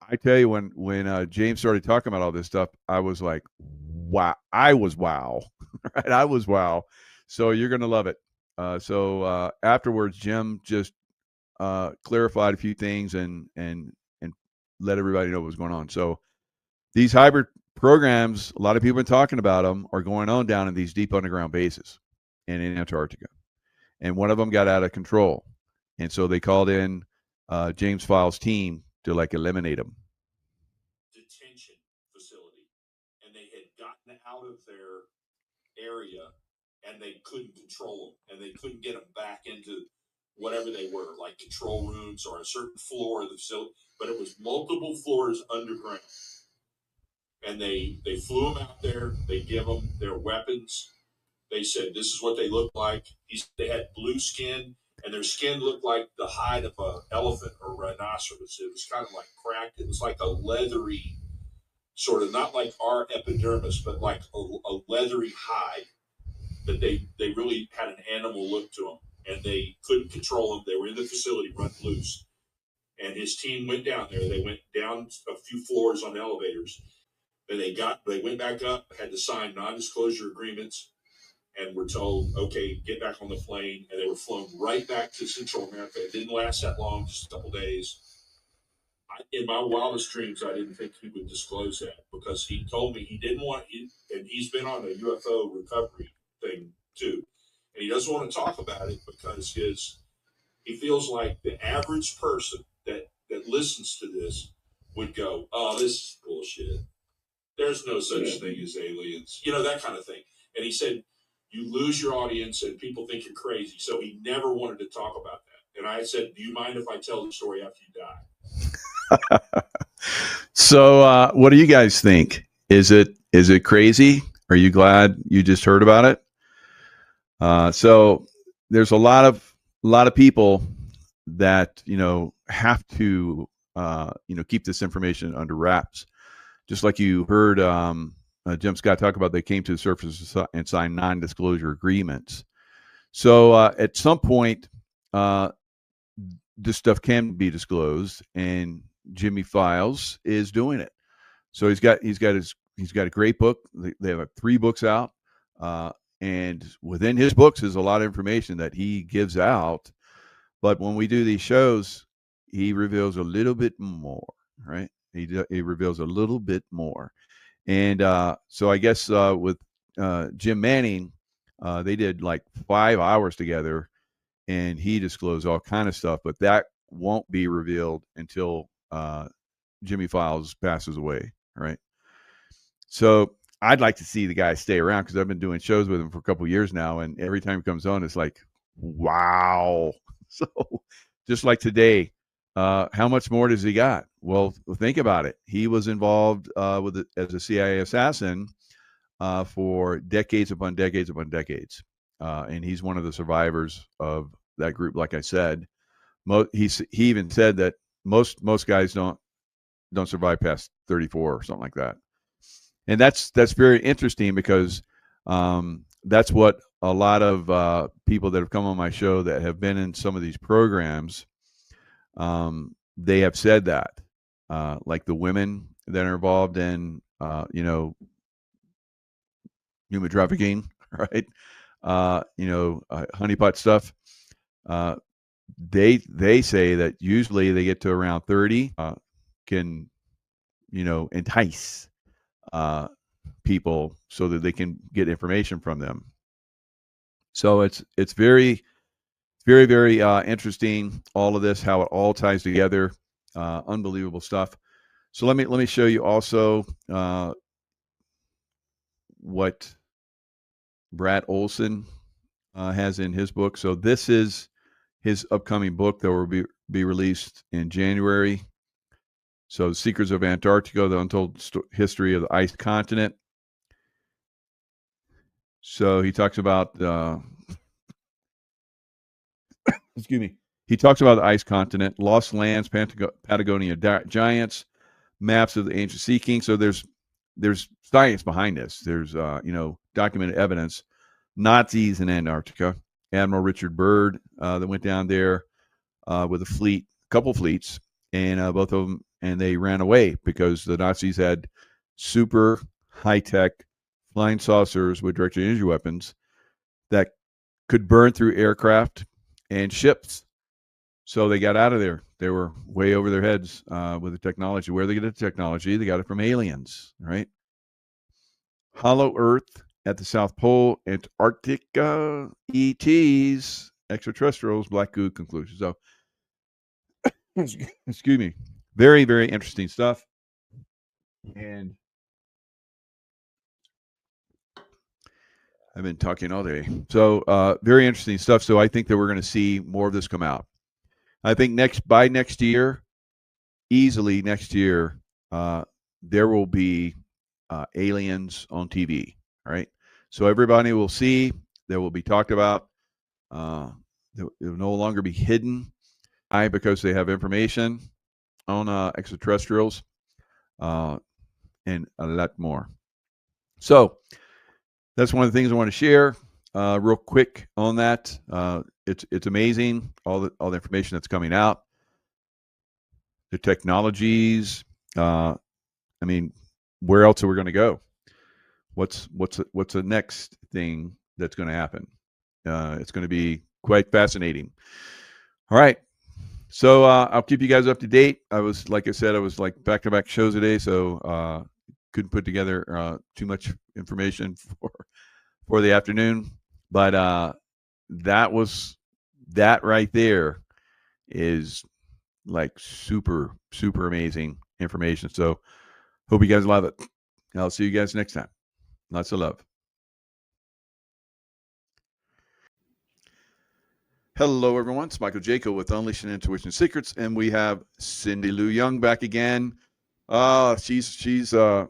I tell you, when James started talking about all this stuff, I was like, wow. I was wow. Right? I was wow. So you're going to love it. So afterwards, Jim just clarified a few things and let everybody know what was going on. So these hybrid programs, a lot of people have been talking about them, are going on down in these deep underground bases and in Antarctica. And one of them got out of control. And so they called in James Files' team to like eliminate them. Detention facility, and they had gotten out of their area and they couldn't control them, and they couldn't get them back into whatever they were, like control rooms or a certain floor of the facility, but it was multiple floors underground. And they flew them out there. They give them their weapons. They said, this is what they look like. They had blue skin, and their skin looked like the hide of an elephant or rhinoceros. It was kind of like cracked. It was like a leathery, sort of, not like our epidermis, but like a leathery hide. That they really had an animal look to them, and they couldn't control them. They were in the facility, run loose. And his team went down there. They went down a few floors on elevators. Then they went back up, had to sign non-disclosure agreements, and were told, okay, get back on the plane. And they were flown right back to Central America. It didn't last that long, just a couple days. In my wildest dreams, I didn't think he would disclose that, because he told me he didn't want, and he's been on a UFO recovery thing too, and he doesn't want to talk about it because he feels like the average person that listens to this would go, oh, this is bullshit. There's no such thing as aliens, that kind of thing. And he said, you lose your audience and people think you're crazy. So he never wanted to talk about that. And I said, do you mind if I tell the story after you die? So what do you guys think? Is it crazy? Are you glad you just heard about it? So there's a lot of people that have to keep this information under wraps. Just like you heard Jim Scott talk about, they came to the surface and signed non-disclosure agreements. So at some point, this stuff can be disclosed, and Jimmy Files is doing it. So he's got a great book. They have 3 books out, and within his books is a lot of information that he gives out. But when we do these shows, he reveals a little bit more, right? He reveals a little bit more. And so I guess with Jim Manning, they did like 5 hours together, and he disclosed all kind of stuff. But that won't be revealed until Jimmy Files passes away, right? So I'd like to see the guy stay around, because I've been doing shows with him for a couple of years now, and every time he comes on, it's like, wow. So just like today, how much more does he got? Well, think about it. He was involved as a CIA assassin for decades upon decades upon decades, and he's one of the survivors of that group. Like I said, he even said that most guys don't survive past 34 or something like that. And that's very interesting, because that's what a lot of people that have come on my show that have been in some of these programs, they have said that, like the women that are involved in, human trafficking, right? Honeypot stuff. They say that usually they get to around 30, can entice people so that they can get information from them. So it's very very very interesting, all of this, how it all ties together. Unbelievable stuff. So let me show you also what Brad Olson has in his book. So this is his upcoming book that will be released in January. So, Secrets of Antarctica: The Untold History of the Ice Continent. So he talks about excuse me. He talks about the ice continent, lost lands, Patagonia giants, maps of the ancient sea kings. So there's science behind this. There's documented evidence. Nazis in Antarctica. Admiral Richard Byrd that went down there with a couple fleets, and both of them, and they ran away because the Nazis had super high-tech flying saucers with directed energy weapons that could burn through aircraft and ships. So they got out of there. They were way over their heads with the technology. Where they get the technology? They got it from aliens, right? Hollow Earth at the South Pole, Antarctica, ETs, extraterrestrials, black goo conclusion. So, excuse me, very, very interesting stuff. And I've been talking all day. So, very interesting stuff. So I think that we're going to see more of this come out. I think by next year, easily next year, there will be aliens on TV. All right. So everybody will see. They will be talked about. They will no longer be hidden. Why? Because they have information on extraterrestrials and a lot more. So that's one of the things I want to share real quick on that. It's amazing, all the information that's coming out, the technologies. I mean, where else are we going to go? What's the next thing that's going to happen? It's going to be quite fascinating. All right. So I'll keep you guys up to date. Like I said, I was like back-to-back shows today, so couldn't put together too much information for the afternoon. But that right there is like super, super amazing information. So hope you guys love it. I'll see you guys next time. Lots of love. Hello, everyone. It's Michael Jaco with Unleashing Intuition Secrets, and we have Cindy Lou Young back again. She's a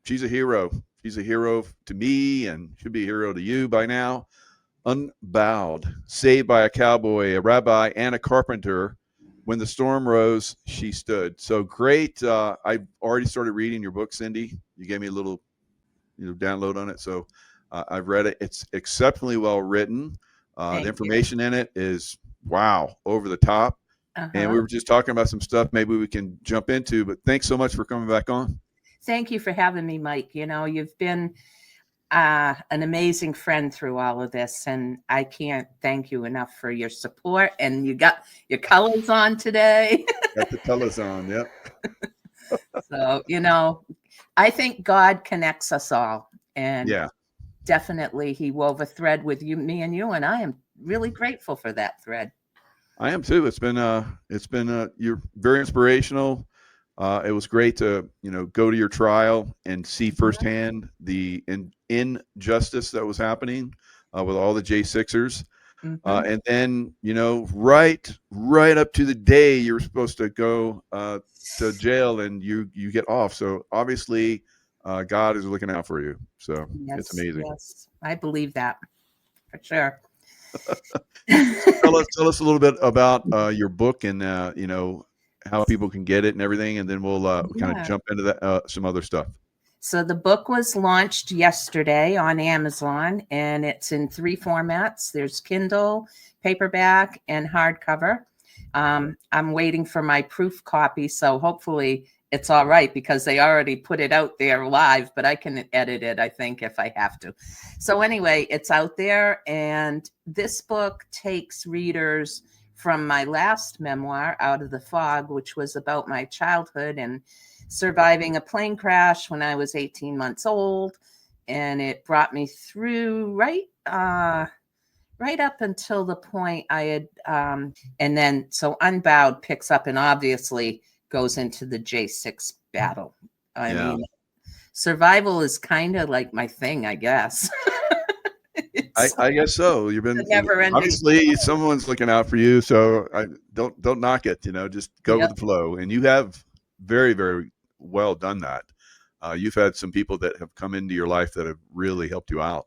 hero. She's a hero to me, and should be a hero to you by now. Unbowed, saved by a cowboy, a rabbi, and a carpenter. When the storm rose, she stood. So great. I've already started reading your book, Cindy. You gave me a little download on it, so I've read it. It's exceptionally well written. The information in it is wow, over the top. And we were just talking about some stuff maybe we can jump into, but thanks so much for coming back on. Thank you for having me, Mike. You've been an amazing friend through all of this, and I can't thank you enough for your support. And you got your colors on today. Got the colors on, yep. So, I think God connects us all, and yeah, definitely He wove a thread with me and you, and I am really grateful for that thread. I am too. It's been you're very inspirational. It was great to go to your trial and see firsthand the injustice that was happening with all the J6ers. And then right up to the day you were supposed to go to jail and you get off. So obviously God is looking out for you. So it's amazing. Yes, I believe that for sure. Tell us a little bit about your book and how people can get it and everything, and then we'll kind of jump into that some other stuff. So the book was launched yesterday on Amazon, and it's in 3 formats. There's Kindle, paperback, and hardcover. I'm waiting for my proof copy, so hopefully it's all right because they already put it out there live, but I can edit it, I think, if I have to. So anyway, it's out there, and this book takes readers from my last memoir, Out of the Fog, which was about my childhood and surviving a plane crash when I was 18 months old. And it brought me through right up until the point I had, and then so Unbowed picks up and obviously goes into the J6 battle. I mean, survival is kind of like my thing, I guess. I guess so. You've been obviously someone's looking out for you, so don't knock it. Just go with the flow, and you have very, very well done that. You've had some people that have come into your life that have really helped you out.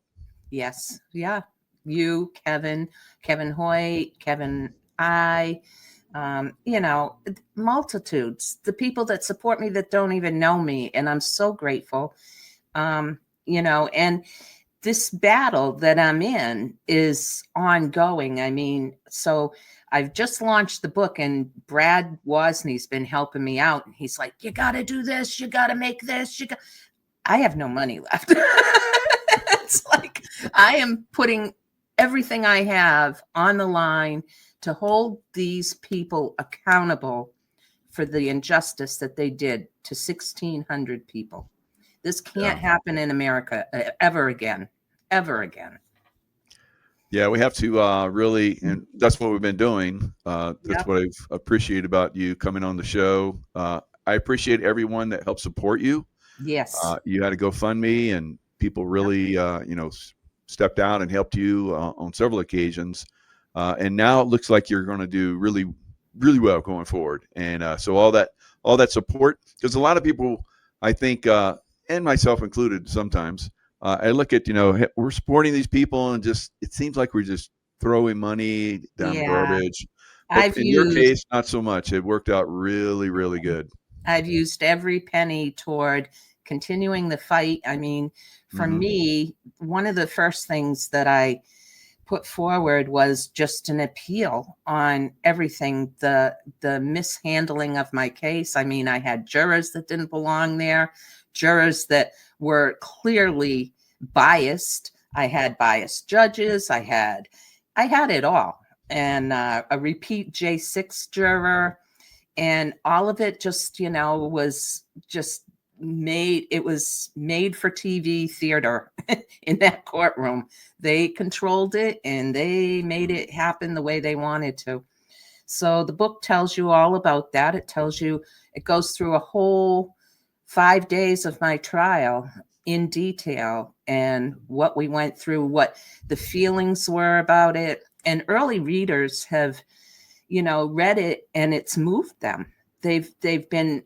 Yes, yeah. You, Kevin Hoyt, Kevin I, multitudes, the people that support me that don't even know me, and I'm so grateful. And this battle that I'm in is ongoing. I mean, so I've just launched the book, and Brad Wozni has been helping me out. And he's like, you got to do this. You got to make this. I have no money left. It's like I am putting everything I have on the line to hold these people accountable for the injustice that they did to 1,600 people. This can't happen in America ever again. Yeah, we have to really, and that's what we've been doing. That's what I've appreciated about you coming on the show. I appreciate everyone that helped support you. Yes. You had a GoFundMe, and people really, stepped out and helped you on several occasions. And now it looks like you're going to do really, really well going forward. And so all that support, because a lot of people, I think, and myself included sometimes, I look at, we're supporting these people and just, it seems like we're just throwing money down the garbage. But in your case, not so much. It worked out really, really good. I've used every penny toward continuing the fight. I mean, for me, one of the first things that I put forward was just an appeal on everything, the mishandling of my case. I mean, I had jurors that didn't belong there, jurors that were clearly biased. I had biased judges. I had it all. And a repeat J6 juror. And all of it just, was just made for TV theater in that courtroom. They controlled it and they made it happen the way they wanted to. So the book tells you all about that. It goes through a whole 5 days of my trial in detail and what we went through, what the feelings were about it. And early readers have, read it and it's moved them. They've been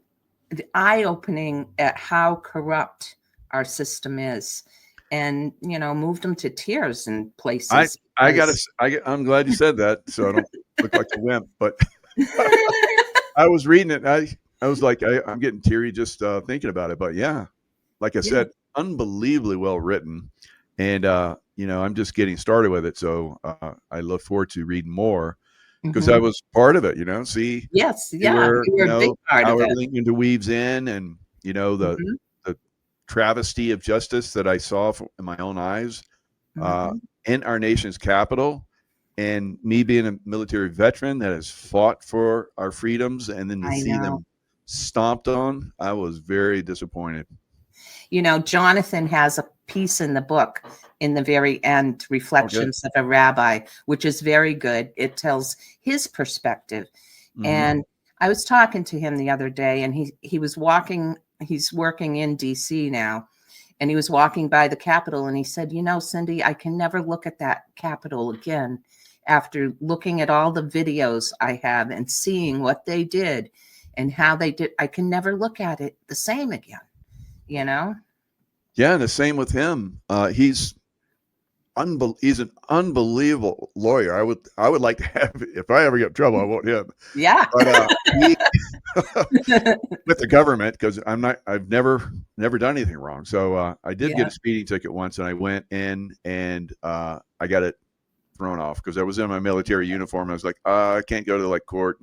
eye-opening at how corrupt our system is, and moved them to tears in places. I'm glad you said that, so I don't look like a wimp. But I was reading it. I was like, I'm getting teary just thinking about it. But yeah, like I said, unbelievably well written, and I'm just getting started with it. So I look forward to reading more. Because I was part of it, See, yes, you were a big part how of it. everything interweaves in, and the travesty of justice that I saw in my own eyes in our nation's capital, and me being a military veteran that has fought for our freedoms, and then to see them stomped on, I was very disappointed. Jonathan has a piece in the book in the very end, Reflections of a Rabbi, which is very good. It tells his perspective. And I was talking to him the other day, and he was walking, he's working in DC now, and he was walking by the Capitol, and he said, Cindy, I can never look at that Capitol again after looking at all the videos I have and seeing what they did and how they did. I can never look at it the same again. Yeah, and the same with him. He's an unbelievable lawyer. I would like to have, if I ever get in trouble, I want him. Yeah. But with the government because I've never done anything wrong. So I did get Yeah. a speeding ticket once, and I went in and I got it thrown off because I was in my military uniform. I was like, I can't go to like court,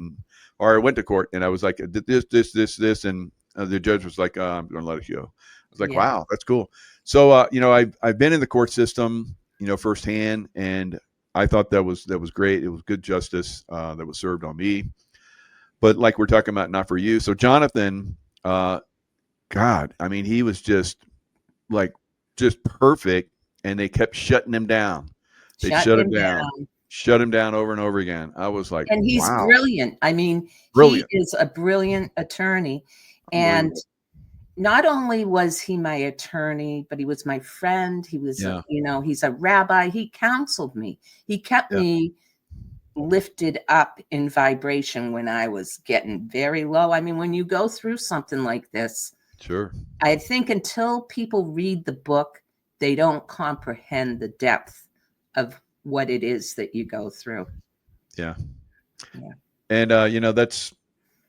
or I went to court and I was like, I did this, and the judge was like, I'm going to let it go. I was like, Yeah. wow, that's cool. So I've been in the court system, firsthand, and I thought that was great. It was good justice that was served on me. But like we're talking about, not for you. So Jonathan, God, I mean, he was just perfect, and they kept shutting him down. They'd Shut shut him him down, down. over and over again. I was like, And he's wow, brilliant. I mean, he brilliant, is a brilliant attorney. And unbelievable. not only was he my attorney, but he was my friend. He was, Yeah, he's a rabbi. He counseled me. He kept yeah, me lifted up in vibration when I was getting very low. I mean, when you go through something like this, sure, I think until people read the book, they don't comprehend the depth of what it is that you go through. yeah. Yeah. And that's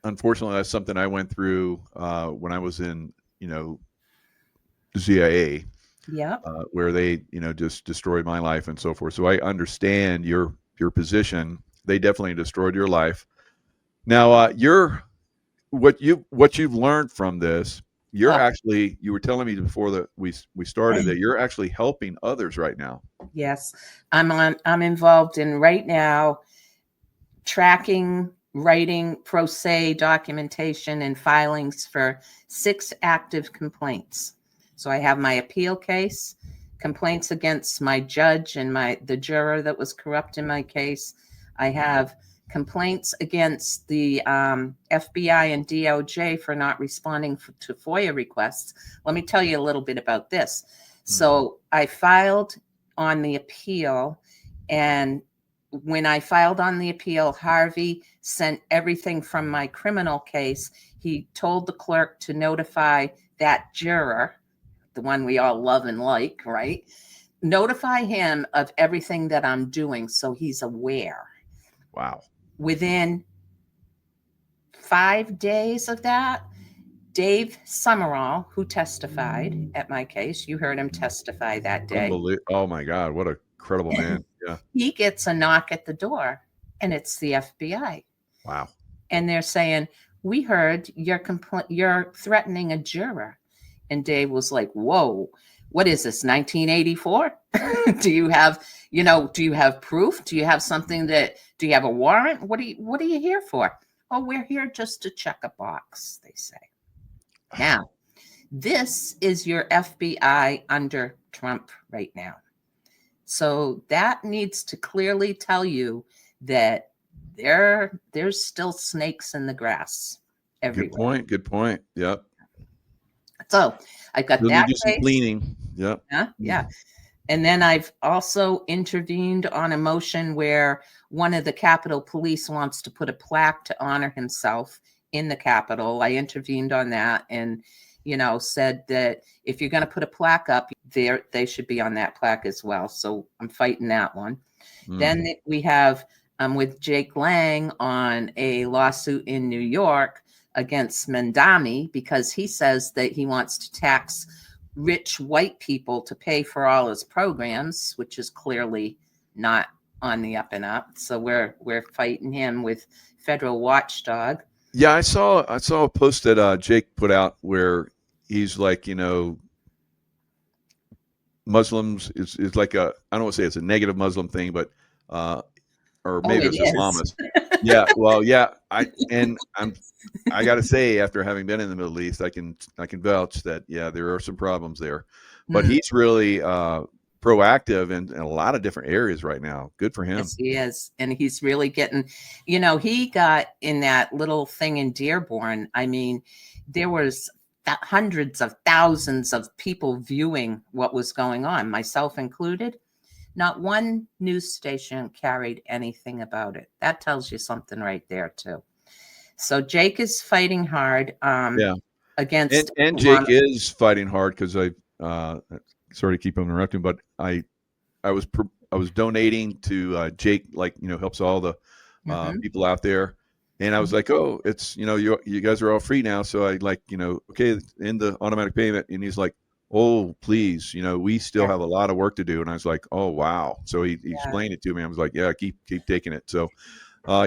unfortunately that's something I went through when I was in CIA, Yep. where they just destroyed my life and so forth. So I understand your position. They definitely destroyed your life. Now, what you've learned from this. You're Oh, actually, you were telling me before that we started, that you're actually helping others right now. yes. I'm involved in right now tracking, writing pro se documentation and filings for 6 active complaints. So I have my appeal case, complaints against my judge and the juror that was corrupt in my case. I have complaints against the FBI and DOJ for not responding to FOIA requests. Let me tell you a little bit about this. So I filed on the appeal, and when I filed on the appeal, Harvey sent everything from my criminal case. He told the clerk to notify that juror, the one we all love and like, right? Notify him of everything that I'm doing so he's aware. Wow. Within 5 days of that, Dave Summerall, who testified at my case, you heard him testify that day. Oh my God, what a credible man. Yeah. He gets a knock at the door, and it's the FBI. Wow. And they're saying, we heard you're threatening a juror. And Dave was like, whoa, what is this, 1984? Do you have proof? Do you have do you have a warrant? What are you here for? Oh, we're here just to check a box, they say. Now, this is your FBI under Trump right now. So that needs to clearly tell you that there's still snakes in the grass everywhere. Good point. Yep. So I've got You'll that need to do some case. cleaning. Yep. Yeah. And then I've also intervened on a motion where one of the Capitol Police wants to put a plaque to honor himself in the Capitol. I intervened on that and, said that if you're going to put a plaque up there, they should be on that plaque as well. So I'm fighting that one. Then we have with Jake Lang on a lawsuit in New York against Mendami because he says that he wants to tax rich white people to pay for all his programs, which is clearly not on the up and up. So we're fighting him with federal watchdog. Yeah, I saw a post that Jake put out where he's like, Muslims is like I don't want to say it's a negative Muslim thing, but or maybe it's Islamist. Yeah, well, yeah, I got to say, after having been in the Middle East, I can vouch that there are some problems there, but he's really proactive in a lot of different areas right now. Good for him. Yes, he is, and he's really getting. He got in that little thing in Dearborn. I mean, there was hundreds of thousands of people viewing what was going on, myself included. Not one news station carried anything about it. That tells you something right there, too. So Jake is fighting hard against. And Jake is fighting hard because I sorry to keep interrupting, but I was donating to Jake, helps all the people out there. And I was like, oh, it's, you guys are all free now. So I like, okay, in the automatic payment. And he's like, oh, please, we still Yeah. have a lot of work to do. And I was like, oh, wow. So he Yeah. explained it to me. I was like, yeah, keep taking it. So,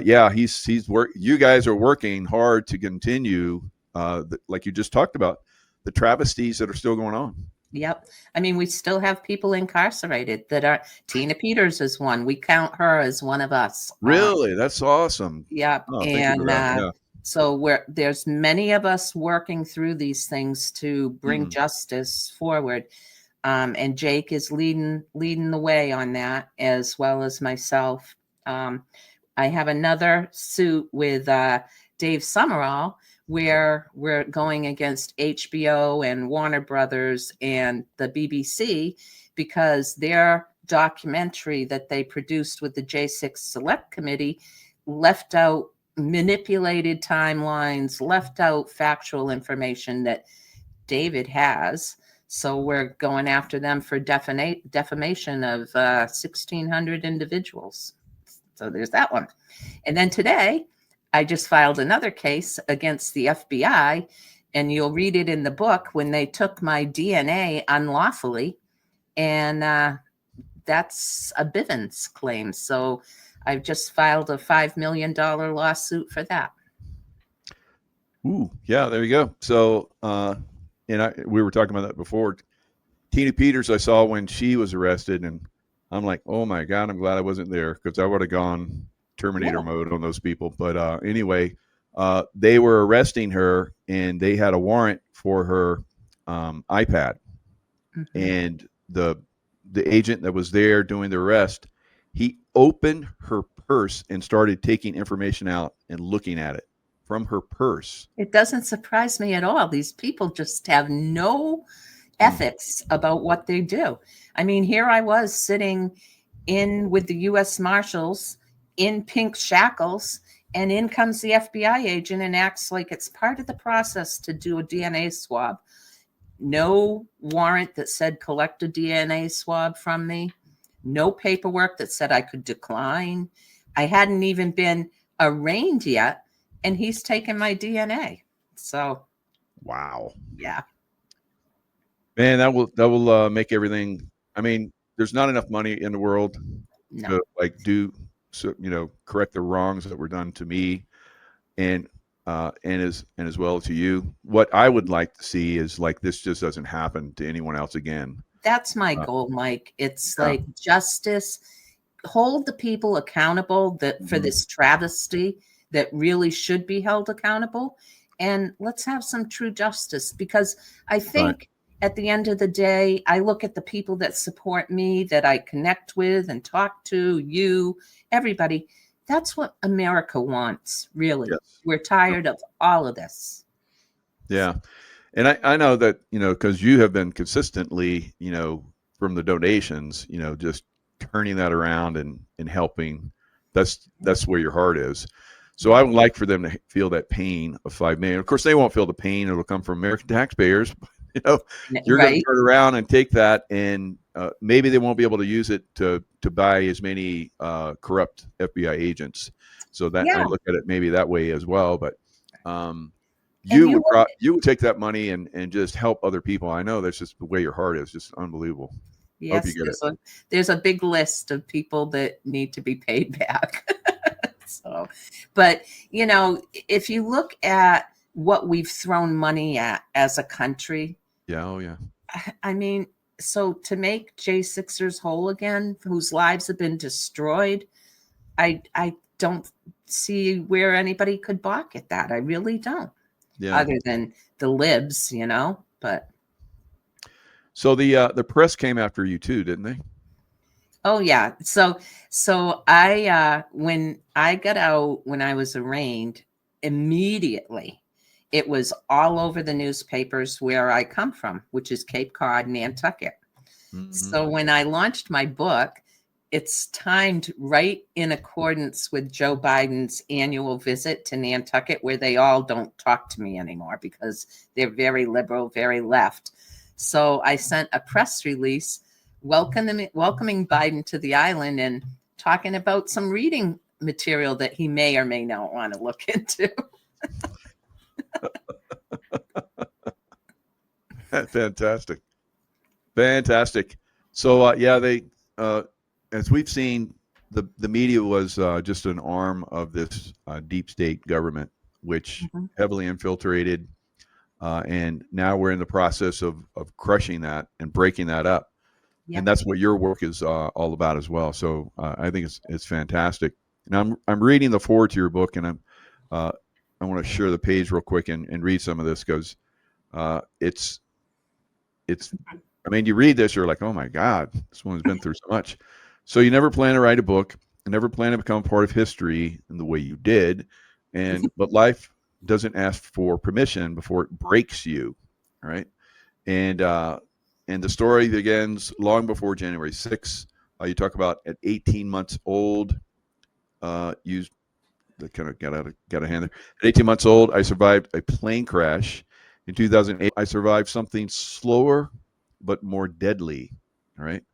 yeah, he's you guys are working hard to continue, like you just talked about, the travesties that are still going on. Yep. I mean, we still have people incarcerated that are. Tina Peters is one. We count her as one of us. Really? That's awesome. Yep. Oh, thank you for And that. Yeah. so there's many of us working through these things to bring justice forward. And Jake is leading the way on that, as well as myself. I have another suit with Dave Summerall, where we're going against HBO and Warner Brothers and the BBC because their documentary that they produced with the J6 Select Committee left out manipulated timelines, left out factual information that David has. So we're going after them for defamation of 1,600 individuals. So there's that one. And then today, I just filed another case against the FBI, and you'll read it in the book, when they took my DNA unlawfully, and that's a Bivens claim. So I've just filed a $5 million lawsuit for that. Ooh, yeah, there you go. So, we were talking about that before. Tina Peters, I saw when she was arrested, and I'm like, oh my God, I'm glad I wasn't there, because I would have gone Terminator mode on those people. But anyway, they were arresting her, and they had a warrant for her iPad. And the agent that was there doing the arrest, he opened her purse and started taking information out and looking at it from her purse. It doesn't surprise me at all. These people just have no ethics about what they do. I mean, here I was sitting in with the U.S. Marshals in pink shackles, and in comes the FBI agent and acts like it's part of the process to do a DNA swab. No warrant that said collect a DNA swab from me. No paperwork that said I could decline. I hadn't even been arraigned yet, and he's taken my DNA. So, wow, yeah, man, that will make everything. I mean, there's not enough money in the world to correct the wrongs that were done to me, and as well to you. What I would like to see is like this just doesn't happen to anyone else again. That's my goal, Mike. It's like justice, hold the people accountable that for this travesty that really should be held accountable, and let's have some true justice, because I think at the end of the day, I look at the people that support me, that I connect with and talk to, you, everybody. That's what America wants, really. Yes. We're tired of all of this. Yeah. And I know that, because you have been consistently, from the donations, just turning that around and helping. That's where your heart is. So I would like for them to feel that pain of $5 million. Of course, they won't feel the pain. It'll come from American taxpayers. You're going to turn around and take that, and maybe they won't be able to use it to buy as many corrupt FBI agents. So that I look at it maybe that way as well. But you would take that money and just help other people. I know that's just the way your heart is. Just unbelievable. Yes, there's a big list of people that need to be paid back. So, but if you look at what we've thrown money at as a country. Yeah. Oh yeah. I mean, so to make J6ers whole again, whose lives have been destroyed, I don't see where anybody could balk at that. I really don't. Yeah. Other than the libs, but. So the press came after you too, didn't they? Oh yeah. So I when I got out, when I was arraigned, immediately it was all over the newspapers where I come from, which is Cape Cod, Nantucket. Mm-hmm. So when I launched my book, it's timed right in accordance with Joe Biden's annual visit to Nantucket, where they all don't talk to me anymore because they're very liberal, very left. So I sent a press release welcoming Biden to the island and talking about some reading material that he may or may not want to look into. Fantastic. Fantastic. So yeah, they as we've seen, the media was just an arm of this deep state government, which Mhm. heavily infiltrated, and now we're in the process of crushing that and breaking that up. Yeah. And that's what your work is all about as well. So I think it's fantastic. And I'm reading the forward to your book, and I want to share the page real quick and read some of this because it's I mean, you read this, you're like, oh my God, this one's been through so much. So you never plan to write a book, you never plan to become part of history in the way you did, but life doesn't ask for permission before it breaks you, right? And the story begins long before January 6th. You talk about at 18 months old, you that kind of got out of hand there. At 18 months old, I survived a plane crash. In 2008, I survived something slower but more deadly. All right.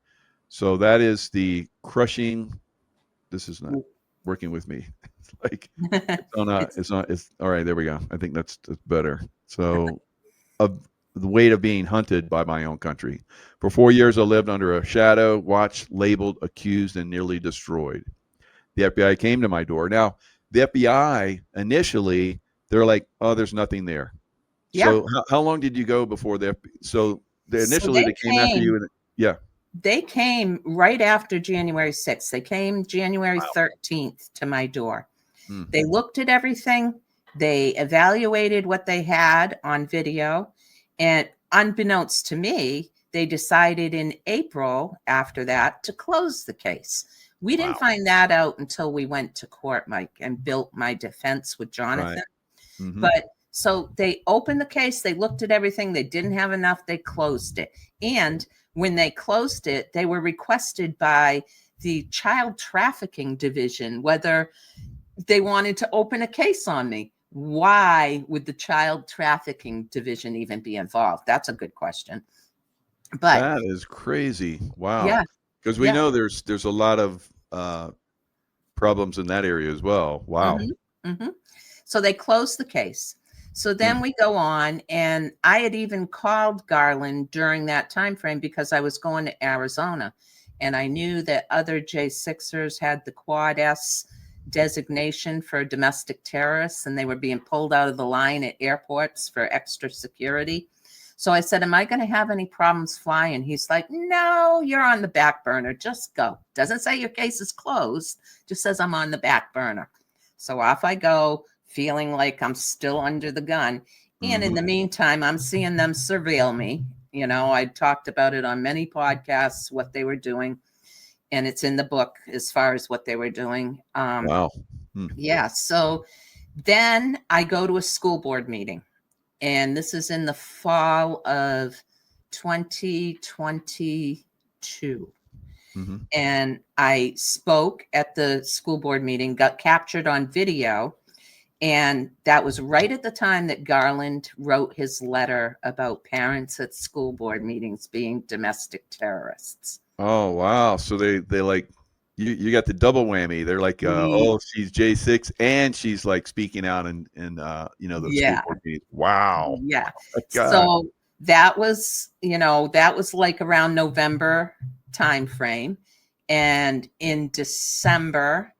So that is the crushing. This is not working with me. It's like it's not. It's all right. There we go. I think that's better. So of the weight of being hunted by my own country. For 4 years, I lived under a shadow, watched, labeled, accused, and nearly destroyed. The FBI came to my door. Now, the FBI initially, they're like, "Oh, there's nothing there." Yeah. So, how long did you go before the? So, initially they came after you, and yeah, They came right after January 6th. They came January 13th to my door. They looked at everything. They evaluated what they had on video. And unbeknownst to me, they decided in April after that to close the case. We didn't find that out until we went to court, Mike, and built my defense with Jonathan. Right. But so they opened the case, they looked at everything, they didn't have enough, they closed it. And when they closed it, they were requested by the child trafficking division whether they wanted to open a case on me. Why would the child trafficking division even be involved? That's a good question. But that is crazy. Wow. Yeah. Because we Yeah. know there's a lot of problems in that area as well. Wow. So they closed the case. So then we go on, and I had even called Garland during that time frame because I was going to Arizona, and I knew that other J6ers had the Quad S designation for domestic terrorists, and they were being pulled out of the line at airports for extra security. So I said, am I going to have any problems flying? He's like, no, you're on the back burner. Just go. Doesn't say your case is closed. Just says I'm on the back burner. So off I go, feeling like I'm still under the gun. And in the meantime, I'm seeing them surveil me. You know, I talked about it on many podcasts, what they were doing. And it's in the book as far as what they were doing. Wow. Yeah. So then I go to a school board meeting. And this is in the fall of 2022. And I spoke at the school board meeting, got captured on video. And that was right at the time that Garland wrote his letter about parents at school board meetings being domestic terrorists. Oh, wow. So they like you got the double whammy. They're like, oh, she's J6 and she's like speaking out in the school board meetings. Wow. Yeah. God. So that was like around November time frame. And in December,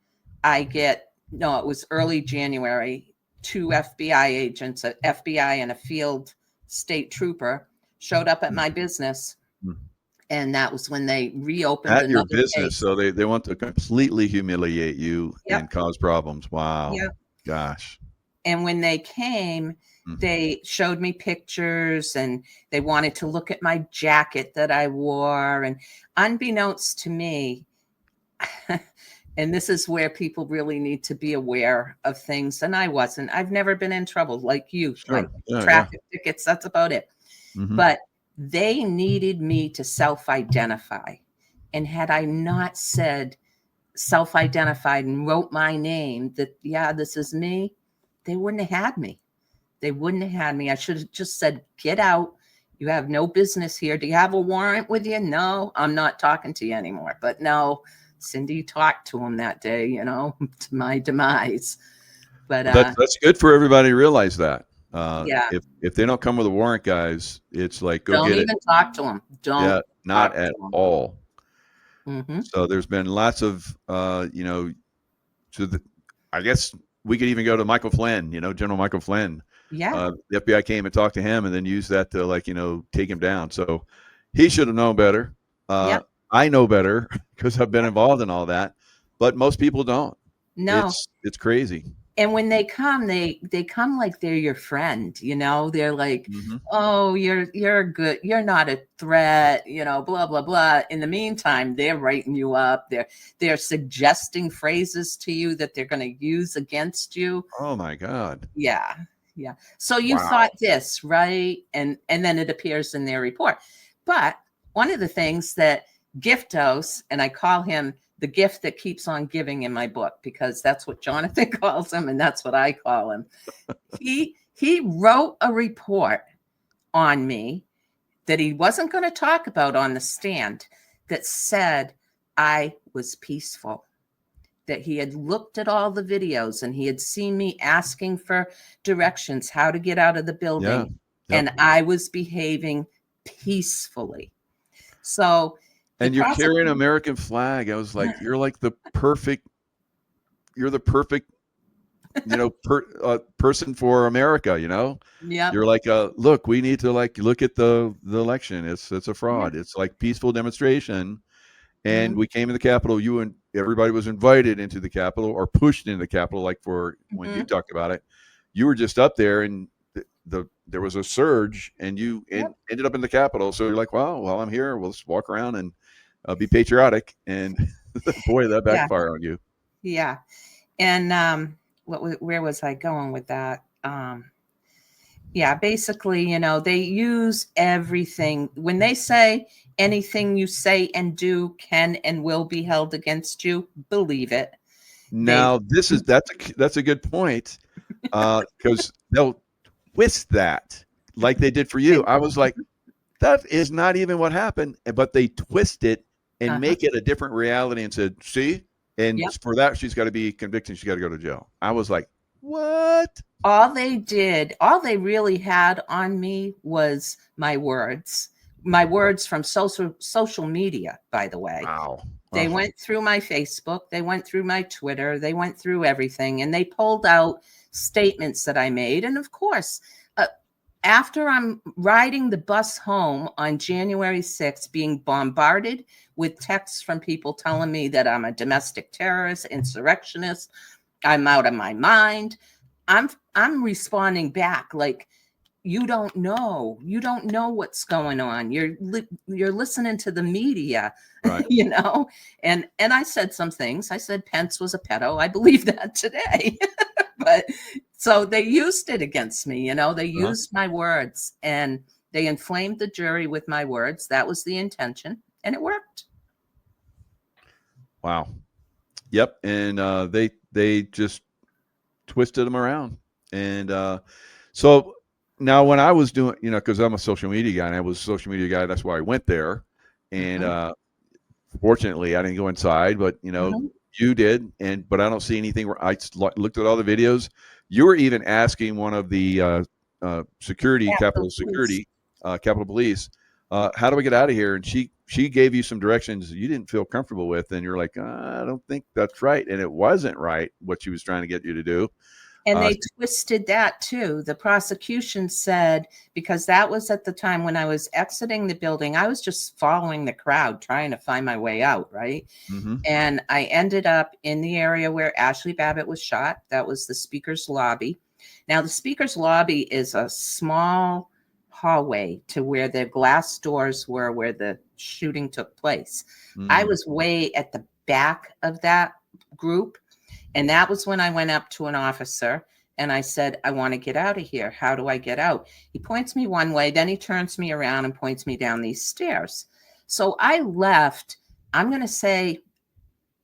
it was early January, 2 FBI agents, an FBI and a field state trooper showed up at my business. And that was when they reopened at your another business. case. So they want to completely humiliate you and cause problems. Wow. Yep. Gosh. And when they came, they showed me pictures and they wanted to look at my jacket that I wore. And unbeknownst to me, and this is where people really need to be aware of things. And I wasn't. I've never been in trouble like you, like traffic tickets. That's about it. But they needed me to self-identify. And had I not said self-identified and wrote my name that, yeah, this is me, they wouldn't have had me. They wouldn't have had me. I should have just said, get out. You have no business here. Do you have a warrant with you? No, I'm not talking to you anymore. But no, Cindy talked to him that day, you know, to my demise. But That's good for everybody to realize that. yeah, If they don't come with a warrant, guys, it's like go don't get it. even talk to him. Don't Yeah, talk not to at him. all. Hmm. So there's been lots of you know, to the, I guess we could even go to Michael Flynn, you know, General Michael Flynn. Yeah, The FBI came and talked to him and then used that to, like, you know, take him down. So he should have known better. yep. I know better because I've been involved in all that, but most people don't. No. It's crazy. And when they come, they come like they're your friend, you know. They're like, Mm-hmm. oh, you're good, you're not a threat, you know, blah blah blah. In the meantime, they're writing you up, they're suggesting phrases to you that they're going to use against you. Oh my God. Yeah, yeah. So you Wow. thought this, right? And then it appears in their report. But one of the things that Giftos, and I call him the gift that keeps on giving in my book, because that's what Jonathan calls him and that's what I call him. He wrote a report on me that he wasn't going to talk about on the stand that said I was peaceful, that he had looked at all the videos and he had seen me asking for directions how to get out of the building. Yeah. Yep. And I was behaving peacefully. So and you're carrying an American flag. I was like, you're the perfect, you know, person for America, you know? Yeah. You're like, look, we need to look at the election. It's a fraud. Yeah. It's like peaceful demonstration. And Mm-hmm. we came to the Capitol. You and everybody was invited into the Capitol or pushed into the Capitol. Like for when you talked about it, you were just up there and there was a surge and you ended up in the Capitol. So you're like, well, while I'm here, we'll just walk around and be patriotic. And boy, that backfired on you. Yeah. And where was I going with that? Yeah, basically, you know, they use everything. When they say anything you say and do can and will be held against you, believe it. Now, that's a good point, because they'll twist that like they did for you. I was like, that is not even what happened, but they twist it and make it a different reality and said, see, and for that she's got to be convicted. She's got to go to jail. I was like, what? All they really had on me was my words from social media, by the way. Wow. They went through my Facebook, they went through my Twitter, they went through everything, and they pulled out statements that I made. And of course, after I'm riding the bus home on January 6th, being bombarded with texts from people telling me that I'm a domestic terrorist, insurrectionist, I'm out of my mind, I'm responding back like, you don't know what's going on. You're listening to the media, right. You know. And I said some things. I said Pence was a pedo. I believe that today. But so they used it against me, you know. They used my words and they inflamed the jury with my words. That was the intention, and it worked. Wow. Yep. And they just twisted them around. And so now when I was doing, you know, because I'm a social media guy and I was a social media guy, that's why I went there. And fortunately, I didn't go inside, but, you know, you did. But I don't see anything. I looked at all the videos. You were even asking one of the Capitol Police, how do we get out of here? And she gave you some directions you didn't feel comfortable with. And you're like, I don't think that's right. And it wasn't right what she was trying to get you to do. And they twisted that too. The prosecution said, because that was at the time when I was exiting the building, I was just following the crowd, trying to find my way out, right? Mm-hmm. And I ended up in the area where Ashley Babbitt was shot. That was the speaker's lobby. Now, the speaker's lobby is a small hallway to where the glass doors were where the shooting took place. Mm-hmm. I was way at the back of that group. And that was when I went up to an officer and I said, I want to get out of here. How do I get out? He points me one way, then he turns me around and points me down these stairs. So I left, I'm going to say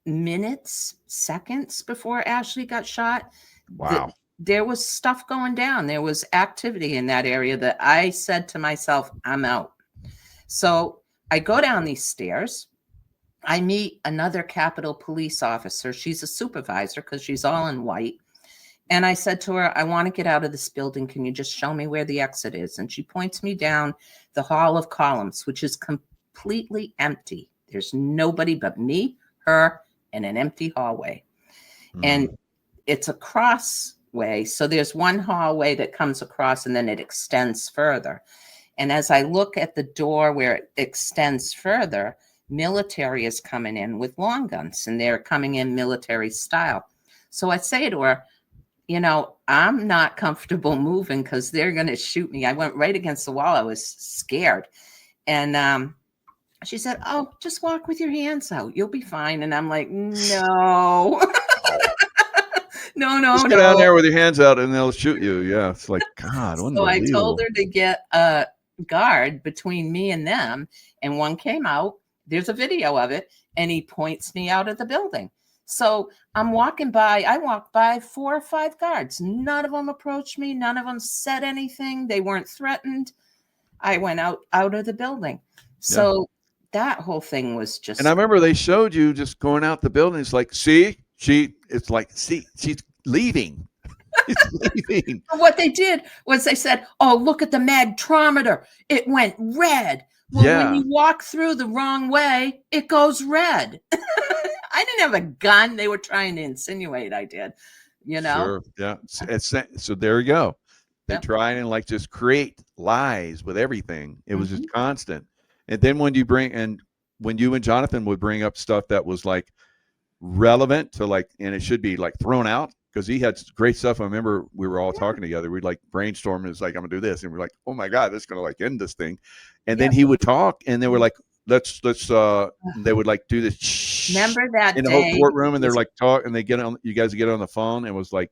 minutes, seconds before Ashley got shot. Wow. There was stuff going down. There was activity in that area that I said to myself, I'm out. So I go down these stairs. I meet another Capitol Police officer. She's a supervisor because she's all in white. And I said to her, I want to get out of this building. Can you just show me where the exit is? And she points me down the Hall of Columns, which is completely empty. There's nobody but me, her, and an empty hallway. And it's a crossway. So there's one hallway that comes across and then it extends further. And as I look at the door where it extends further, military is coming in with long guns and they're coming in military style. So I say to her, you know, I'm not comfortable moving because they're going to shoot me. I went right against the wall. I was scared. And she said, oh, just walk with your hands out. You'll be fine. And I'm like, no. No. Just get down there with your hands out and they'll shoot you. Yeah, it's like, God, So I told her to get a guard between me and them. And one came out. There's a video of it. And he points me out of the building. So I'm walking by. I walked by 4 or 5 guards. None of them approached me. None of them said anything. They weren't threatened. I went out of the building. So that whole thing was just. And I remember they showed you just going out the building. It's like, see, it's like, see, she's leaving. She's leaving. What they did was they said, oh, look at the magtrometer. It went red. Well, when you walk through the wrong way, it goes red. I didn't have a gun. They were trying to insinuate I did, you know? Sure. Yeah. So there you go. They try and like just create lies with everything. It was just constant. And then when you and Jonathan would bring up stuff that was like relevant to like, and it should be like thrown out because he had great stuff. I remember we were all talking together. We'd like brainstorm. It's like, I'm gonna do this. And we're like, oh my God, this is gonna like end this thing. And then he would talk and they were like, let's they would like do this. Remember that in the whole courtroom and they're like talk and they get on, you guys get on the phone. And it was like,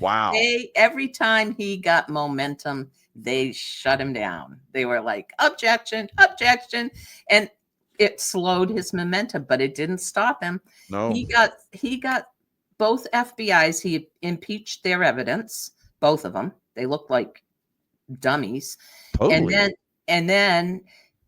wow. Every time he got momentum, they shut him down. They were like, objection. And it slowed his momentum, but it didn't stop him. No. He got both FBIs. He impeached their evidence, both of them. They looked like dummies. Totally. And then,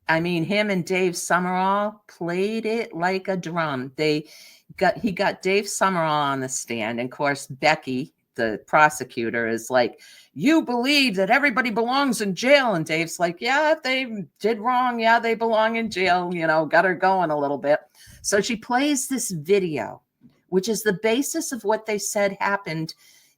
I mean, him and Dave Summerall played it like a drum. He got Dave Summerall on the stand. And of course, Becky, the prosecutor, is like, you believe that everybody belongs in jail. And Dave's like, yeah, if they did wrong, yeah, they belong in jail, you know, got her going a little bit. So she plays this video, which is the basis of what they said happened.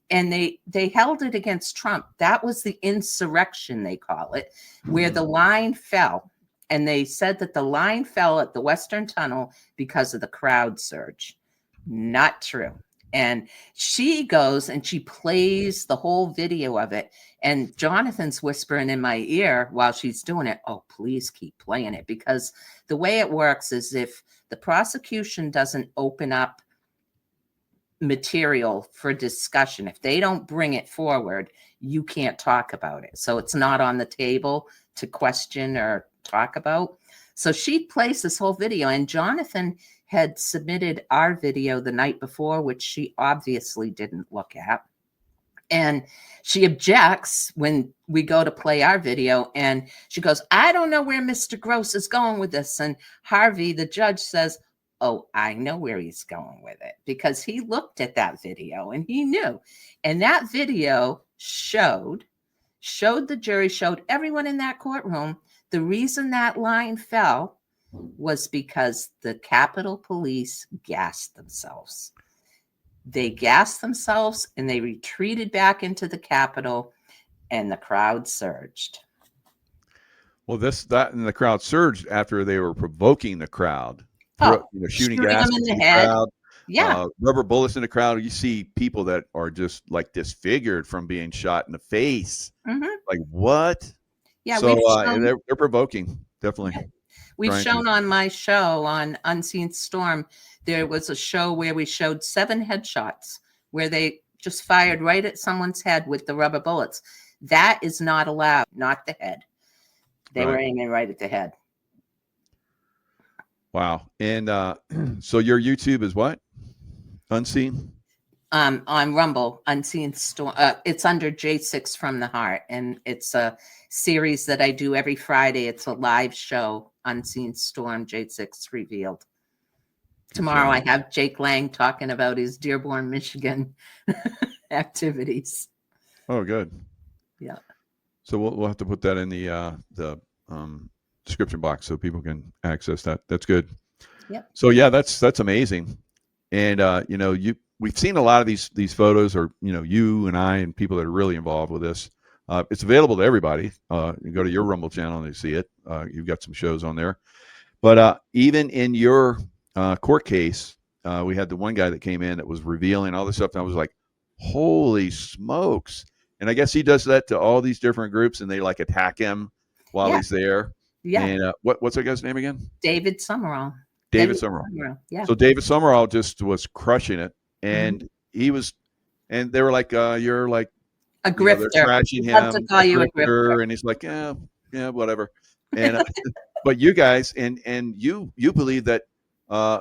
And they held it against Trump. That was the insurrection, they call it, where the line fell. And they said that the line fell at the Western Tunnel because of the crowd surge. Not true. And she goes and she plays the whole video of it. And Jonathan's whispering in my ear while she's doing it, oh, please keep playing it. Because the way it works is if the prosecution doesn't open up material for discussion, if they don't bring it forward, you can't talk about it. So it's not on the table to question or talk about. So she plays this whole video, and Jonathan had submitted our video the night before, which she obviously didn't look at. And she objects when we go to play our video, and she goes, I don't know where Mr. Gross is going with this. And Harvey, the judge, says, oh, I know where he's going with it, because he looked at that video and he knew. And that video showed the jury, showed everyone in that courtroom, the reason that line fell was because the Capitol Police gassed themselves. They gassed themselves and they retreated back into the Capitol, and the crowd surged. Well, that and the crowd surged after they were provoking the crowd. Shooting gas them in the head. Crowd, yeah, rubber bullets in the crowd. You see people that are just like disfigured from being shot in the face. Like what? Yeah, so they're provoking, definitely. Yeah. We've shown on my show on Unseen Storm, there was a show where we showed 7 headshots where they just fired right at someone's head with the rubber bullets. That is not allowed, not the head. They were aiming right at the head. Wow. And so your YouTube is what? Unseen? On Rumble, Unseen Storm. It's under J6 from the Heart, and it's a series that I do every Friday. It's a live show, Unseen Storm, J6 Revealed. Tomorrow I So, have Jake Lang talking about his Dearborn, Michigan activities. oh, good. Yeah. So we'll have to put that in the description box so people can access that. That's good. Yep. So yeah, that's amazing. And we've seen a lot of these photos, or you and I and people that are really involved with this. It's available to everybody. You go to your Rumble channel and you see it. You've got some shows on there. But even in your court case, we had the one guy that came in that was revealing all this stuff, and I was like, "Holy smokes!" And I guess he does that to all these different groups, and they like attack him while Yeah. he's there. Yeah. And what's that guy's name again? David Summerall. David Summerall. Yeah. So David Summerall just was crushing it, and he was, and they were like, "You're like." A They're grifter. trashing He loves him, to call you a grifter. and he's like, yeah, whatever. And but you guys, and you believe that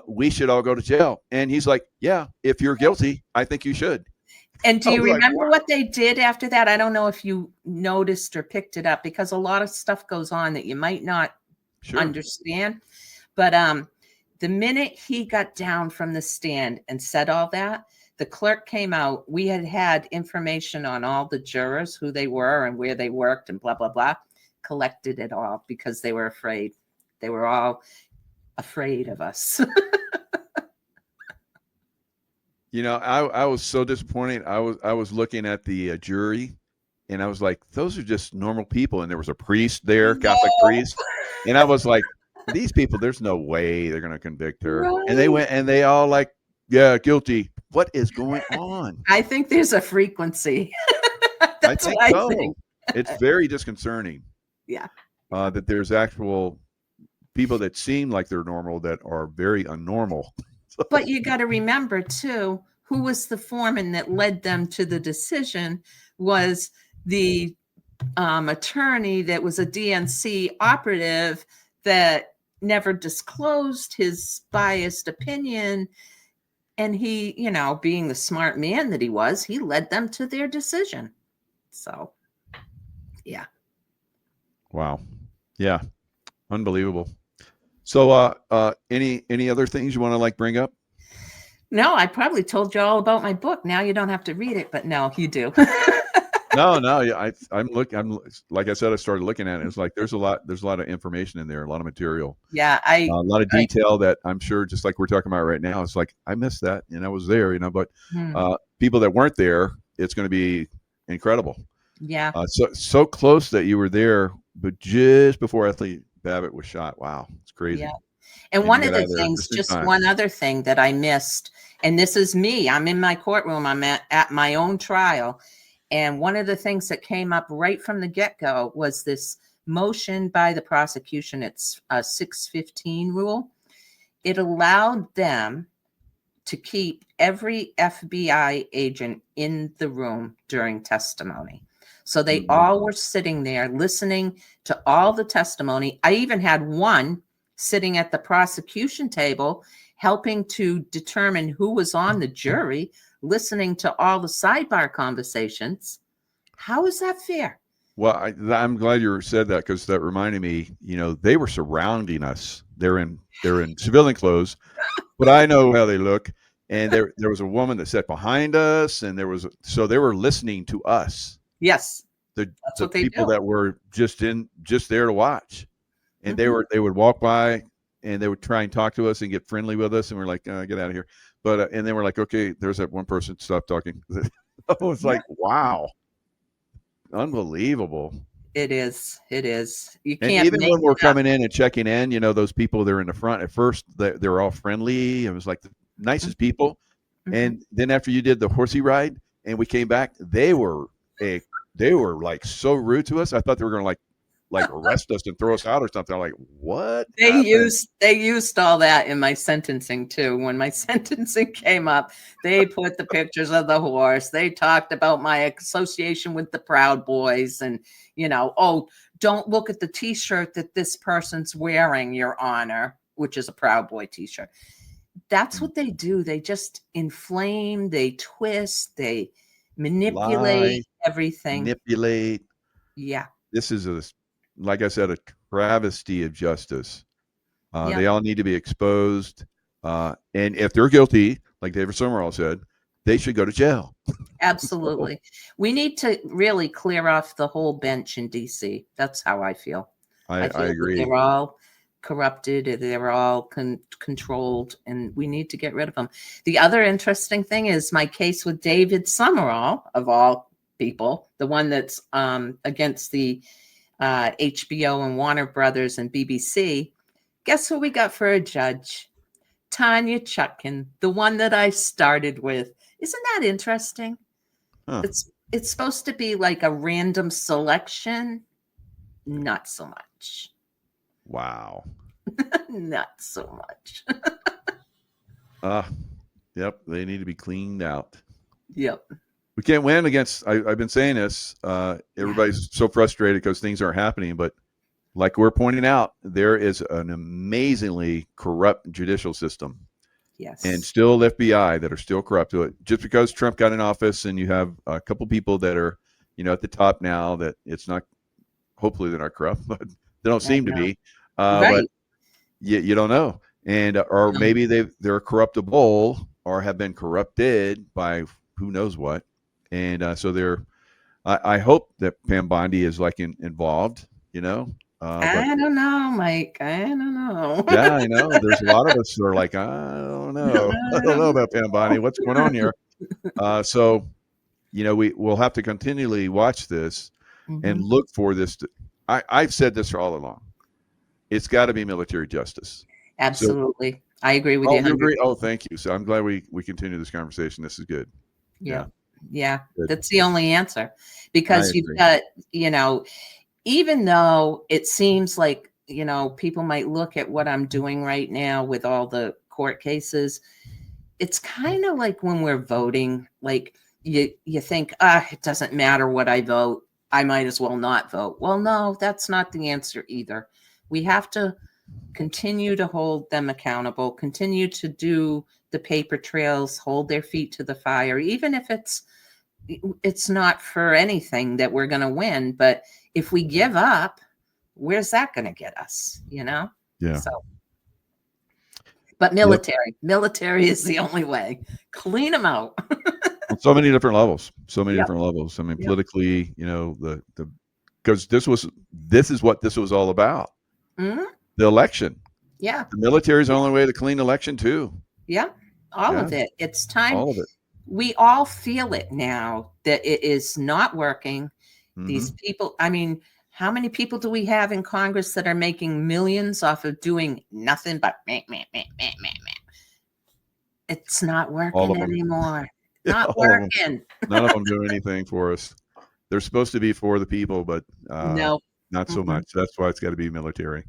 we should all go to jail, and he's like, yeah, if you're guilty, I think you should. And do I you was like, remember wow. what they did after that? I don't know if you noticed or picked it up, because a lot of stuff goes on that you might not Sure. understand. But the minute he got down from the stand and said all that, the clerk came out. We had information on all the jurors, who they were and where they worked and blah, blah, blah. Collected it all because they were afraid. They were all afraid of us. I was so disappointed. I was looking at the jury, and I was like, those are just normal people. And there was a priest there, Catholic priest, and I was like, these people, there's no way they're going to convict her. Right. And they went, and they all like, yeah, guilty. What is going on? I think there's a frequency. I think so. It's very disconcerting. Yeah. That there's actual people that seem like they're normal that are very unnormal. But you got to remember too, who was the foreman that led them to the decision was the attorney that was a DNC operative that never disclosed his biased opinion. And he, being the smart man that he was, he led them to their decision. So, yeah. Wow. Yeah. Unbelievable. So, any other things you want to bring up? No, I probably told you all about my book. Now you don't have to read it, but no, you do. No. I'm like I said, I started looking at it. It's like there's a lot of information in there, a lot of material. Yeah, a lot of detail that I'm sure, just like we're talking about right now, it's like I missed that, and I was there, but people that weren't there, it's going to be incredible. Yeah. So close that you were there, but just before Athlete Babbitt was shot. Wow, it's crazy. Yeah. And one of the things, just one other thing that I missed, and this is me, I'm in my courtroom, I'm at my own trial. And one of the things that came up right from the get-go was this motion by the prosecution. It's a 615 rule. It allowed them to keep every FBI agent in the room during testimony. So they all were sitting there listening to all the testimony. I even had one sitting at the prosecution table, helping to determine who was on the jury, listening to all the sidebar conversations. How is that fair? Well, I'm glad you said that, because that reminded me, they were surrounding us. They're in civilian clothes, but I know how they look. And there was a woman that sat behind us, and so they were listening to us. Yes. The people that were just there to watch. And they would walk by, and they would try and talk to us and get friendly with us, and we're like, get out of here. But and then we're like, okay, there's that one person, stop talking. I was like, wow, unbelievable. It is. You and can't. Even when we're coming in and checking in, those people they're in the front at first, they were all friendly. It was like the nicest people. And then after you did the horsey ride and we came back, they were like so rude to us. I thought they were going to like arrest us and throw us out or something. I'm like, what? They used all that in my sentencing too. When my sentencing came up, they put the pictures of the horse. They talked about my association with the Proud Boys, and don't look at the T-shirt that this person's wearing, Your Honor, which is a Proud Boy T-shirt. That's what they do. They just inflame, they twist, they manipulate everything. Manipulate. Yeah. This is like I said, a travesty of justice. They all need to be exposed. And if they're guilty, like David Summerall said, they should go to jail. Absolutely. We need to really clear off the whole bench in DC. That's how I feel. I feel I that agree. they're all corrupted, they're all controlled, and we need to get rid of them. The other interesting thing is my case with David Summerall, of all people, the one that's against the HBO and Warner Brothers and BBC. Guess who we got for a judge? Tanya Chutkin, the one that I started with. Isn't that interesting? Huh. It's supposed to be like a random selection. Not so much. Wow. Not so much. Yep. They need to be cleaned out. Yep. We can't win against, I've been saying this, everybody's so frustrated because things aren't happening, but like we're pointing out, there is an amazingly corrupt judicial system. Yes. And still FBI that are still corrupt to it. Just because Trump got in office and you have a couple people that are, at the top now that it's not, hopefully they're not corrupt, but they don't seem to be. Right. But you don't know. And, or maybe they're corruptible or have been corrupted by who knows what. And so I hope that Pam Bondi is like involved, I don't know, Mike. I don't know. Yeah, I know. There's a lot of us who are like, I don't know. I don't know about Pam Bondi. What's going on here? So, we'll have to continually watch this and look for this. I've said this all along. It's got to be military justice. Absolutely. So, I agree with you. You agree? Oh, thank you. So I'm glad we continue this conversation. This is good. Yeah. Good. That's the only answer, because you've got, even though it seems like, people might look at what I'm doing right now with all the court cases, it's kind of like when we're voting, like you think, it doesn't matter what I vote. I might as well not vote. Well, no, that's not the answer either. We have to continue to hold them accountable, continue to do the paper trails, hold their feet to the fire, even if it's not for anything that we're going to win. But if we give up, where's that going to get us? Yeah. So, but military is the only way. Clean them out. On so many different levels. Different levels. I mean, politically, because this is what this was all about. Mm-hmm. The election. Yeah. The military is the only way to clean election too. Yeah. All of it. It's time. All of it. We all feel it now that it is not working. Mm-hmm. These people, I mean, how many people do we have in Congress that are making millions off of doing nothing but meh? It's not working anymore. Not working. None of them do anything for us. They're supposed to be for the people, but no, not so much. That's why it's got to be military.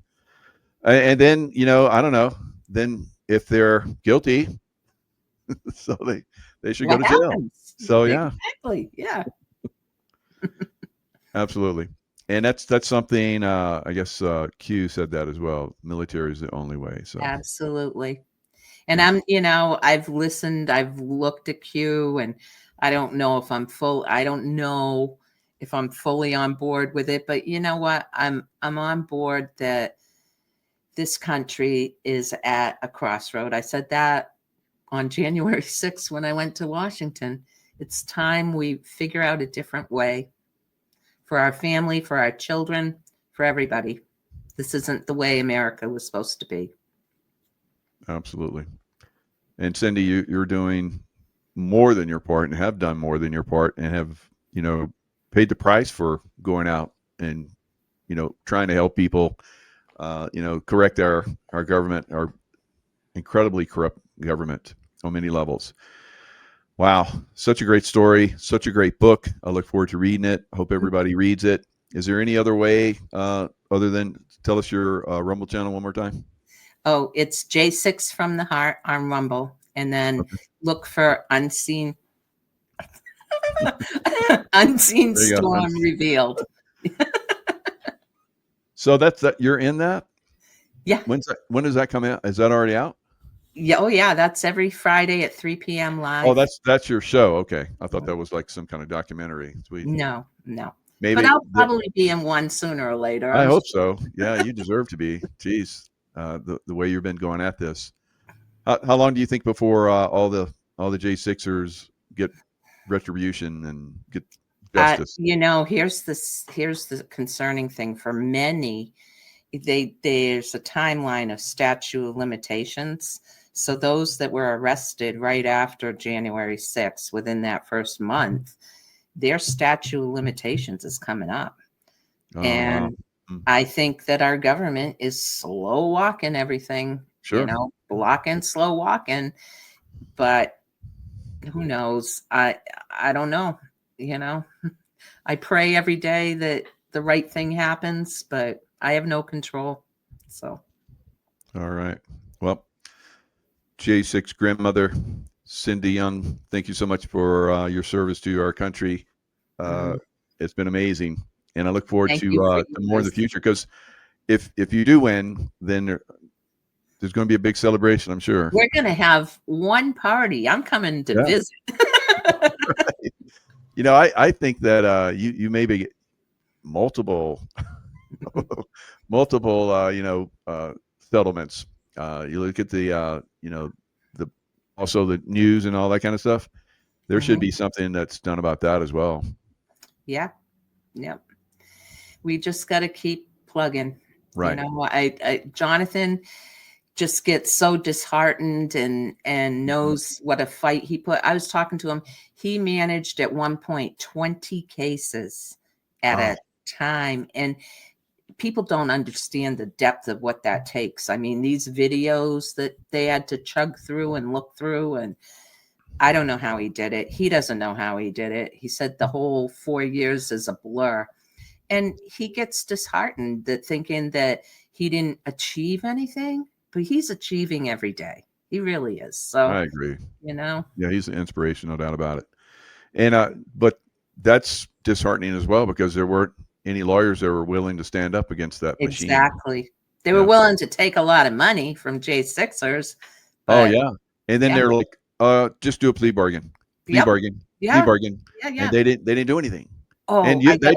And then, I don't know. Then if they're guilty, so they should go to jail. So exactly. Yeah. Absolutely. And that's something, I guess Q said that as well. Military is the only way. So absolutely. And I've listened, I've looked at Q, and I don't know if I'm fully on board with it, but you know what? I'm on board that this country is at a crossroad. I said that on January 6th when I went to Washington. It's time we figure out a different way for our family, for our children, for everybody. This isn't the way America was supposed to be. Absolutely. And Cindy, you're doing more than your part and have done more than your part and have, paid the price for going out and, trying to help people, correct our government, our incredibly corrupt government on many levels. Wow. Such a great story. Such a great book. I look forward to reading it. I hope everybody reads it. Is there any other way other than tell us your Rumble channel one more time? Oh, it's J6 from the Heart on Rumble. And then look for Unseen Storm Revealed. So that's that. You're in that? Yeah. When does that come out? Is that already out? Yeah. Oh, yeah. That's every Friday at 3 p.m. live. Oh, that's your show. Okay. I thought that was like some kind of documentary. Sweet. No. Maybe, but I'll probably be in one sooner or later. I hope so. Yeah, you deserve to be. Jeez, the way you've been going at this. How long do you think before all the J6ers get retribution and get justice? Here's the concerning thing for many. There's a timeline of statute of limitations. So those that were arrested right after January 6th, within that first month, their statute of limitations is coming up. Oh, And wow. I think that our government is slow walking everything, Sure. blocking, slow walking, but who knows? I don't know, I pray every day that the right thing happens, but I have no control. So, All right. Well, J6 grandmother Cindy Young, thank you so much for your service to our country. It's been amazing, and I look forward thank to you for more in the yours. future. Because if you do win, then there's going to be a big celebration, I'm sure. We're going to have one party. I'm coming to visit. I think that you maybe multiple settlements. You look at the the also the news and all that kind of stuff. There should be something that's done about that as well. Yeah. Yep. We just got to keep plugging. Right. Jonathan just gets so disheartened and knows what a fight he put. I was talking to him. He managed at one point 20 cases at a time. And people don't understand the depth of what that takes. I mean, these videos that they had to chug through and look through, and I don't know how he did it. He doesn't know how he did it. He said the whole 4 years is a blur. And he gets disheartened that thinking that he didn't achieve anything, but he's achieving every day. He really is. So I agree. Yeah, he's an inspiration, no doubt about it. And but that's disheartening as well, because there weren't any lawyers that were willing to stand up against that machine. Exactly. They were willing to take a lot of money from J6ers. Oh yeah. And then they're like, just do a plea bargain. Plea bargain. Yeah. Plea bargain. Yeah. And they didn't do anything. Oh, and they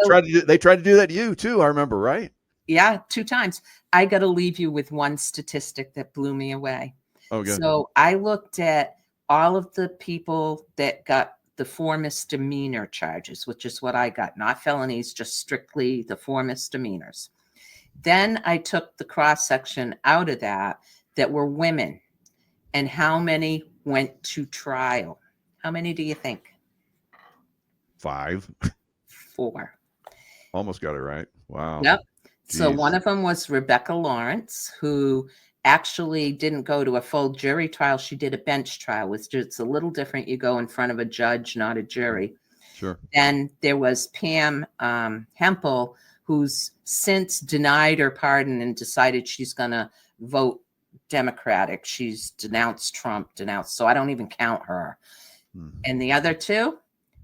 tried to do that to you too, I remember, right? Yeah, 2 times. I got to leave you with one statistic that blew me away. Oh, good. So I looked at all of the people that got the 4 misdemeanor charges, which is what I got, not felonies, just strictly the 4 misdemeanors. Then I took the cross section out of that were women, and how many went to trial. How many do you think? 5. 4. Almost got it right. Wow. Yep. Jeez. So one of them was Rebecca Lawrence, who actually didn't go to a full jury trial. She did a bench trial, which is a little different. You go in front of a judge, not a jury. Sure. Then there was Pam Hempel, who's since denied her pardon and decided she's going to vote Democratic. She's denounced Trump, so I don't even count her. And the other 2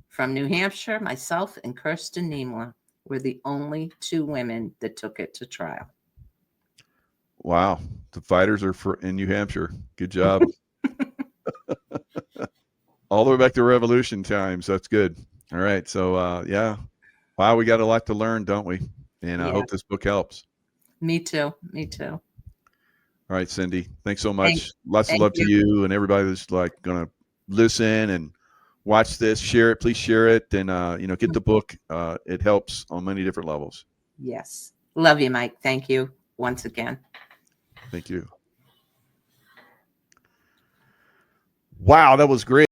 from New Hampshire, myself and Kirsten Niemela, were the only 2 women that took it to trial. Wow. The fighters are in New Hampshire. Good job. All the way back to Revolution times. That's good. All right. So, yeah. Wow. We got a lot to learn, don't we? And I hope this book helps. Me too. All right, Cindy. Thanks so much. Lots of Thank love you. to you and everybody that's going to listen and watch this. Share it. Please share it. And, get the book. It helps on many different levels. Yes. Love you, Mike. Thank you once again. Thank you. Wow, that was great.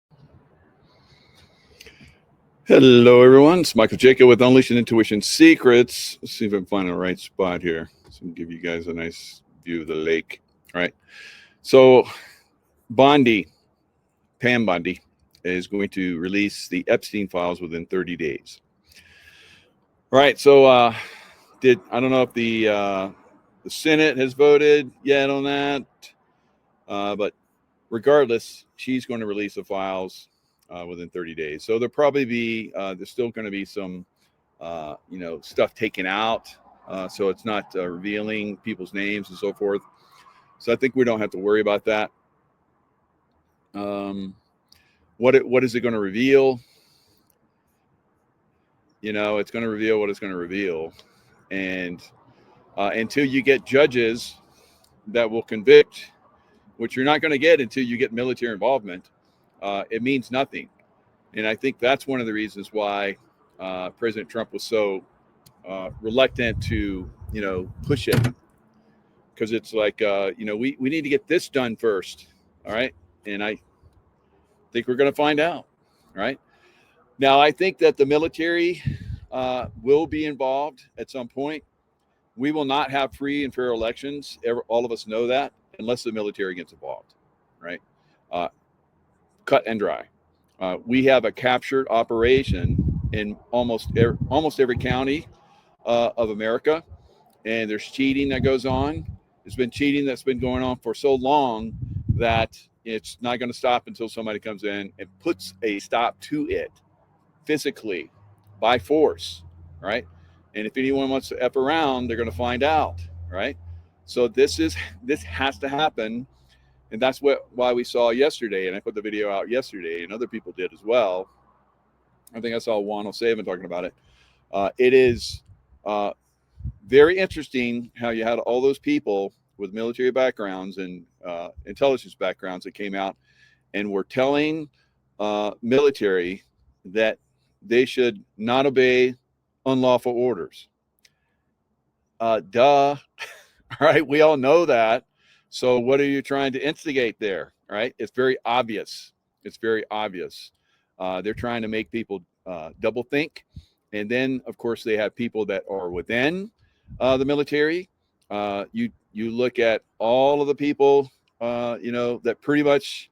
Hello, everyone. It's Michael Jacob with Unleashing Intuition Secrets. Let's see if I can find the right spot here. So I can give you guys a nice view of the lake. All right. So Pam Bondi, is going to release the Epstein files within 30 days. All right. So I don't know if the Senate has voted yet on that, but regardless, she's going to release the files within 30 days. So there'll probably be there's still going to be some stuff taken out, so it's not revealing people's names and so forth. So I think we don't have to worry about that. What is it going to reveal? It's going to reveal what it's going to reveal, and until you get judges that will convict which you're not going to get until you get military involvement, it means nothing. And I think that's one of the reasons why President Trump was so reluctant to, push it, because it's like, we need to get this done first. All right. And I think we're going to find out. Right now, I think that the military will be involved at some point. We will not have free and fair elections. All of us know that, unless the military gets involved. Right. Cut and dry. We have a captured operation in almost every county of America, and there's cheating that goes on. There's been cheating that's been going on for so long that it's not going to stop until somebody comes in and puts a stop to it physically by force, right? And if anyone wants to F around, they're going to find out, right? So this has to happen. And that's why we saw yesterday, and I put the video out yesterday, and other people did as well. I think I saw Juan O'Savin talking about it. It is very interesting how you had all those people with military backgrounds and intelligence backgrounds that came out and were telling military that they should not obey unlawful orders. Duh. All right, we all know that. So what are you trying to instigate there? Right? It's very obvious. It's very obvious. They're trying to make people double think. And then, of course, they have people that are within the military. You look at all of the people, that pretty much,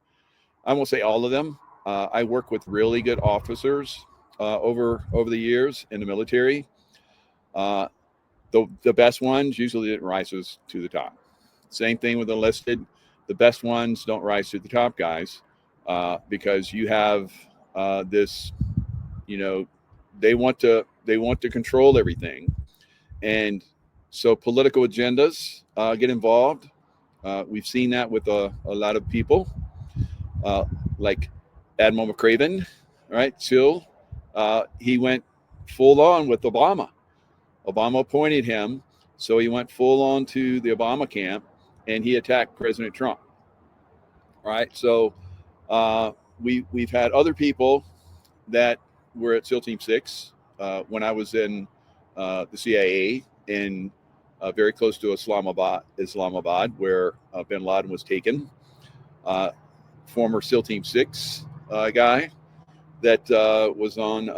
I won't say all of them. I work with really good officers over the years in the military. The best ones usually didn't rise to the top. Same thing with enlisted. The best ones don't rise to the top, guys, because you have this, they want to control everything, and so political agendas get involved. We've seen that with a lot of people, like Admiral McCraven, right? Still, he went full on with Obama. Obama appointed him, so he went full on to the Obama camp, and he attacked President Trump. All right, so we've had other people that were at SEAL Team 6 when I was in the CIA in very close to Islamabad, where bin Laden was taken. Former SEAL Team 6 guy that was on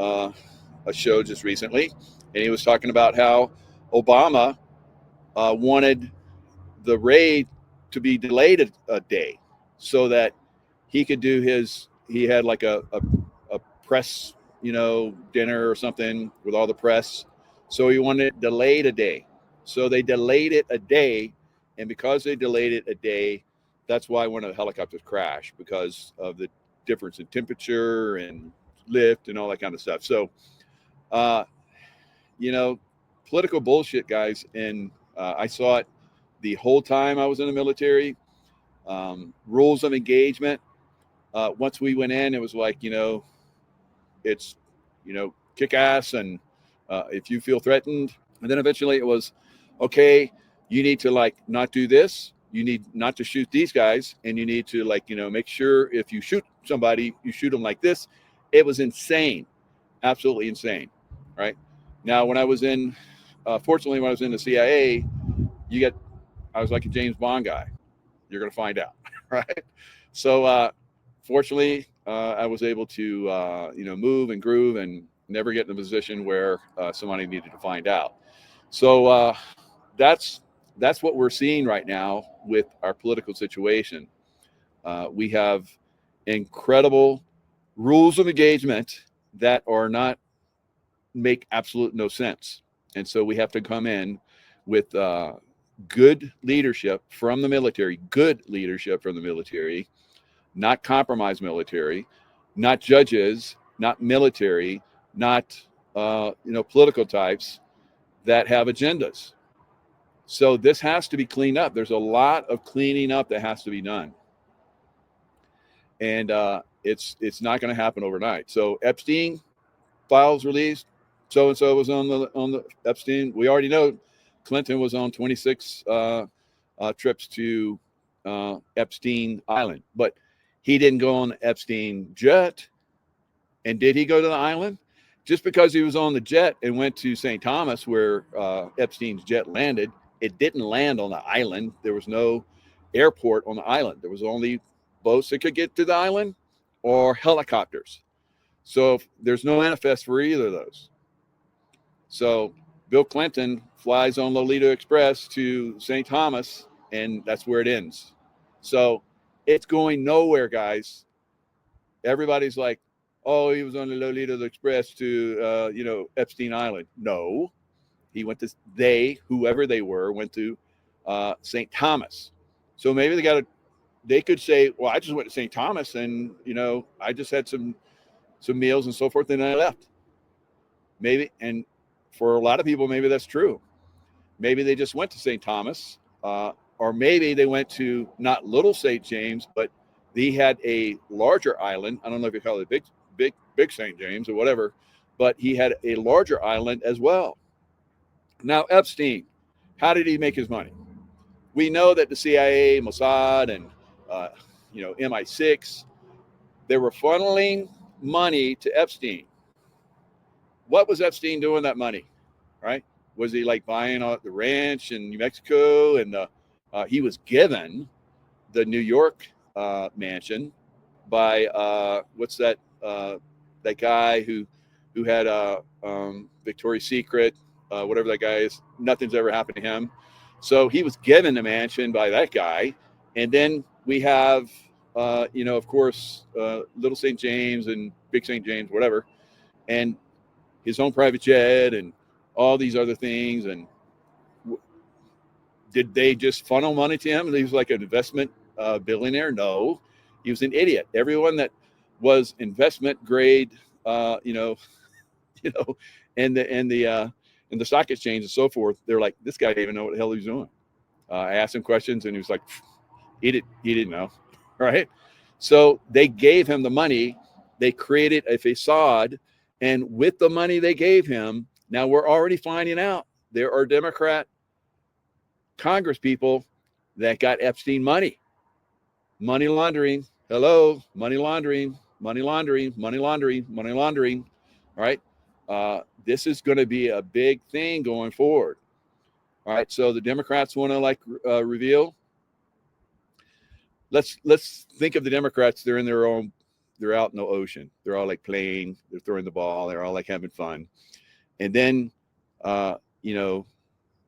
a show just recently, and he was talking about how Obama wanted the raid to be delayed a day so that he could do he had like a press, dinner or something with all the press. So he wanted it delayed a day. So they delayed it a day. And because they delayed it a day, that's why one of the helicopters crashed, because of the difference in temperature and lift and all that kind of stuff. So, political bullshit, guys. And I saw it the whole time I was in the military. Rules of engagement. Once we went in, it was like, it's, kick ass. And if you feel threatened, and then eventually it was, okay, you need to not do this. You need not to shoot these guys. And you need to make sure if you shoot somebody, you shoot them like this. It was insane. Absolutely insane. Right now, when I was fortunately, when I was in the CIA, I was like a James Bond guy. You're going to find out. Right. So, fortunately, I was able to, move and groove and never get in a position where somebody needed to find out. So that's what we're seeing right now with our political situation. We have incredible rules of engagement that are not make absolute no sense. And so we have to come in with good leadership from the military, not compromised military, not judges, not military, not political types that have agendas. So this has to be cleaned up. There's a lot of cleaning up that has to be done, and it's not going to happen overnight. So Epstein files released. So and so was on the Epstein. We already know Clinton was on 26 trips to Epstein Island, but he didn't go on the Epstein jet. And did he go to the island? Just because he was on the jet and went to St. Thomas, where Epstein's jet landed, it didn't land on the island. There was no airport on the island. There was only boats that could get to the island or helicopters. So there's no manifest for either of those. So Bill Clinton flies on Lolita Express to St. Thomas, and that's where it ends. So it's going nowhere, guys. Everybody's like, oh, he was on the Lolita Express to, Epstein Island. No, he went to, whoever they were, went to St. Thomas. So maybe they could say, well, I just went to St. Thomas and, I just had some meals and so forth, and then I left. Maybe, and for a lot of people, maybe that's true. Maybe they just went to St. Thomas, or maybe they went to not Little St. James, but they had a larger island. I don't know if you call it big St. James or whatever, but he had a larger island as well. Now, Epstein, how did he make his money? We know that the CIA, Mossad, and MI6, they were funneling money to Epstein. What was Epstein doing with that money, right? Was he like buying the ranch in New Mexico? And he was given the New York mansion by what's that guy who had Victoria's Secret, whatever that guy is. Nothing's ever happened to him. So he was given the mansion by that guy. And then we have, of course, Little St. James and Big St. James, whatever, and his own private jet and all these other things. And did they just funnel money to him? He was like an investment billionaire? No, he was an idiot. Everyone that was investment grade, and the stock exchange and so forth, they're like, this guy didn't even know what the hell he was doing. I asked him questions and he was like, he didn't know, right? So they gave him the money. They created a facade, and with the money they gave him, now we're already finding out there are Democrat Congress people that got Epstein money laundering. Hello, money laundering. All right. This is going to be a big thing going forward. All right. So the Democrats want to reveal. Let's think of the Democrats. They're in their own. They're out in the ocean. They're all like playing. They're throwing the ball. They're all like having fun. And then,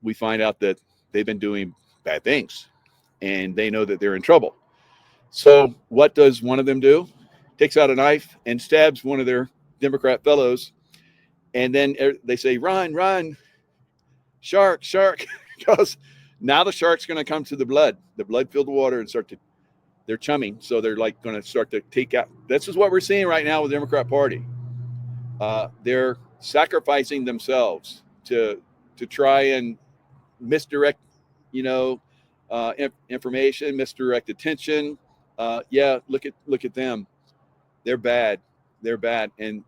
we find out that they've been doing bad things, and they know that they're in trouble. So what does one of them do? Takes out a knife and stabs one of their Democrat fellows. And then they say, run, shark, because now the shark's going to come to the blood-filled water, and they're chumming. So they're like going to start to take out. This is what we're seeing right now with the Democrat Party. They're sacrificing themselves to try and misdirect, information, misdirect attention. Look at them. They're bad. And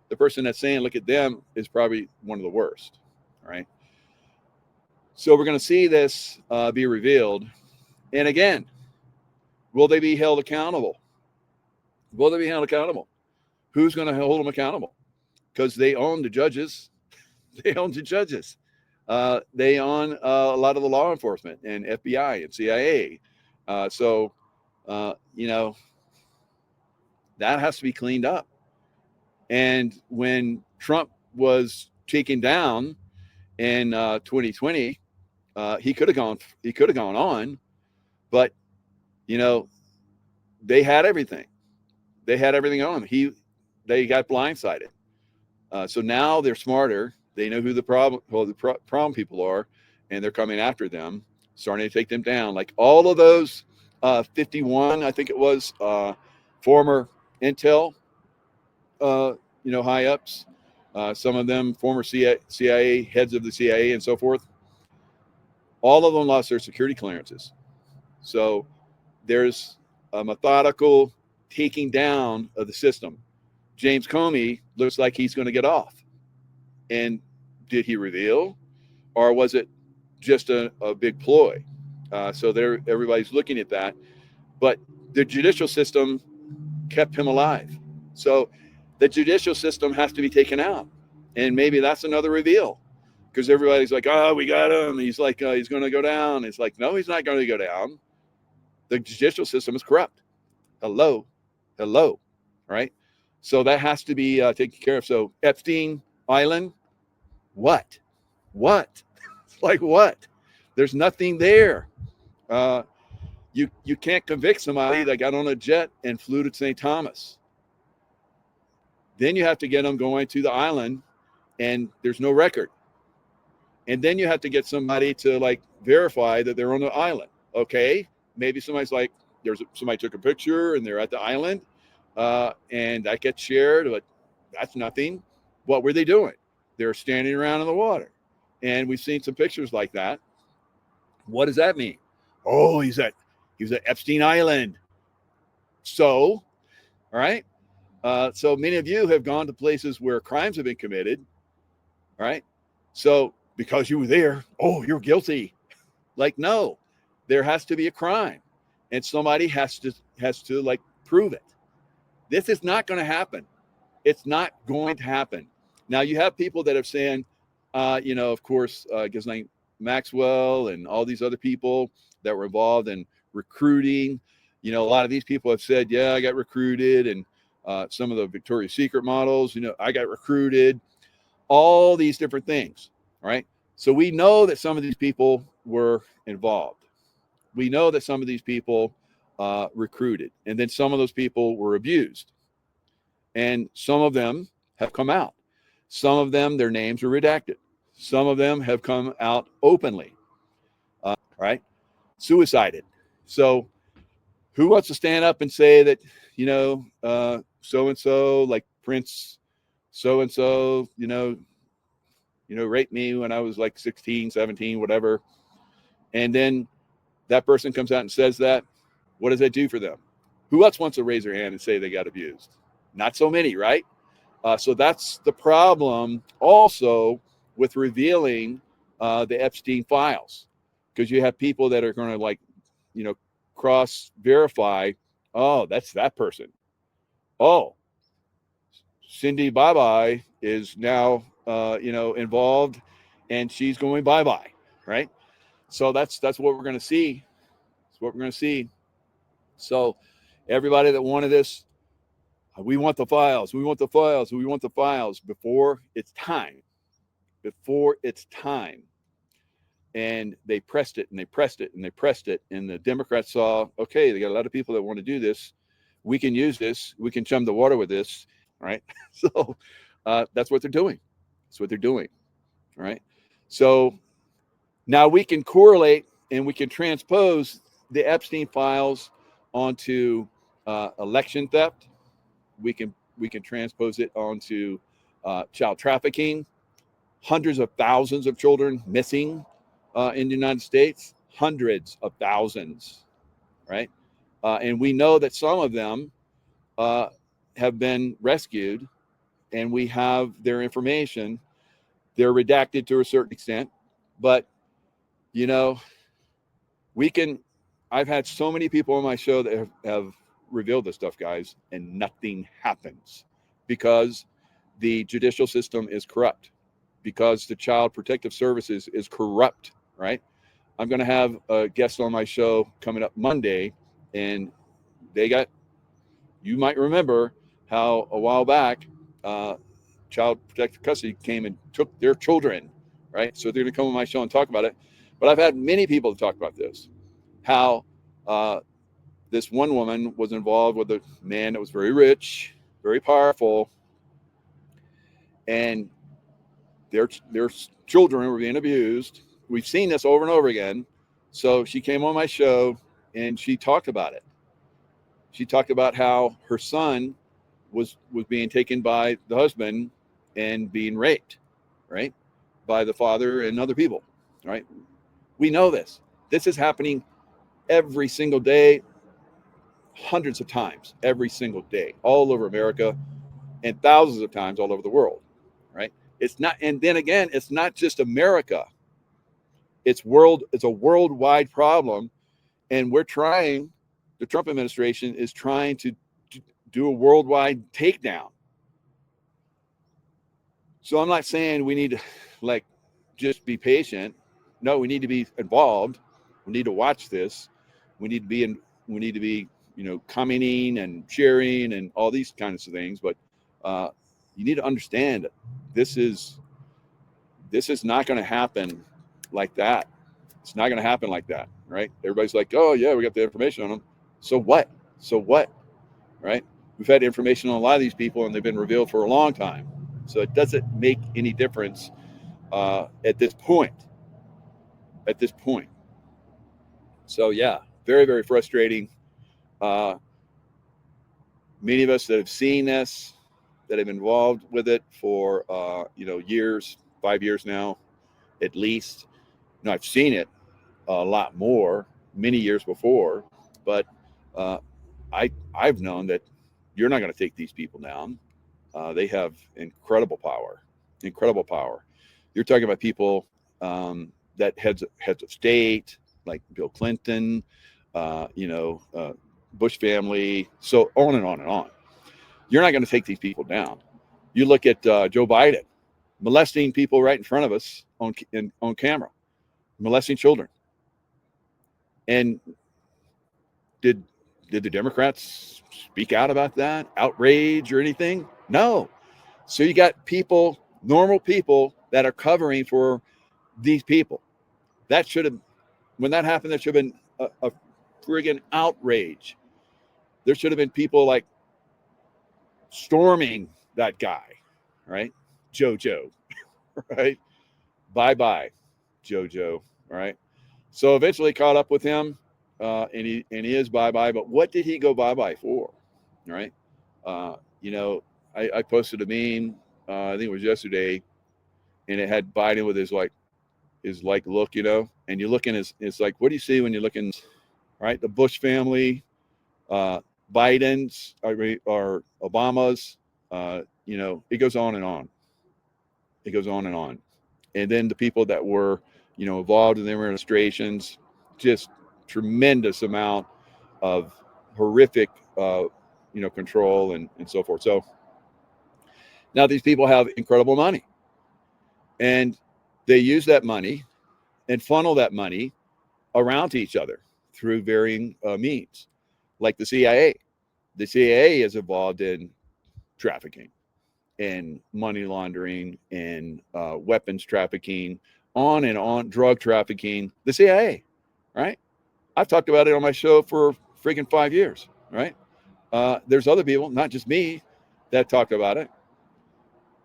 the person that's saying, look at them, is probably one of the worst. All right. So we're going to see this be revealed. And again, will they be held accountable? Who's going to hold them accountable? Because they own the judges. They own a lot of the law enforcement and FBI and CIA. That has to be cleaned up. And when Trump was taken down in 2020, he could have gone on, but they had everything. They had everything on him. They got blindsided. So now they're smarter. They know who the problem people are, and they're coming after them, starting to take them down. Like all of those 51, I think it was, former Intel, high ups, some of them former CIA heads of the CIA and so forth. All of them lost their security clearances. So there's a methodical taking down of the system. James Comey looks like he's going to get off. And did he reveal, or was it just a big ploy? So everybody's looking at that. But the judicial system kept him alive. So the judicial system has to be taken out. And maybe that's another reveal, because everybody's like, oh, we got him. He's like, he's going to go down. It's like, no, he's not going to go down. The judicial system is corrupt. Hello. Right? So that has to be taken care of. So Epstein Island, what? Like what? There's nothing there. You can't convict somebody that got on a jet and flew to St. Thomas. Then you have to get them going to the island, and there's no record. And then you have to get somebody to like verify that they're on the island. Okay, maybe somebody's like, somebody took a picture and they're at the island, and that gets shared, but that's nothing. What were they doing? They're standing around in the water, and we've seen some pictures like that. What does that mean? Oh, he's at Epstein Island. So, all right. So many of you have gone to places where crimes have been committed. All right. So because you were there, oh, you're guilty. Like, no, there has to be a crime, and somebody has to like prove it. This is not going to happen. It's not going to happen. Now you have people that have saying, of course, Ghislaine Maxwell and all these other people that were involved in recruiting. A lot of these people have said, yeah, I got recruited, and some of the Victoria's Secret models, I got recruited, all these different things, right? So we know that some of these people were involved. We know that some of these people recruited, and then some of those people were abused. And some of them have come out. Some of them, their names are redacted. Some of them have come out openly, right? Suicided. So who wants to stand up and say that, so-and-so, like Prince so-and-so, raped me when I was like 16, 17, whatever. And then that person comes out and says that. What does that do for them? Who else wants to raise their hand and say they got abused? Not so many, right? So that's the problem also with revealing the Epstein files, because you have people that are going to cross verify. Oh, that's that person. Oh, Cindy Bye-Bye is now, involved, and she's going bye-bye, right? So that's what we're going to see. That's what we're going to see. So everybody that wanted this, we want the files. We want the files. We want the files before it's time. Before it's time. And they pressed it and they pressed it and they pressed it. And the Democrats saw, okay, they got a lot of people that want to do this. We can use this. We can chum the water with this, right? So that's what they're doing. That's what they're doing, right? So now we can correlate and we can transpose the Epstein files onto election theft. We can transpose it onto child trafficking. Hundreds of thousands of children missing in the United States. Hundreds of thousands, right? And we know that some of them have been rescued, and we have their information. They're redacted to a certain extent, but we can. I've had so many people on my show that have revealed this stuff, guys, and nothing happens because the judicial system is corrupt, because the Child Protective Services is corrupt, right? I'm going to have a guest on my show coming up Monday, and you might remember how a while back, Child Protective Custody came and took their children, right? So they're going to come on my show and talk about it. But I've had many people to talk about this, how this one woman was involved with a man that was very rich, very powerful, and their children were being abused. We've seen this over and over again. So she came on my show and she talked about it. She talked about how her son was being taken by the husband and being raped, right, by the father and other people, right? We know this. This is happening every single day, hundreds of times every single day, all over America, and thousands of times all over the world, right? It's not, and then again, it's not just America. It's a worldwide problem, and the Trump administration is trying to do a worldwide takedown. So I'm not saying we need to like just be patient. No, we need to be involved. We need to watch this. We need to be, commenting and sharing and all these kinds of things. But you need to understand this is not going to happen like that. It's not going to happen like that, right? Everybody's like, oh yeah, we got the information on them. So what? So what? Right? We've had information on a lot of these people, and they've been revealed for a long time. So it doesn't make any difference at this point. At this point. So yeah, very, very frustrating. Many of us that have seen this, that have been involved with it for years, 5 years now, at least. Now I've seen it a lot more, many years before, but I've known that you're not going to take these people down. They have incredible power. You're talking about people that heads of state, like Bill Clinton, Bush family, so on and on and on. You're not going to take these people down. You look at Joe Biden molesting people right in front of us on camera, molesting children. And did the Democrats speak out about that, outrage or anything? No. So you got people, normal people, that are covering for these people. That should have, when that happened, there should have been a friggin' outrage. There should have been people like storming that guy, right? JoJo, right? Bye, JoJo, all right? So eventually caught up with him, and he is bye. But what did he go bye for, right? I posted a meme, I think it was yesterday, and it had Biden with his look, and you look in it's like, what do you see when you look in, right? The Bush family, Biden's, or Obama's, it goes on and on. It goes on and on. And then the people that were, involved in their administrations, just tremendous amount of horrific, control and so forth. So now these people have incredible money, and they use that money and funnel that money around to each other through varying means, like the CIA. The CIA is involved in trafficking and money laundering and weapons trafficking, on and on, drug trafficking. The CIA, right? I've talked about it on my show for freaking 5 years, right? There's other people, not just me, that talk about it,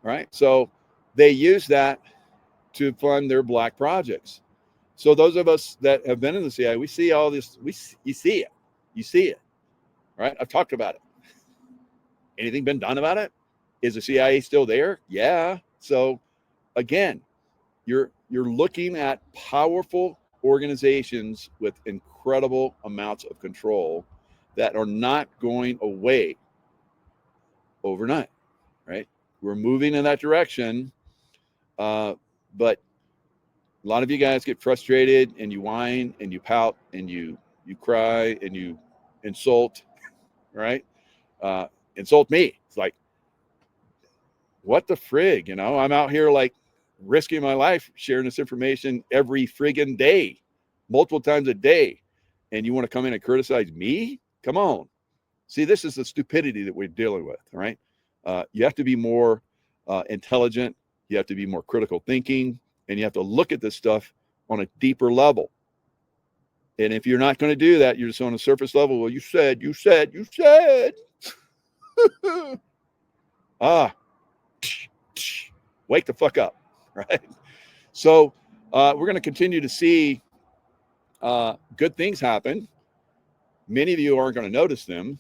right? So they use that to fund their black projects. So those of us that have been in the CIA, we see all this. You see it, right? I've talked about it. Anything been done about it? Is the CIA still there? Yeah. So again, you're looking at powerful organizations with incredible amounts of control that are not going away overnight, right? We're moving in that direction, but a lot of you guys get frustrated and you whine and you pout and you cry and you insult, right? Insult me. It's like, what the frig, I'm out here like risking my life sharing this information every friggin' day, multiple times a day, and you want to come in and criticize me? Come on. See, this is the stupidity that we're dealing with, right? You have to be more intelligent. You have to be more critical thinking, and you have to look at this stuff on a deeper level. And if you're not going to do that, you're just on a surface level. Well, you said. Wake the fuck up, right? So we're going to continue to see good things happen. Many of you aren't going to notice them,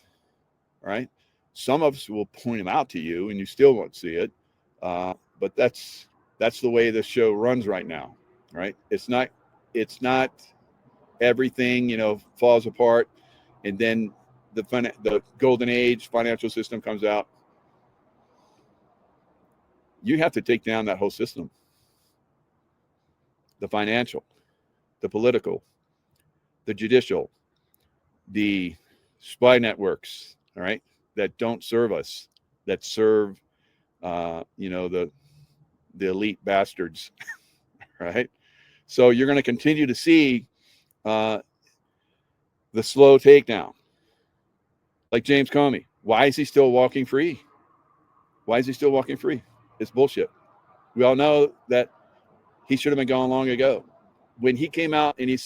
right? Some of us will point them out to you, and you still won't see it. But that's the way this show runs right now, right? It's not everything falls apart, and then the golden age financial system comes out. You have to take down that whole system, the financial. the political, the judicial, the spy networks, all right, that don't serve us, that serve, the elite bastards, right? So you're going to continue to see the slow takedown. Like James Comey. Why is he still walking free? Why is he still walking free? It's bullshit. We all know that he should have been gone long ago. When he came out and he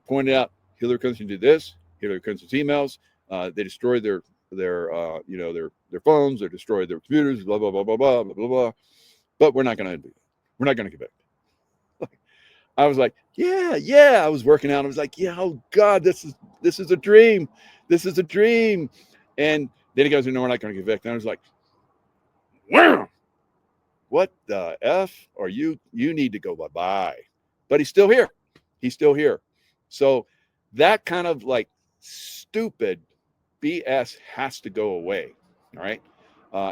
pointed out Hillary Clinton did this, Hillary Clinton's emails, they destroyed their phones, they destroyed their computers, blah blah blah blah blah blah blah. But we're not going to do that. We're not going to convict. I was like, yeah. I was working out. I was like, yeah, oh God, this is a dream. This is a dream. And then he goes, no, we're not going to convict. And I was like, wow, what the F are you? You need to go bye-bye. But he's still here. He's still here. So that kind of like stupid BS has to go away. All right.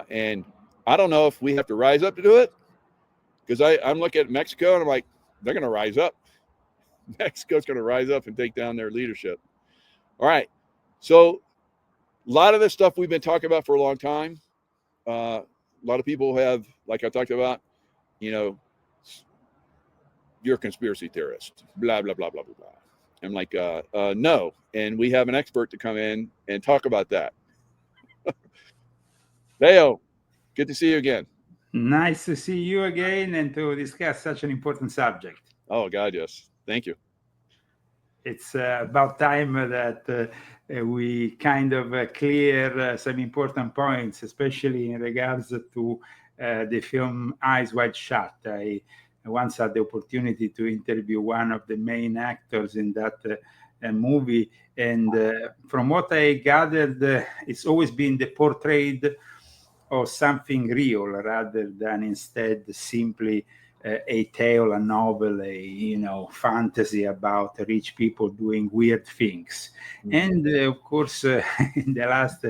And I don't know if we have to rise up to do it, because I'm looking at Mexico and I'm like, they're going to rise up. Mexico's going to rise up and take down their leadership. All right. So a lot of this stuff we've been talking about for a long time. A lot of people have, like I talked about, you're a conspiracy theorist, blah, blah, blah, blah, blah, blah. I'm like, no. And we have an expert to come in and talk about that. Leo, good to see you again. Nice to see you again and to discuss such an important subject. Oh, God, yes. Thank you. It's about time that we kind of clear some important points, especially in regards to the film Eyes Wide Shut. I once had the opportunity to interview one of the main actors in that movie. And from what I gathered, it's always been the portrait of something real rather than instead simply a tale, a novel, fantasy about rich people doing weird things. Mm-hmm. And of course, in the last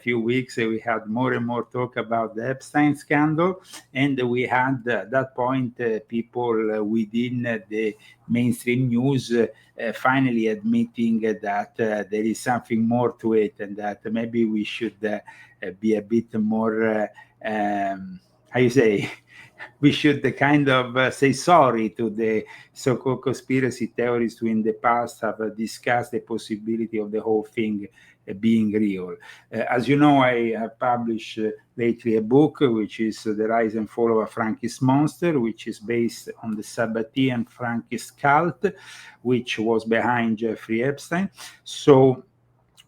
few weeks, we had more and more talk about the Epstein scandal. And we had at that point people within the mainstream news finally admitting that there is something more to it, and that maybe we should be a bit more, we should kind of say sorry to the so-called conspiracy theorists who in the past have discussed the possibility of the whole thing being real. As you know, I have published lately a book, which is The Rise and Fall of a Frankist Monster, which is based on the Sabbatean Frankist cult, which was behind Jeffrey Epstein. So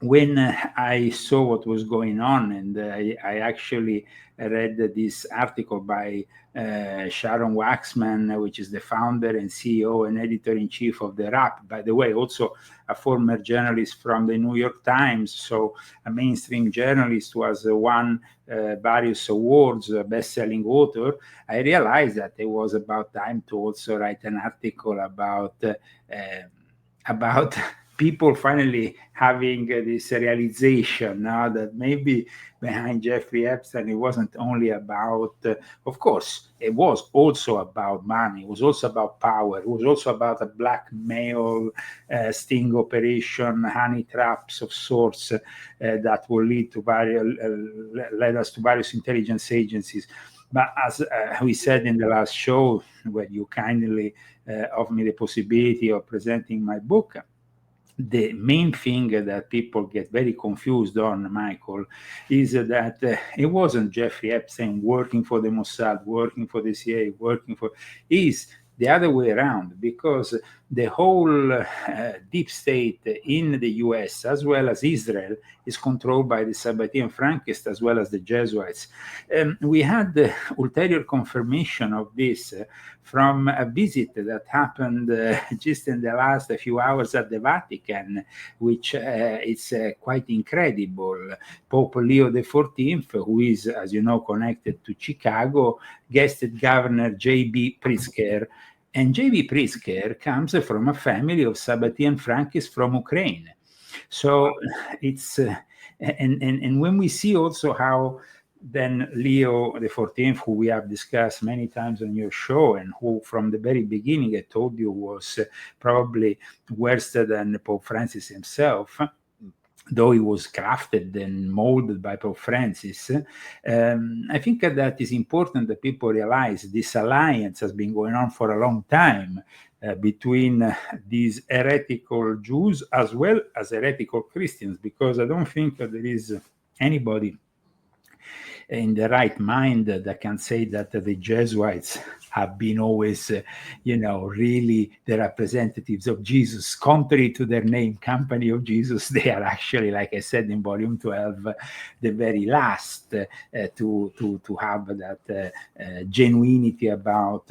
when I saw what was going on, and I actually read this article by Sharon Waxman, which is the founder and CEO and editor-in-chief of The Wrap, by the way, also a former journalist from the New York Times, so a mainstream journalist who has won various awards, a best-selling author. I realized that it was about time to also write an article about people finally having this realization now that maybe behind Jeffrey Epstein, it wasn't only about, of course, it was also about money. It was also about power. It was also about a blackmail sting operation, honey traps of sorts that will led us to various intelligence agencies. But as we said in the last show, where you kindly offered me the possibility of presenting my book, the main thing that people get very confused on, Michael, is that it wasn't Jeffrey Epstein working for the Mossad, working for the CIA, is the other way around, because the whole deep state in the US, as well as Israel, is controlled by the Sabbatean Frankists, as well as the Jesuits. We had the ulterior confirmation of this from a visit that happened just in the last few hours at the Vatican, which is quite incredible. Pope Leo XIV, who is, as you know, connected to Chicago, guested Governor J.B. Pritzker. And J.B. Pritzker comes from a family of Sabbatean Frankists from Ukraine. So it's, and when we see also how then Leo the 14th, who we have discussed many times on your show, and who from the very beginning I told you was probably worse than Pope Francis himself, though he was crafted and molded by Pope Francis. I think that is important that people realize this alliance has been going on for a long time between these heretical Jews as well as heretical Christians, because I don't think that there is anybody in the right mind that can say that the Jesuits have been always, really the representatives of Jesus. Contrary to their name, Company of Jesus, they are actually, like I said in volume 12, the very last to have that genuinity about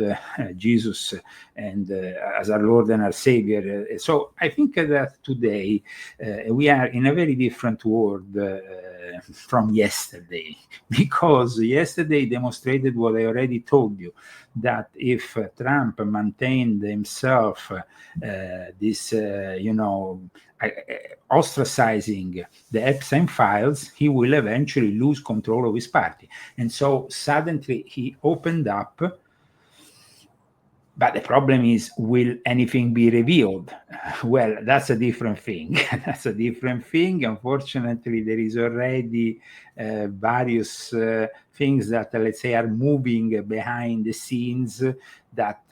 Jesus and as our Lord and our Savior. So I think that today we are in a very different world from yesterday, because yesterday demonstrated what I already told you, that if Trump maintained himself ostracizing the Epstein files, he will eventually lose control of his party. And so suddenly he opened up. But the problem is, will anything be revealed? Well, that's a different thing. That's a different thing. Unfortunately, there is already various things that, let's say, are moving behind the scenes that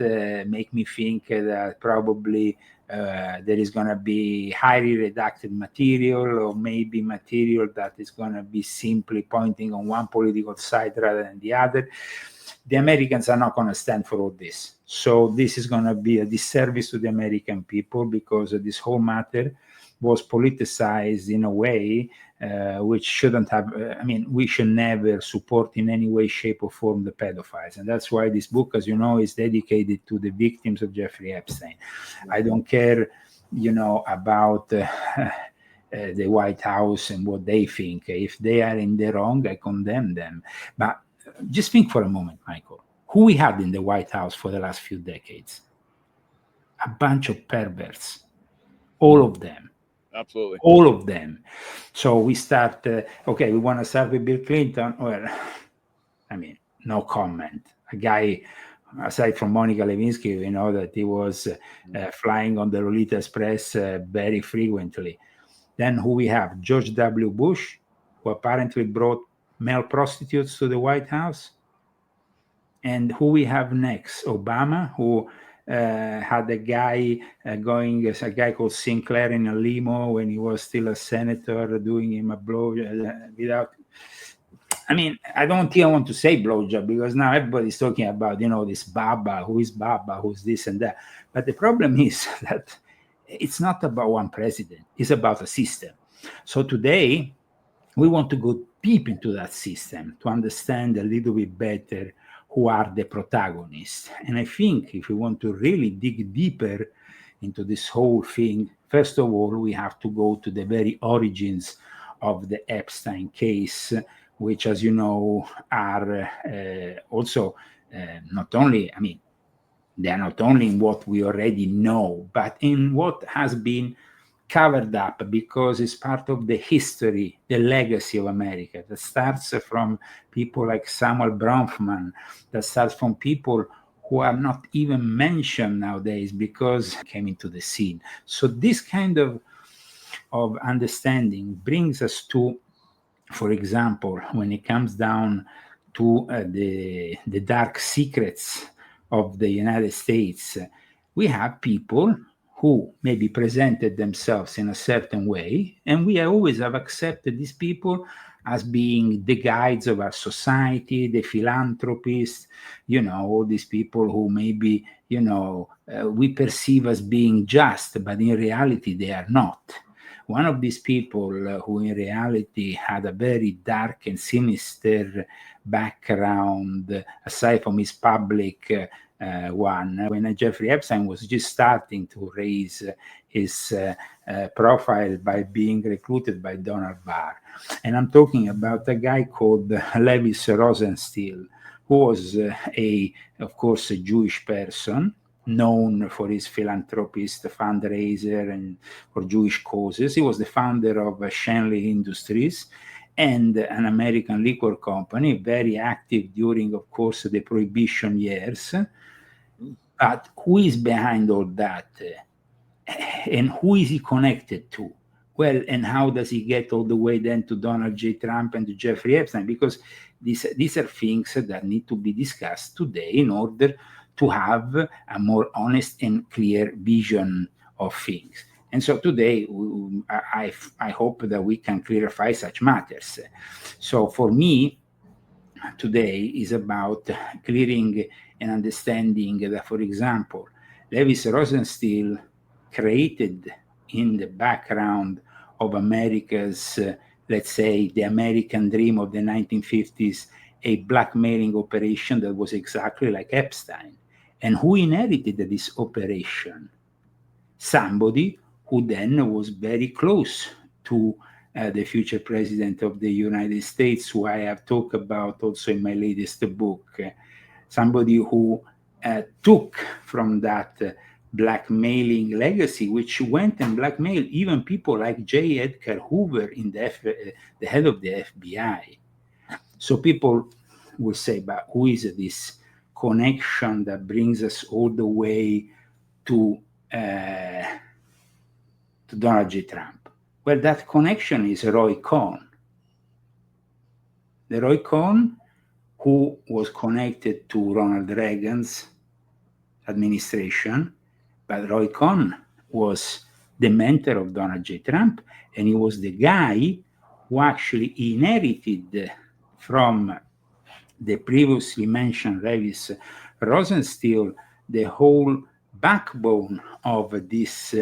make me think that probably there is going to be highly redacted material, or maybe material that is going to be simply pointing on one political side rather than the other. The Americans are not going to stand for all this. So this is going to be a disservice to the American people, because this whole matter was politicized in a way which shouldn't have. We should never support in any way, shape, or form the pedophiles. And that's why this book, as you know, is dedicated to the victims of Jeffrey Epstein. I don't care, about the White House and what they think. If they are in the wrong, I condemn them. But just think for a moment, Michael, who we had in the White House for the last few decades. A bunch of perverts, all of them. Absolutely. All of them. So we start, we want to start with Bill Clinton. Well, no comment. A guy, aside from Monica Lewinsky, we know that he was flying on the Lolita Express very frequently. Then who we have? George W. Bush, who apparently brought male prostitutes to the White House. And who we have next? Obama, who had a guy a guy called Sinclair in a limo when he was still a senator, doing him a blow without. I don't even want to say blowjob, because now everybody's talking about, this Baba, who's this and that. But the problem is that it's not about one president. It's about a system. So today, we want to go deep into that system to understand a little bit better who are the protagonists. And I think if we want to really dig deeper into this whole thing, first of all, we have to go to the very origins of the Epstein case, which, as you know, are also not only, they are not only in what we already know, but in what has been covered up, because it's part of the history, the legacy of America, that starts from people like Samuel Bronfman, that starts from people who are not even mentioned nowadays because they came into the scene. So this kind of understanding brings us to, for example, when it comes down to the dark secrets of the United States, we have people who maybe presented themselves in a certain way, and we always have accepted these people as being the guides of our society, the philanthropists, all these people who maybe, we perceive as being just, but in reality they are not. One of these people who in reality had a very dark and sinister background, aside from his public one, when Jeffrey Epstein was just starting to raise his profile by being recruited by Donald Barr. And I'm talking about a guy called Levis Rosenstiel, who was of course, a Jewish person, known for his philanthropist fundraiser and for Jewish causes. He was the founder of Shenley Industries. and an American liquor company, very active during, of course, the Prohibition years. But who is behind all that? And who is he connected to? Well, and how does he get all the way then to Donald J. Trump and to Jeffrey Epstein? Because these are things that need to be discussed today in order to have a more honest and clear vision of things. And so today, I hope that we can clarify such matters. So for me, today is about clearing and understanding that, for example, Lewis Rosenstiel created in the background of America's, let's say, the American dream of the 1950s, a blackmailing operation that was exactly like Epstein. And who inherited this operation? Somebody who then was very close to the future president of the United States, who I have talked about also in my latest book. Somebody who took from that blackmailing legacy, which went and blackmailed even people like J. Edgar Hoover, in the head of the FBI. So people will say, but who is this connection that brings us all the way to Donald J. Trump? Well, that connection is Roy Cohn. The Roy Cohn who was connected to Ronald Reagan's administration, but Roy Cohn was the mentor of Donald J. Trump, and he was the guy who actually inherited from the previously mentioned Lewis Rosenstiel the whole backbone of this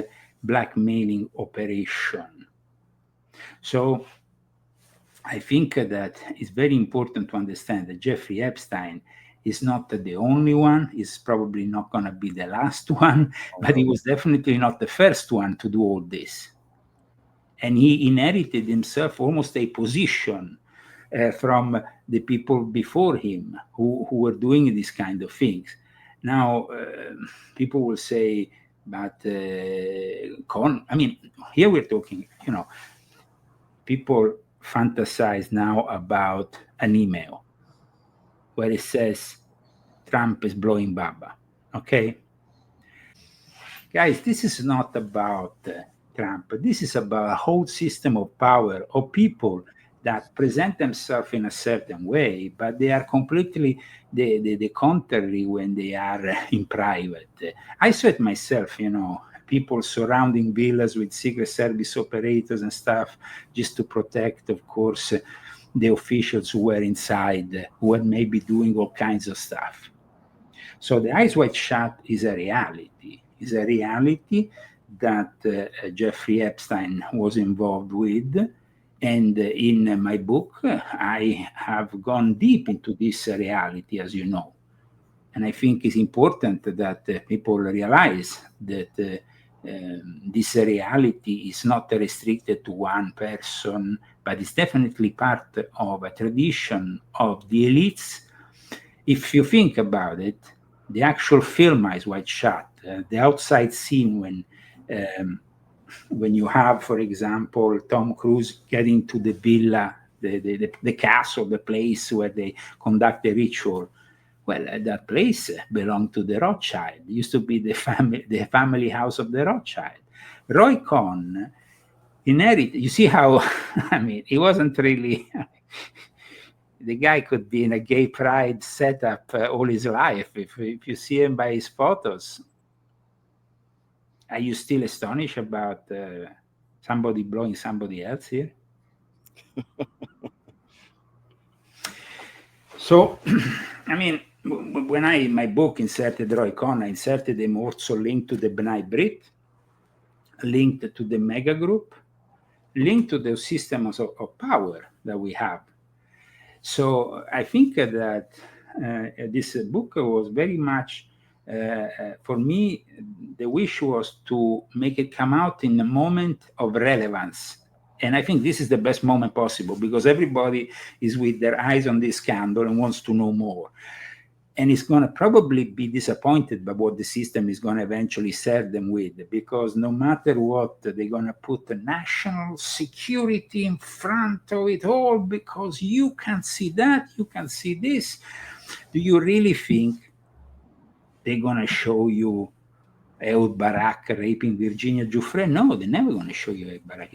blackmailing operation. So I think that it's very important to understand that Jeffrey Epstein is not the only one. He's probably not going to be the last one, but he was definitely not the first one to do all this. And he inherited himself almost a position from the people before him who were doing these kind of things. Now, people will say, but I mean, here we're talking, people fantasize now about an email where it says Trump is blowing Baba. Okay? Guys, this is not about Trump. This is about a whole system of power of people that present themselves in a certain way, but they are completely the contrary when they are in private. I saw it myself, people surrounding villas with Secret Service operators and stuff just to protect, of course, the officials who were inside, who were maybe doing all kinds of stuff. So the Eyes Wide Shut is a reality. It's a reality that Jeffrey Epstein was involved with. And in my book, I have gone deep into this reality, as you know. And I think it's important that people realize that this reality is not restricted to one person, but it's definitely part of a tradition of the elites. If you think about it, the actual film Eyes Wide Shut, the outside scene when you have, for example, Tom Cruise getting to the villa, the castle, the place where they conduct the ritual. Well, that place belonged to the Rothschild. It used to be the family house of the Rothschild. Roy Cohn inherited. You see how, he wasn't really. The guy could be in a gay pride setup all his life. If you see him by his photos, are you still astonished about somebody blowing somebody else here? So, when in my book inserted Roy Cohn, I inserted him also linked to the B'nai Brit, linked to the mega group, linked to the systems of power that we have. So I think that this book was very much, for me, the wish was to make it come out in a moment of relevance. And I think this is the best moment possible because everybody is with their eyes on this scandal and wants to know more. and it's going to probably be disappointed by what the system is going to eventually serve them with, because no matter what, they're going to put the national security in front of it all, because you can see that, you can see this. Do you really think they're going to show you Ehud Barak raping Virginia Giuffre? No, they're never going to show you Ehud Barak.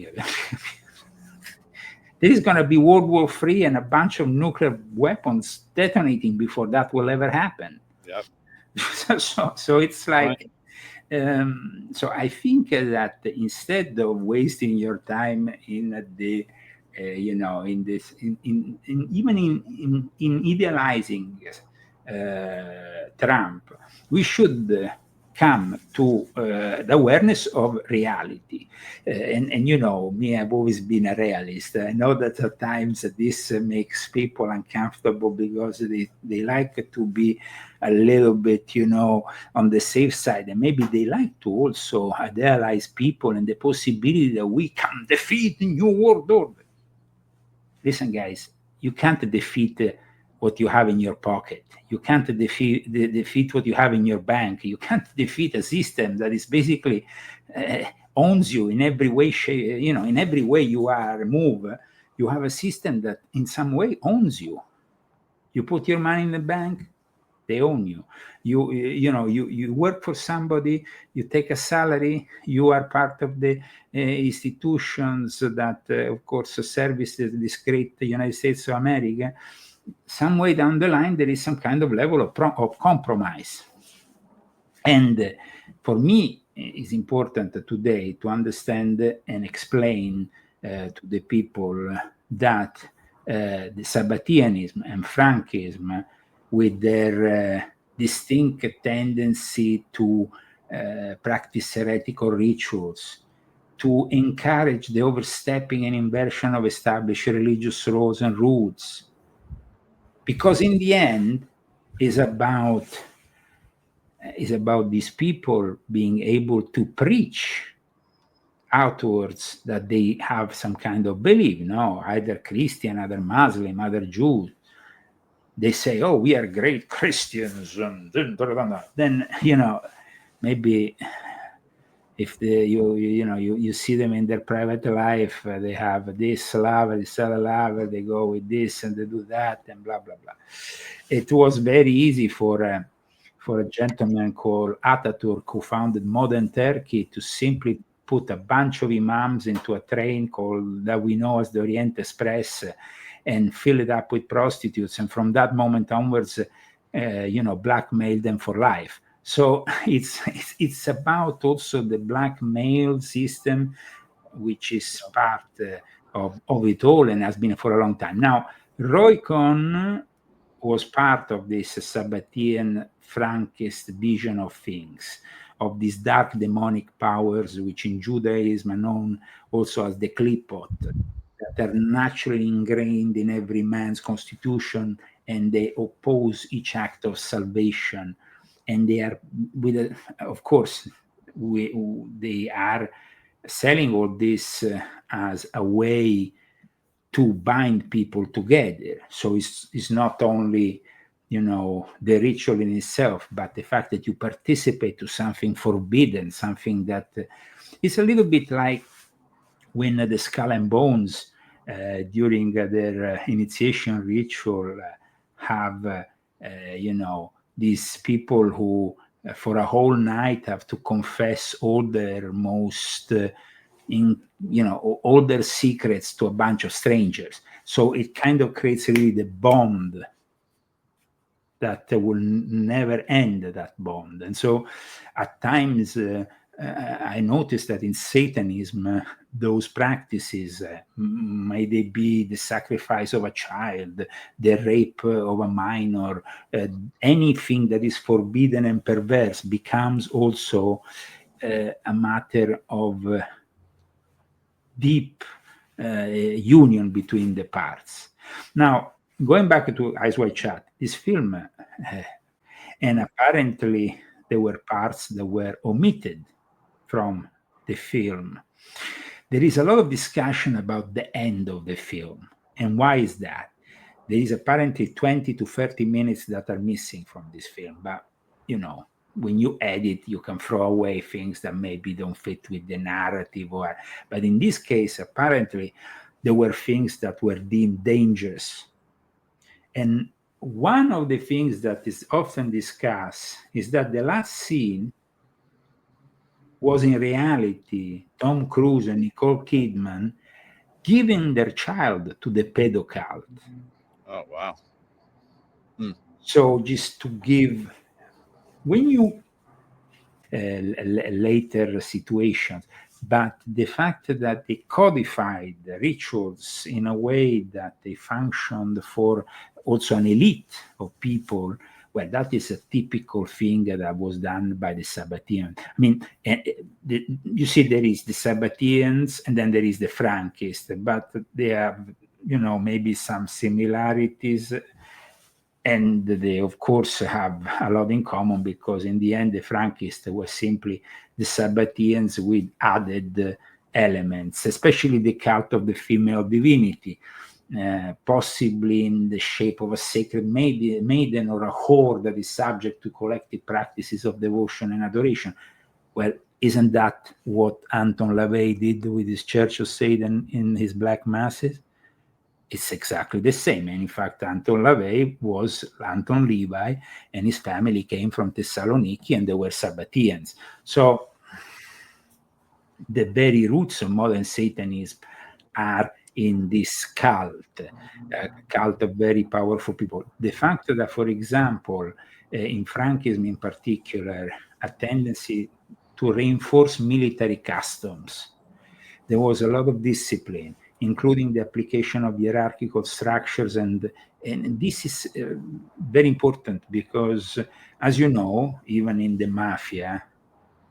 There is going to be World War III and a bunch of nuclear weapons detonating before that will ever happen. Yep. So it's like, so I think that instead of wasting your time in the, in this, even in idealizing Trump, we should come to the awareness of reality. And you know me, I've always been a realist. I know that at times this makes people uncomfortable because they like to be a little bit, on the safe side. And maybe they like to also idealize people and the possibility that we can defeat the New World Order. Listen, guys, you can't defeat what you have in your pocket. You can't defeat what you have in your bank. You can't defeat a system that is basically owns you in every way, in every way you are move. You have a system that in some way owns you. You put your money in the bank, they own you. You work for somebody, you take a salary, you are part of the institutions that, of course, service this great United States of America. Some way down the line, there is some kind of level of compromise. And for me, it's important today to understand and explain to the people that the Sabbateanism and Frankism, with their distinct tendency to practice heretical rituals, to encourage the overstepping and inversion of established religious laws and rules, because in the end is about these people being able to preach outwards that they have some kind of belief, either Christian, either Muslim, either Jew. They say, oh, we are great Christians, and then maybe if you see them in their private life, they have this lover, this other lover, they go with this and they do that and blah blah blah. It was very easy for a gentleman called Ataturk, who founded modern Turkey, to simply put a bunch of imams into a train that we know as the Orient Express, and fill it up with prostitutes, and from that moment onwards, blackmail them for life. So it's about also the blackmail system, which is part of it all and has been for a long time. Now, Roy Cohn was part of this Sabbatean Frankist vision of things, of these dark demonic powers, which in Judaism are known also as the klipot, that are naturally ingrained in every man's constitution, and they oppose each act of salvation. And they are, of course, they are selling all this as a way to bind people together. So it's not only, the ritual in itself, but the fact that you participate to something forbidden, something that is a little bit like when the Skull and Bones, during their initiation ritual, have, these people who for a whole night have to confess all their most all their secrets to a bunch of strangers. So it kind of creates really the bond that will never end, that bond. And so at times I noticed that in Satanism, those practices, may they be the sacrifice of a child, the rape of a minor, anything that is forbidden and perverse becomes also a matter of deep union between the parts. Now, going back to Eyes Wide Shut, this film, and apparently there were parts that were omitted from the film. There is a lot of discussion about the end of the film. And why is that? There is apparently 20 to 30 minutes that are missing from this film, but when you edit, you can throw away things that maybe don't fit with the narrative. But in this case, apparently, there were things that were deemed dangerous. And one of the things that is often discussed is that the last scene was in reality Tom Cruise and Nicole Kidman giving their child to the pedo cult. Oh, wow. So just to give, when you later situations, but the fact that they codified the rituals in a way that they functioned for also an elite of people, well, that is a typical thing that was done by the Sabbateans. I mean, you see, there is the Sabbateans and then there is the Frankists, but they have, maybe some similarities. And they, of course, have a lot in common, because in the end, the Frankists were simply the Sabbateans with added elements, especially the cult of the female divinity, possibly in the shape of a sacred maiden or a whore that is subject to collective practices of devotion and adoration. Well, isn't that what Anton LaVey did with his Church of Satan in his Black Masses? It's exactly the same. And in fact, Anton LaVey was Anton Levi, and his family came from Thessaloniki, and they were Sabbateans. So the very roots of modern Satanism are in this cult, a cult of very powerful people. The fact that, for example, in Frankism in particular, a tendency to reinforce military customs. There was a lot of discipline, including the application of hierarchical structures. And this is very important because, as you know, even in the mafia,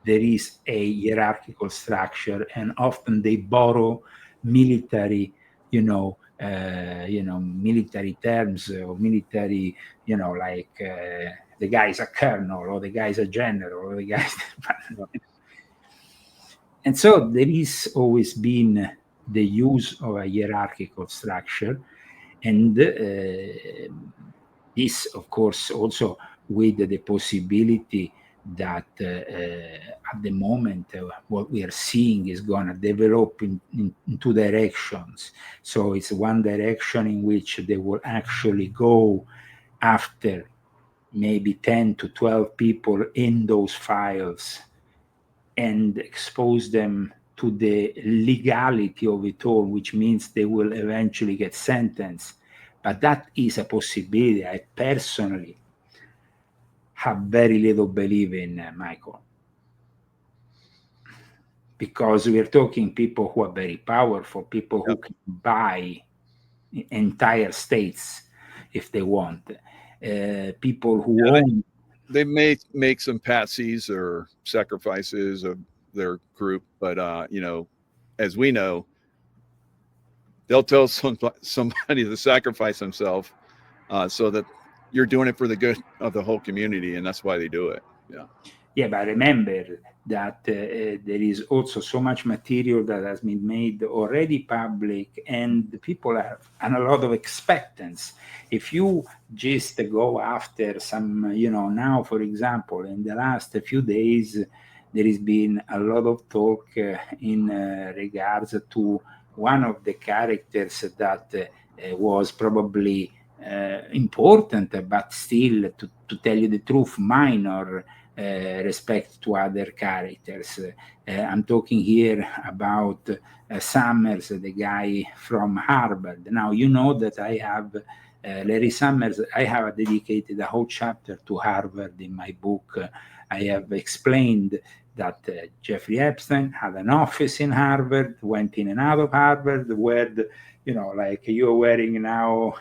there is a hierarchical structure, and often they borrow military, military terms or military, like the guy's a colonel or the guy's a general or the guy's. And so there is always been the use of a hierarchical structure, and this, of course, also with the possibility that at the moment what we are seeing is going to develop in two directions. So it's one direction in which they will actually go after maybe 10 to 12 people in those files and expose them to the legality of it all, which means they will eventually get sentenced. But that is a possibility I personally have very little belief in, Michael. Because we are talking people who are very powerful, people who can buy entire states if they want, people who own. They may make some patsies or sacrifices of their group, but as we know, they'll tell somebody to sacrifice himself so that you're doing it for the good of the whole community, and that's why they do it. Yeah, but remember that there is also so much material that has been made already public, and people have and a lot of expectance. If you just go after some, now, for example, in the last few days, there has been a lot of talk in regards to one of the characters that was probably important, but still, to tell you the truth, minor respect to other characters. I'm talking here about Summers, the guy from Harvard. Now, you know that I have Larry Summers, I have dedicated a whole chapter to Harvard in my book. I have explained that Jeffrey Epstein had an office in Harvard, went in and out of Harvard, where, like you're wearing now,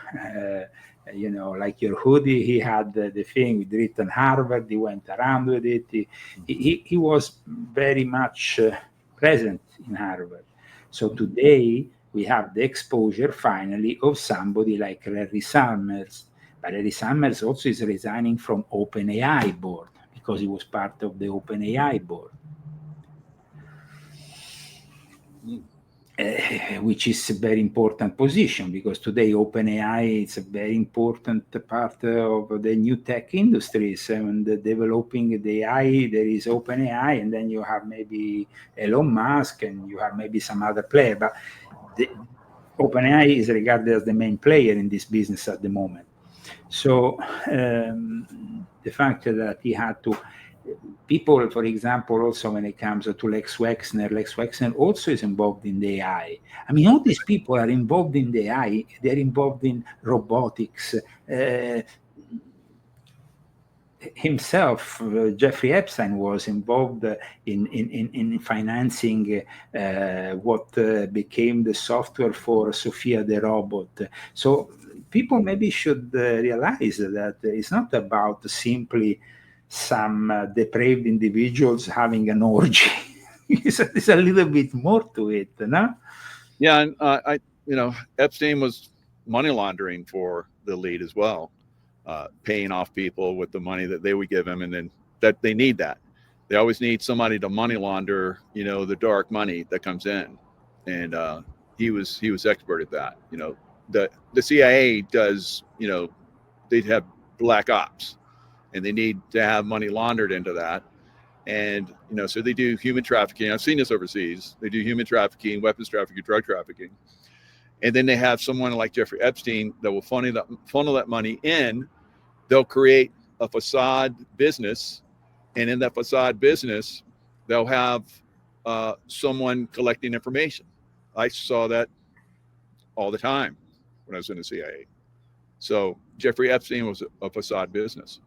like your hoodie, he had the thing with written Harvard, he went around with it. He was very much present in Harvard. So today we have the exposure finally of somebody like Larry Summers. But Larry Summers also is resigning from OpenAI board because he was part of the OpenAI board. which is a very important position, because today OpenAI is a very important part of the new tech industries. And developing the AI, there is OpenAI, and then you have maybe Elon Musk, and you have maybe some other player. But OpenAI is regarded as the main player in this business at the moment. So the fact that he had to, people, for example, also when it comes to Lex Wexner also is involved in the AI. I mean, all these people are involved in the AI. They're involved in robotics. Himself, Jeffrey Epstein, was involved in financing what became the software for Sophia the robot. So people maybe should realize that it's not about simply some depraved individuals having an orgy. There's a little bit more to it, no? Yeah, and Epstein was money laundering for the elite as well. Paying off people with the money that they would give him, and then that they need that. They always need somebody to money launder, the dark money that comes in, and he was expert at that. The CIA does, they'd have black ops, and they need to have money laundered into that, and so they do human trafficking. I've seen this overseas. They do human trafficking, weapons trafficking, drug trafficking, and then they have someone like Jeffrey Epstein that will funnel that money in. They'll create a facade business, and in that facade business, they'll have someone collecting information. I saw that all the time when I was in the CIA. So Jeffrey Epstein was a facade business.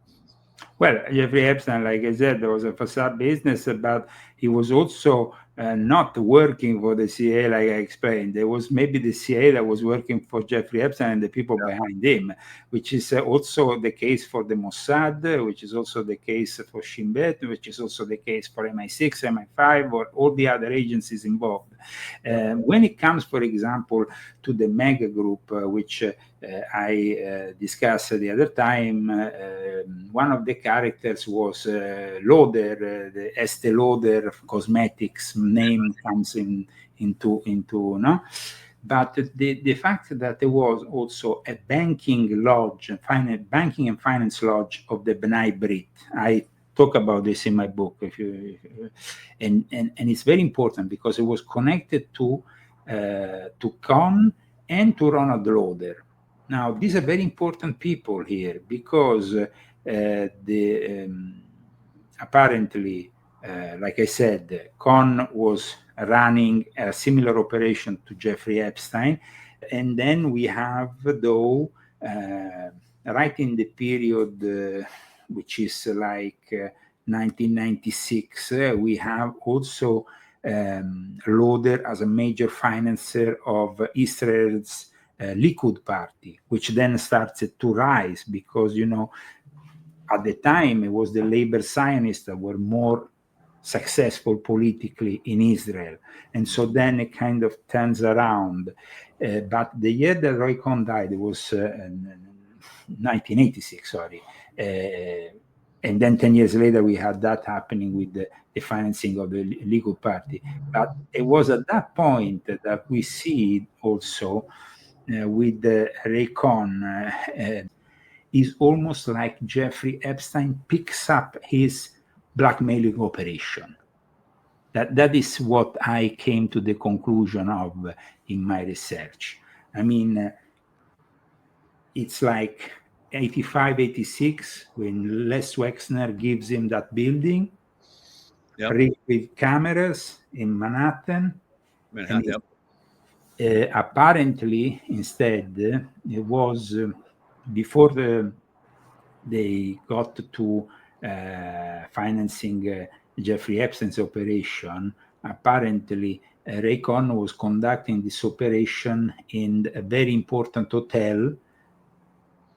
Well, Jeffrey Epstein, like I said, there was a facade business, but he was also not working for the CIA, like I explained. There was maybe the CIA that was working for Jeffrey Epstein and the people behind him, which is also the case for the Mossad, which is also the case for Shin Bet, which is also the case for MI6, MI5, or all the other agencies involved. When it comes, for example, to the mega group, which I discussed the other time, one of the characters was Lauder, the Estee Lauder Cosmetics name comes into no. But the fact that there was also a banking lodge, banking and finance lodge of the B'nai Brit. I talk about this in my book, and it's very important because it was connected to Cohn and to Ronald Lauder. Now, these are very important people here because apparently, like I said, Cohn was running a similar operation to Jeffrey Epstein. And then we have, though, right in the period, which is like 1996, we have also Lauder as a major financer of Israel's Likud party, which then starts to rise because, at the time it was the labor Zionists that were more successful politically in Israel. And so then it kind of turns around. But the year that Roy Cohn died, it was 1986, sorry. And then 10 years later, we had that happening with the financing of the Likud party. But it was at that point that we see also with Ray Cohn, is almost like Jeffrey Epstein picks up his blackmailing operation. That is what I came to the conclusion of in my research. I mean, it's like 85, 86, when Les Wexner gives him that building, rigged with cameras in Manhattan. Apparently, instead, it was before they got to financing Jeffrey Epstein's operation. Apparently, Ray Cohn was conducting this operation in a very important hotel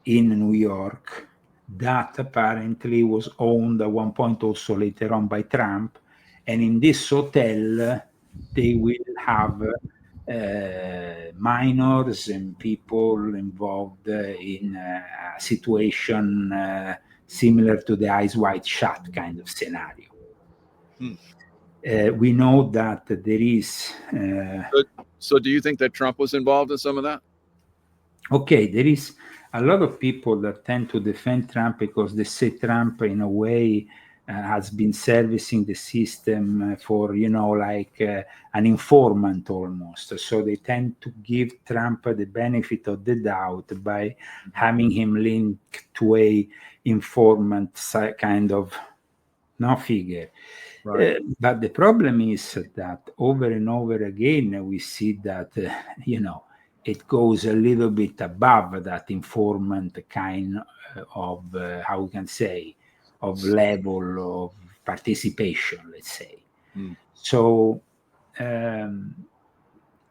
in New York that apparently was owned at one point also later on by Trump. And in this hotel, they will have minors and people involved in a situation similar to the Eyes Wide Shut kind of scenario. We know that there is So do you think that Trump was involved in some of that? Okay, there is a lot of people that tend to defend Trump because they say Trump, in a way, has been servicing the system for, like an informant almost. So they tend to give Trump the benefit of the doubt by having him linked to a informant kind of figure. Right. But the problem is that over and over again, we see that, it goes a little bit above that informant kind of, how we can say, of level of participation, let's say. Mm. So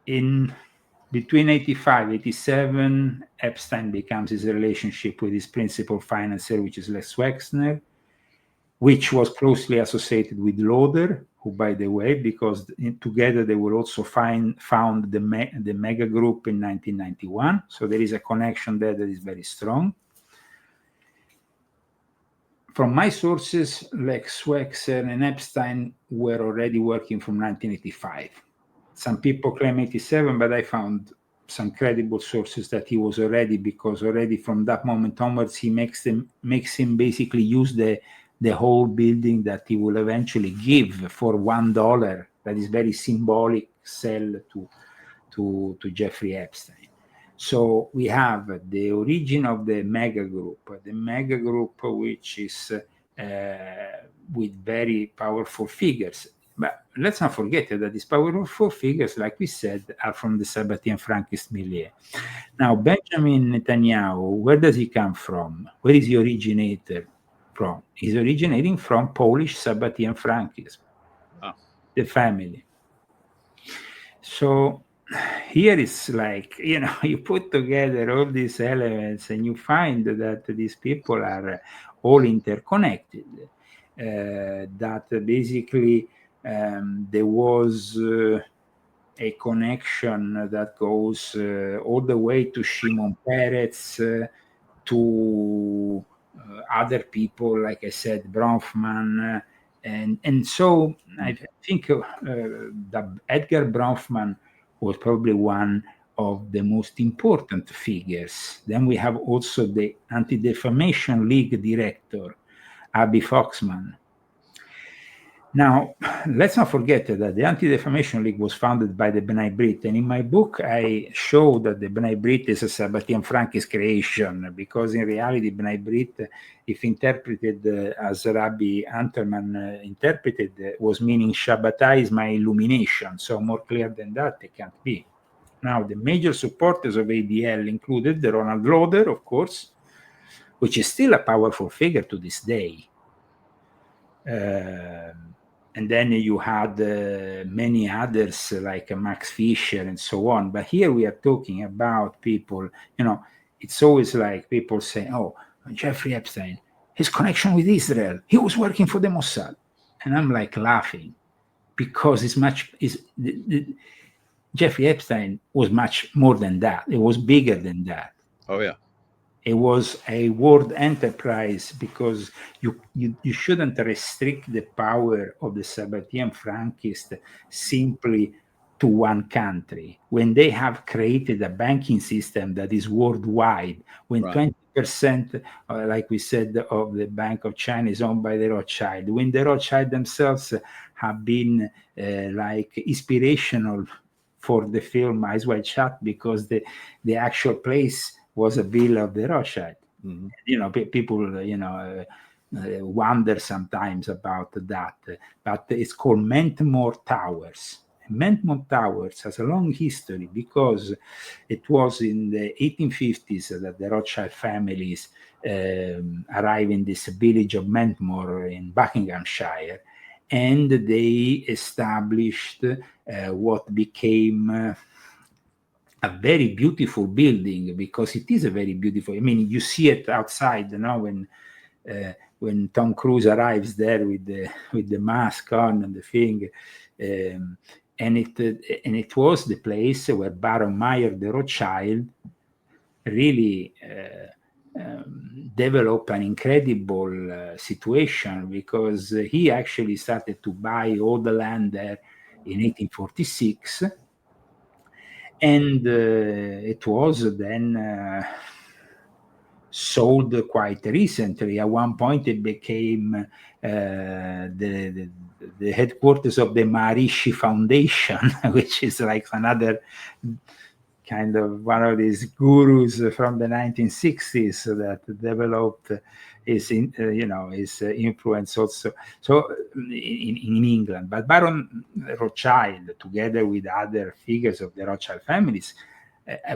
in between 85, 87, Epstein becomes his relationship with his principal financier, which is Les Wexner, which was closely associated with Lauder, who, by the way, because together they will also found the Mega Group in 1991. So there is a connection there that is very strong. From my sources, Lex Wexner and Epstein were already working from 1985. Some people claim 87, but I found some credible sources that he was already, because already from that moment onwards, he makes him basically use the whole building that he will eventually give for $1. That is very symbolic sell to Jeffrey Epstein. So we have the origin of the Mega Group, which is with very powerful figures. But let's not forget that these powerful figures, like we said, are from the Sabbatean Frankist milieu. Now, Benjamin Netanyahu, where does he come from? Where is he originated from? He's originating from Polish Sabbatean Frankism, the family. So here it's like, you put together all these elements and you find that these people are all interconnected, that basically there was a connection that goes all the way to Shimon Peretz, to other people, like I said, Bronfman, and so I think that Edgar Bronfman was probably one of the most important figures. Then we have also the Anti-Defamation League director, Abby Foxman. Now, let's not forget that the Anti-Defamation League was founded by the B'nai B'rith, and in my book, I show that the B'nai B'rith is a Sabbatean Frankist creation, because in reality, B'nai B'rith, if interpreted as Rabbi Unterman interpreted, was meaning Shabbatai is my illumination, so more clear than that, it can't be. Now, the major supporters of ADL included the Ronald Lauder, of course, which is still a powerful figure to this day. And then you had many others like Max Fisher and so on. But here we are talking about people, it's always like people say, oh, Jeffrey Epstein, his connection with Israel, he was working for the Mossad. And I'm like laughing, because Jeffrey Epstein was much more than that. It was bigger than that. Oh, yeah. It was a world enterprise, because you shouldn't restrict the power of the Sabbatean Frankists simply to one country. When they have created a banking system that is worldwide, when 20%, like we said, of the Bank of China is owned by the Rothschild, when the Rothschild themselves have been like inspirational for the film Eyes Wide Shut, because the actual place was a villa of the Rothschild. Mm-hmm. People, wonder sometimes about that, but it's called Mentmore Towers. Mentmore Towers has a long history, because it was in the 1850s that the Rothschild families arrived in this village of Mentmore in Buckinghamshire, and they established what became a very beautiful building, because it is a very beautiful. I mean, you see it outside, when Tom Cruise arrives there with the mask on and the thing, and it was the place where Baron Meyer the Rothschild really developed an incredible situation, because he actually started to buy all the land there in 1846. And it was then sold quite recently. At one point, it became the headquarters of the Maharishi Foundation, which is like another kind of one of these gurus from the 1960s that developed his influence also. So in England, but Baron Rothschild, together with other figures of the Rothschild families,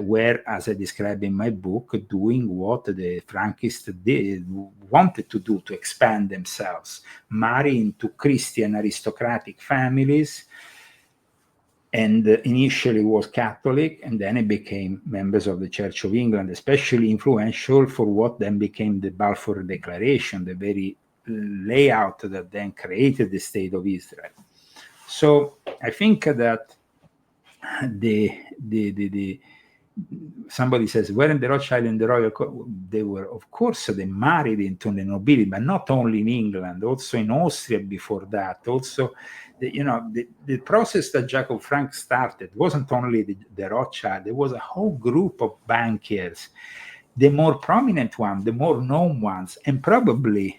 were, as I described in my book, doing what the Frankists wanted to do to expand themselves, marry into Christian aristocratic families, and initially was Catholic, and then it became members of the Church of England, especially influential for what then became the Balfour Declaration, the very layout that then created the State of Israel. So I think that somebody says, weren't the Rothschild and the royal they were, of course, they married into the nobility, but not only in England, also in Austria before that. Also, the process that Jacob Frank started wasn't only the Rothschild, there was a whole group of bankers, the more prominent ones, the more known ones, and probably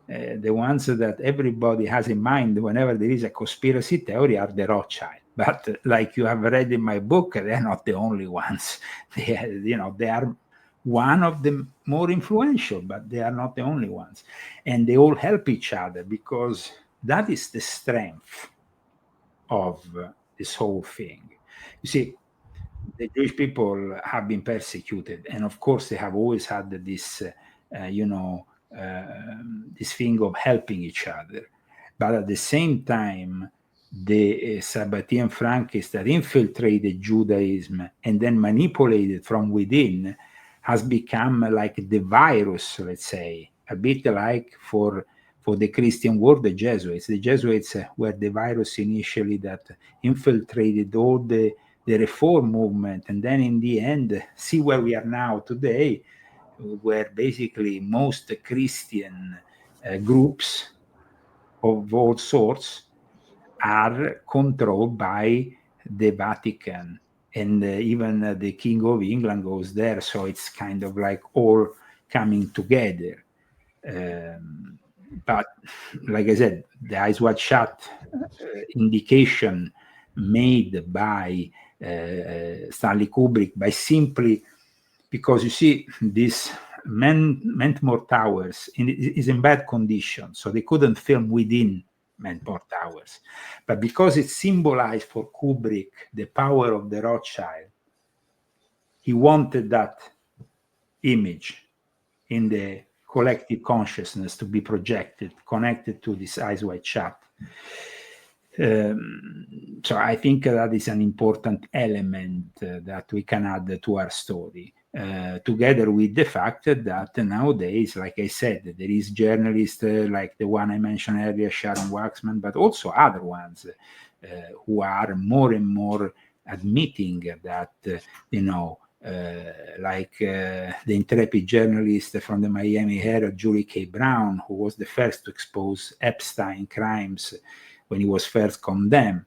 the ones that everybody has in mind whenever there is a conspiracy theory are the Rothschild. But like you have read in my book, they're not the only ones. They are one of the more influential, but they are not the only ones. And they all help each other, because that is the strength of this whole thing. You see, the Jewish people have been persecuted, and of course they have always had this, this thing of helping each other. But at the same time, the Sabbatean Frankists that infiltrated Judaism and then manipulated from within has become like the virus, let's say, a bit like for the Christian world, the Jesuits. The Jesuits were the virus initially that infiltrated all the reform movement, and then in the end, see where we are now today, where basically most Christian groups of all sorts are controlled by the Vatican, and even the King of England goes there, so it's kind of like all coming together. But like I said, the Eyes Wide Shut indication made by Stanley Kubrick, by simply, because you see, this Mentmore Towers is in bad condition, so they couldn't film within Mentmore Towers. But because it symbolized for Kubrick the power of the Rothschild, he wanted that image in the collective consciousness to be projected, connected to this Eyes Wide Shut. So I think that is an important element that we can add to our story, together with the fact that nowadays, like I said, there is journalists like the one I mentioned earlier, Sharon Waxman, but also other ones who are more and more admitting that, like the intrepid journalist from the Miami Herald, Julie K. Brown, who was the first to expose Epstein crimes when he was first condemned,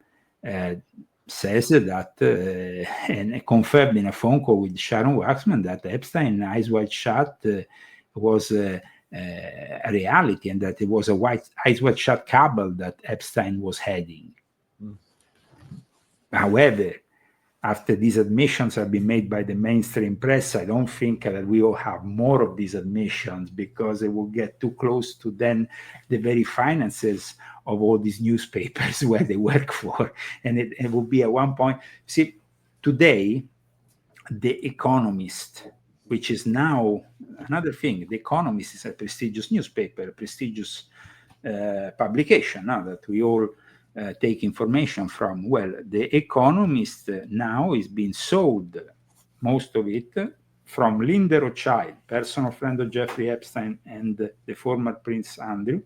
says that, and confirmed in a phone call with Sharon Waxman, that Epstein, Eyes Wide Shut, was a reality, and that it was a Eyes Wide Shut cabal that Epstein was heading. However, after these admissions have been made by the mainstream press, I don't think that we will have more of these admissions, because it will get too close to then the very finances of all these newspapers where they work for. And it will be at one point. See, today, The Economist, which is now another thing, The Economist is a prestigious newspaper, a prestigious publication now that we all take information from. Well, The Economist now is being sold, most of it, from Linda Rothschild, personal friend of Jeffrey Epstein and the former Prince Andrew,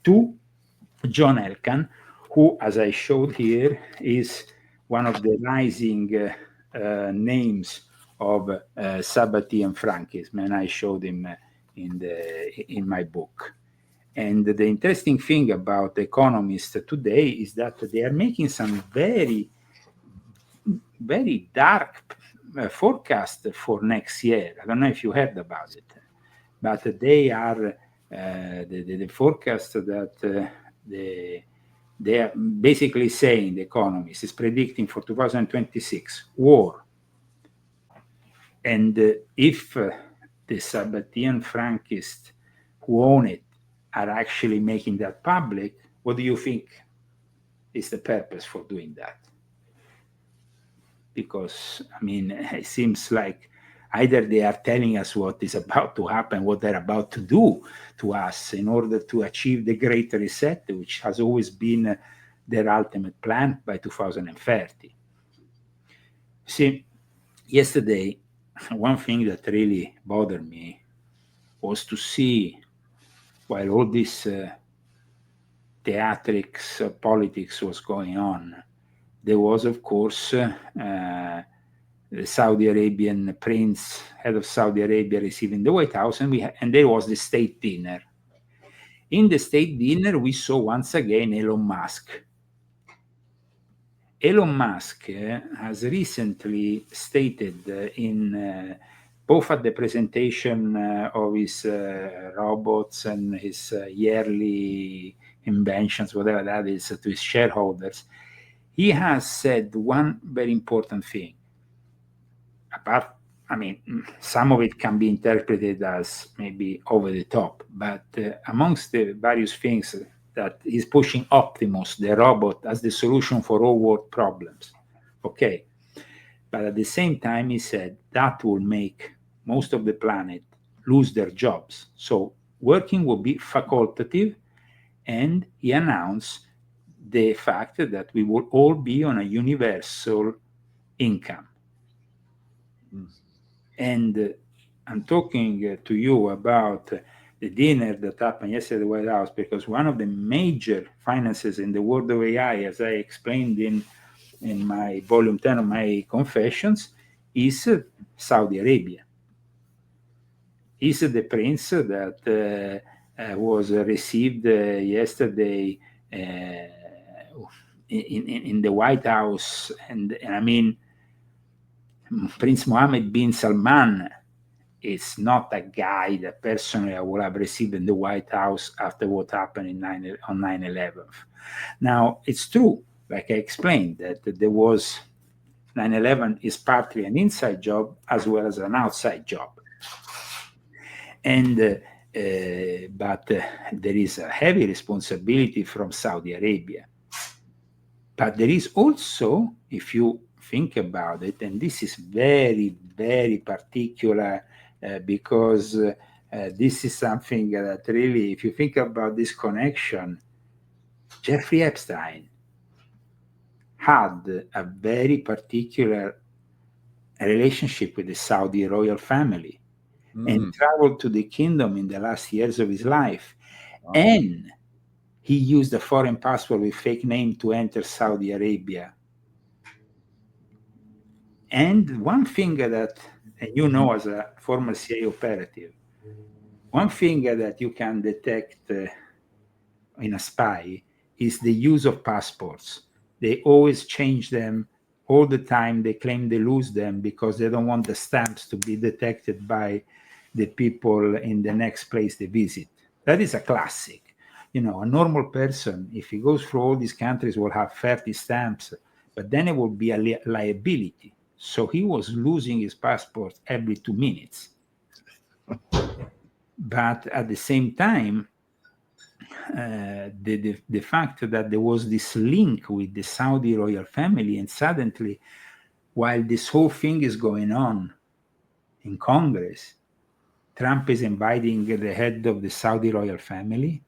to John Elkann, who, as I showed here, is one of the rising names of Sabbatean Frankism, and I showed him in my book. And the interesting thing about The Economist today is that they are making some very very dark forecast for next year. I don't know if you heard about it, but they are the forecast that they are basically saying, the economist is predicting for 2026 war. And if the Sabbatean Frankists who own it are actually making that public, what do you think is the purpose for doing that? Because, I mean, it seems like either they are telling us what is about to happen, what they're about to do to us in order to achieve the Great Reset, which has always been their ultimate plan by 2030. See, yesterday, one thing that really bothered me was to see, while all this theatrics, politics was going on, there was, of course, the Saudi Arabian prince, head of Saudi Arabia, receiving the White House, and there was the state dinner. In the state dinner, we saw once again Elon Musk. Elon Musk has recently stated in both at the presentation of his robots and his yearly inventions, whatever that is, to his shareholders, he has said one very important thing. Apart, I mean, some of it can be interpreted as maybe over the top, but amongst the various things that he's pushing Optimus, the robot, as the solution for all world problems. Okay. But at the same time, he said that will make most of the planet lose their jobs. So working will be facultative, and he announced the fact that we will all be on a universal income. And I'm talking to you about the dinner that happened yesterday at the White House, because one of the major finances in the world of AI, as I explained in my volume 10 of my confessions, is Saudi Arabia. Is the prince that was received yesterday in the White House, and I mean, Prince Mohammed bin Salman is not a guy that personally I would have received in the White House after what happened on 9/11. Now, it's true, like I explained, that there was 9/11 is partly an inside job as well as an outside job. And but there is a heavy responsibility from Saudi Arabia. But there is also, if you think about it, and this is very, very particular because this is something that really, if you think about this connection, Jeffrey Epstein had a very particular relationship with the Saudi royal family and traveled to the kingdom in the last years of his life. Wow. And he used a foreign passport with fake name to enter Saudi Arabia. And one thing that, and you know, as a former CIA operative, one thing that you can detect in a spy is the use of passports. They always change them all the time. They claim they lose them because they don't want the stamps to be detected by the people in the next place they visit. That is a classic. You know, a normal person, if he goes through all these countries, will have 30 stamps, but then it will be a liability. So he was losing his passport every 2 minutes. But at the same time, the fact that there was this link with the Saudi royal family, and suddenly, while this whole thing is going on in Congress, Trump is inviting the head of the Saudi royal family.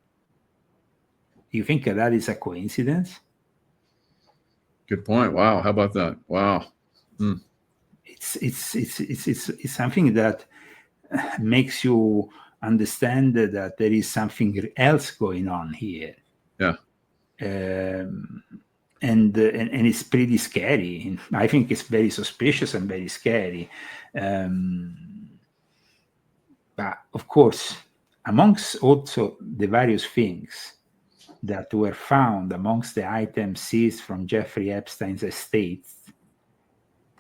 You think that is a coincidence? Good point. Wow. How about that? Wow. It's something that makes you understand that there is something else going on here. Yeah. And it's pretty scary. I think it's very suspicious and very scary. But of course, amongst also the various things that were found amongst the items seized from Jeffrey Epstein's estate,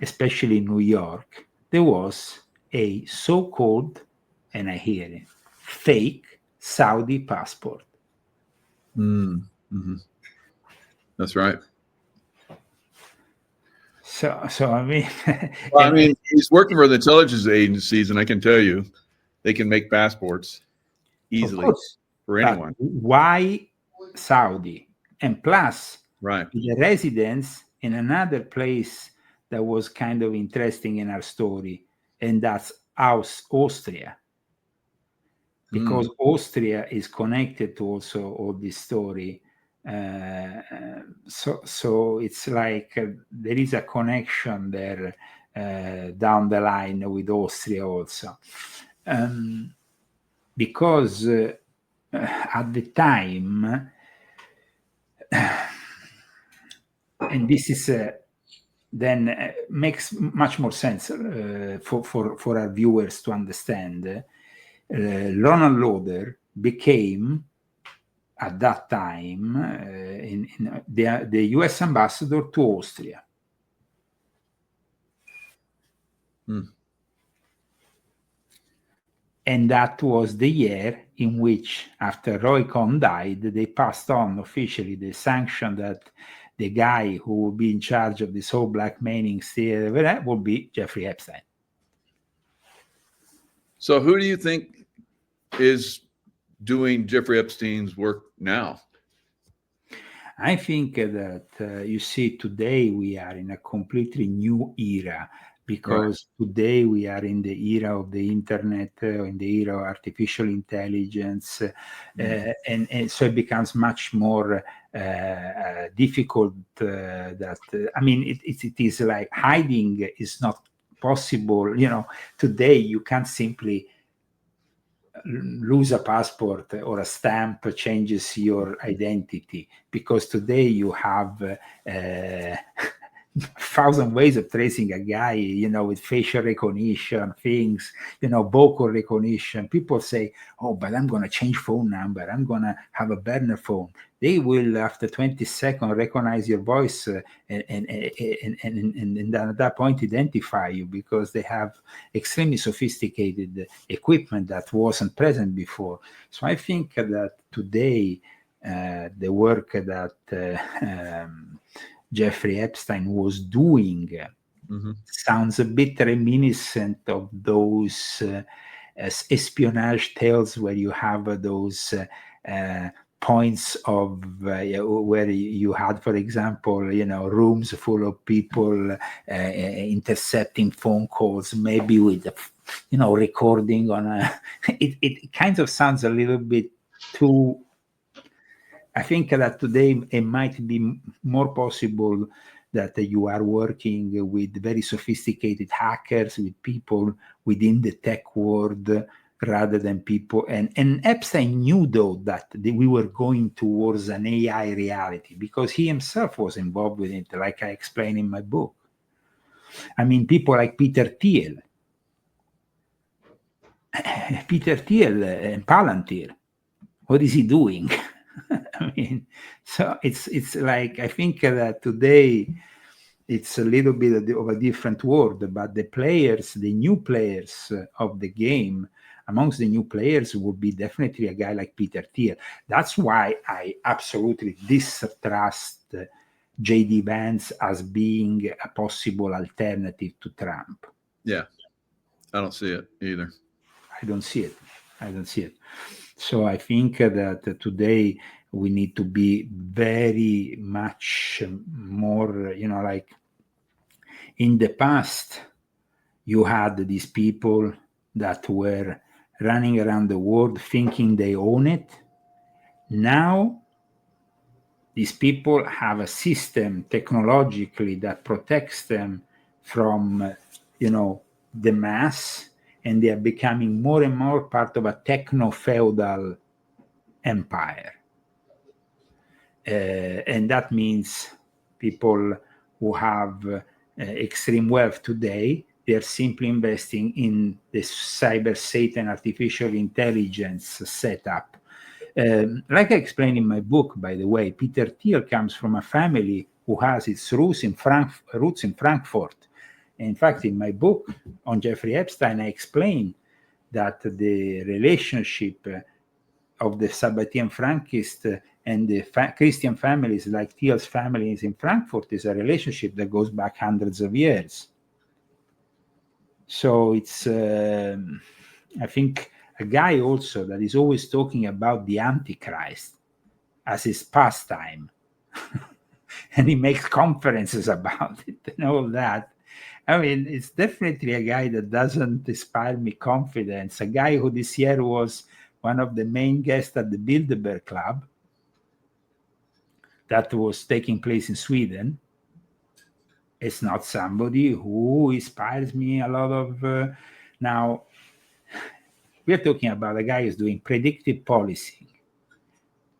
especially in New York, there was a so-called, and I hear it, fake Saudi passport. Mm-hmm. That's right. So I mean, Well, I mean, he's working for the intelligence agencies, and I can tell you, they can make passports easily for anyone. Why Saudi? And plus, Right. the residence in another place that was kind of interesting in our story, and that's Austria. Because Austria is connected to also all this story. So it's like there is a connection there down the line with Austria also. Because at the time, and this is then makes much more sense for our viewers to understand. Ronald Lauder became, at that time, in the U.S. ambassador to Austria. And that was the year in which, after Roy Cohn died, they passed on officially the sanction that the guy who would be in charge of this whole blackmailing theater would be Jeffrey Epstein. So who do you think is doing Jeffrey Epstein's work now? I think that you see, today we are in a completely new era, because today we are in the era of the internet, in the era of artificial intelligence, and so it becomes much more difficult. I mean, it is like hiding is not possible. You know, today you can't simply lose a passport or a stamp changes your identity, because today you have 1,000 ways of tracing a guy, you know, with facial recognition things, you know, vocal recognition. People say, oh, but I'm going to change phone number, I'm going to have a burner phone. They will, after 20 seconds, recognize your voice and at that point identify you, because they have extremely sophisticated equipment that wasn't present before. So I think that today the work that Jeffrey Epstein was doing sounds a bit reminiscent of those espionage tales where you have those points of where you had, for example, you know, rooms full of people intercepting phone calls, maybe with, you know, recording on a. It kind of sounds a little bit too. I think that today it might be more possible that you are working with very sophisticated hackers, with people within the tech world, rather than people. And Epstein knew, though, that we were going towards an AI reality, because he himself was involved with it, like I explain in my book. I mean, people like Peter Thiel and Palantir, what is he doing? I mean, so it's like, I think that today it's a little bit of a different world, but the players, the new players of the game, amongst the new players would be definitely a guy like Peter Thiel. That's why I absolutely distrust J.D. Vance as being a possible alternative to Trump. Yeah, I don't see it either. I don't see it. So I think that today we need to be very much more, you know, like in the past, you had these people that were running around the world thinking they own it. Now, these people have a system technologically that protects them from, you know, the mass, and they are becoming more and more part of a techno-feudal empire. And that means people who have extreme wealth today, they're simply investing in the cyber Satan artificial intelligence setup. Like I explained in my book, by the way, Peter Thiel comes from a family who has its roots in Frankfurt. In fact, in my book on Jeffrey Epstein, I explain that the relationship of the Sabbatean Frankists and the Christian families, like Thiel's families in Frankfurt, is a relationship that goes back hundreds of years. So it's, I think, a guy also that is always talking about the Antichrist as his pastime. And he makes conferences about it and all that. I mean, it's definitely a guy that doesn't inspire me confidence. A guy who this year was one of the main guests at the Bilderberg Club that was taking place in Sweden. It's not somebody who inspires me a lot of. Now, we're talking about a guy who's doing predictive policing,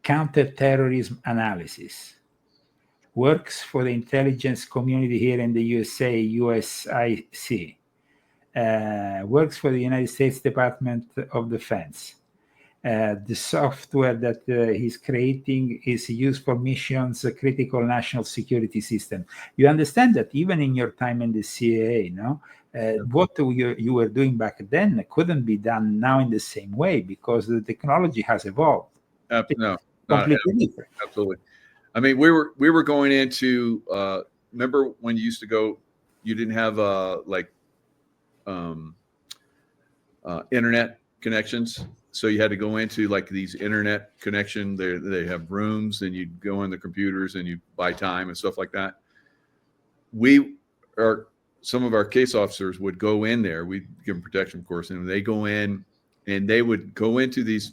counterterrorism analysis, works for the intelligence community here in the USA, USIC, works for the United States Department of Defense. The software that he's creating is used for missions, a critical national security system. You understand that even in your time in the CIA, no? What you were doing back then couldn't be done now in the same way because the technology has evolved. No, completely different. Absolutely. I mean, we were going into. Remember when you used to go? You didn't have internet connections, so you had to go into like these internet connection. They have rooms, and you go in the computers and you buy time and stuff like that. Some of our case officers would go in there. We give them protection, of course, and they go in, and they would go into these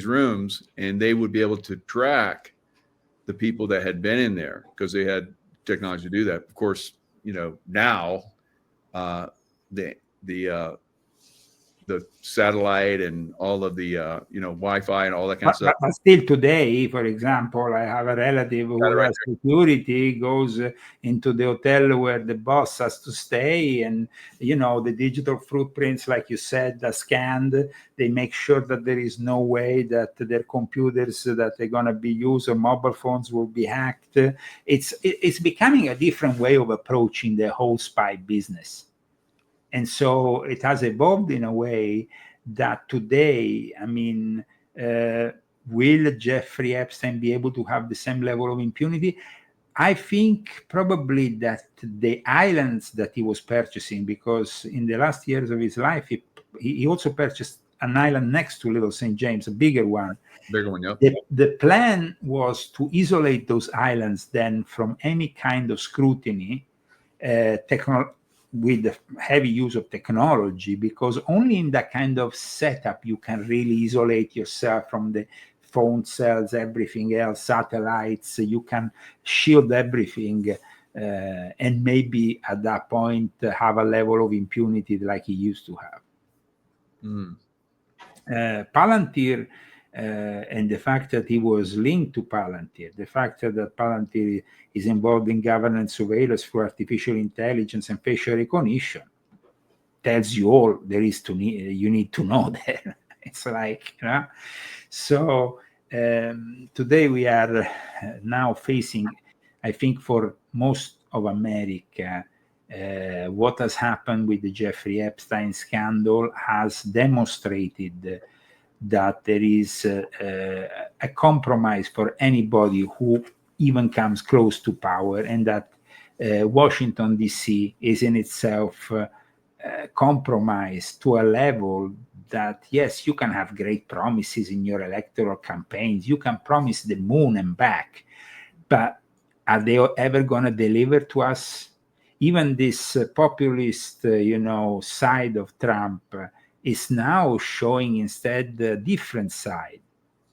rooms, and they would be able to track the people that had been in there because they had technology to do that. Of course, now the satellite and all of the Wi-Fi and all that kind of stuff. But still today, for example, I have a relative who has security, goes into the hotel where the boss has to stay, and the digital footprints, like you said, are scanned. They make sure that there is no way that their computers that they're going to be used or mobile phones will be hacked. It's becoming a different way of approaching the whole spy business. And so it has evolved in a way that today, I mean, will Jeffrey Epstein be able to have the same level of impunity? I think probably that the islands that he was purchasing, because in the last years of his life, he also purchased an island next to Little St. James, a bigger one. Bigger one, yeah. The plan was to isolate those islands then from any kind of scrutiny, with the heavy use of technology, because only in that kind of setup you can really isolate yourself from the phone cells, everything else, satellites. You can shield everything, and maybe at that point have a level of impunity like he used to have. Palantir, and the fact that he was linked to Palantir, the fact that Palantir is involved in governance surveillance through artificial intelligence and facial recognition, tells you all there is you need to know there. It's like, So today we are now facing, I think, for most of America, what has happened with the Jeffrey Epstein scandal has demonstrated that there is a compromise for anybody who even comes close to power, and that Washington, D.C. is in itself compromised to a level that, yes, you can have great promises in your electoral campaigns. You can promise the moon and back, but are they ever going to deliver to us? Even this populist, side of Trump is now showing instead a different side.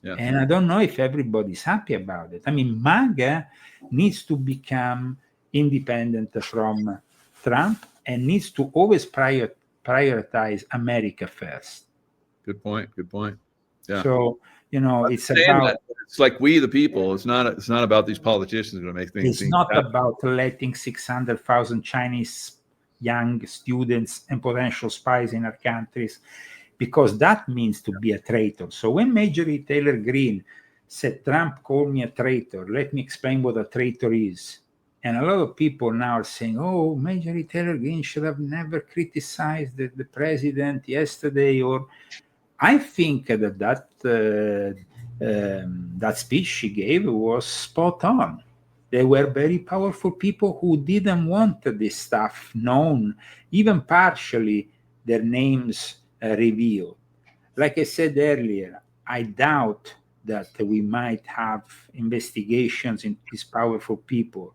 Yeah. And I don't know if everybody's happy about it. I mean, MAGA needs to become independent from Trump and needs to always prioritize America first. Good point. Yeah. So, it's like we the people. It's not about these politicians going to make things. It's not about letting 600,000 Chinese young students and potential spies in our countries, because that means to be a traitor. So when Major Taylor Greene said, Trump called me a traitor, let me explain what a traitor is. And a lot of people now are saying, oh, Marjorie Taylor Greene should have never criticized the president yesterday. Or I think that speech she gave was spot on. They were very powerful people who didn't want this stuff known, even partially their names revealed. Like I said earlier, I doubt that we might have investigations into these powerful people.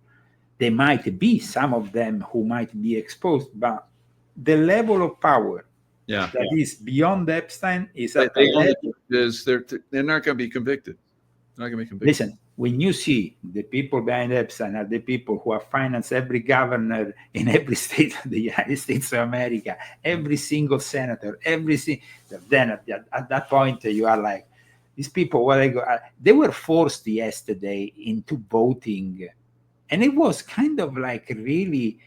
There might be some of them who might be exposed, but the level of power that is beyond Epstein is at a level. They're not going to be convicted. Not going to be convicted. Listen, when you see the people behind Epstein are the people who have financed every governor in every state of the United States of America, every single senator, then at that point you are like, these people, they were forced yesterday into voting. And it was kind of like really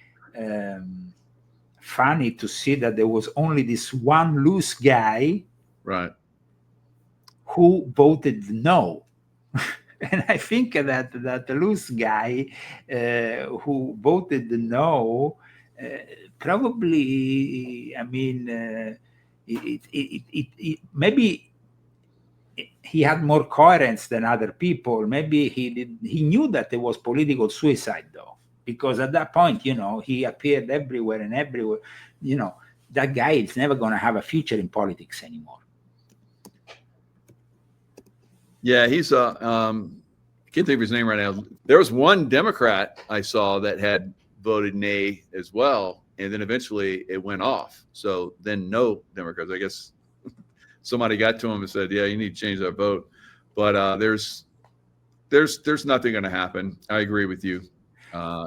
funny to see that there was only this one loose guy, right, who voted no. And I think that the loose guy who voted no, probably, I mean, maybe he had more coherence than other people. Maybe he knew that there was political suicide, though, because at that point, he appeared everywhere and everywhere. That guy is never going to have a future in politics anymore. Yeah, he's I can't think of his name right now. There was one Democrat I saw that had voted nay as well, and then eventually it went off. So then no Democrats. I guess somebody got to him and said, "Yeah, you need to change that vote." But there's nothing going to happen. I agree with you.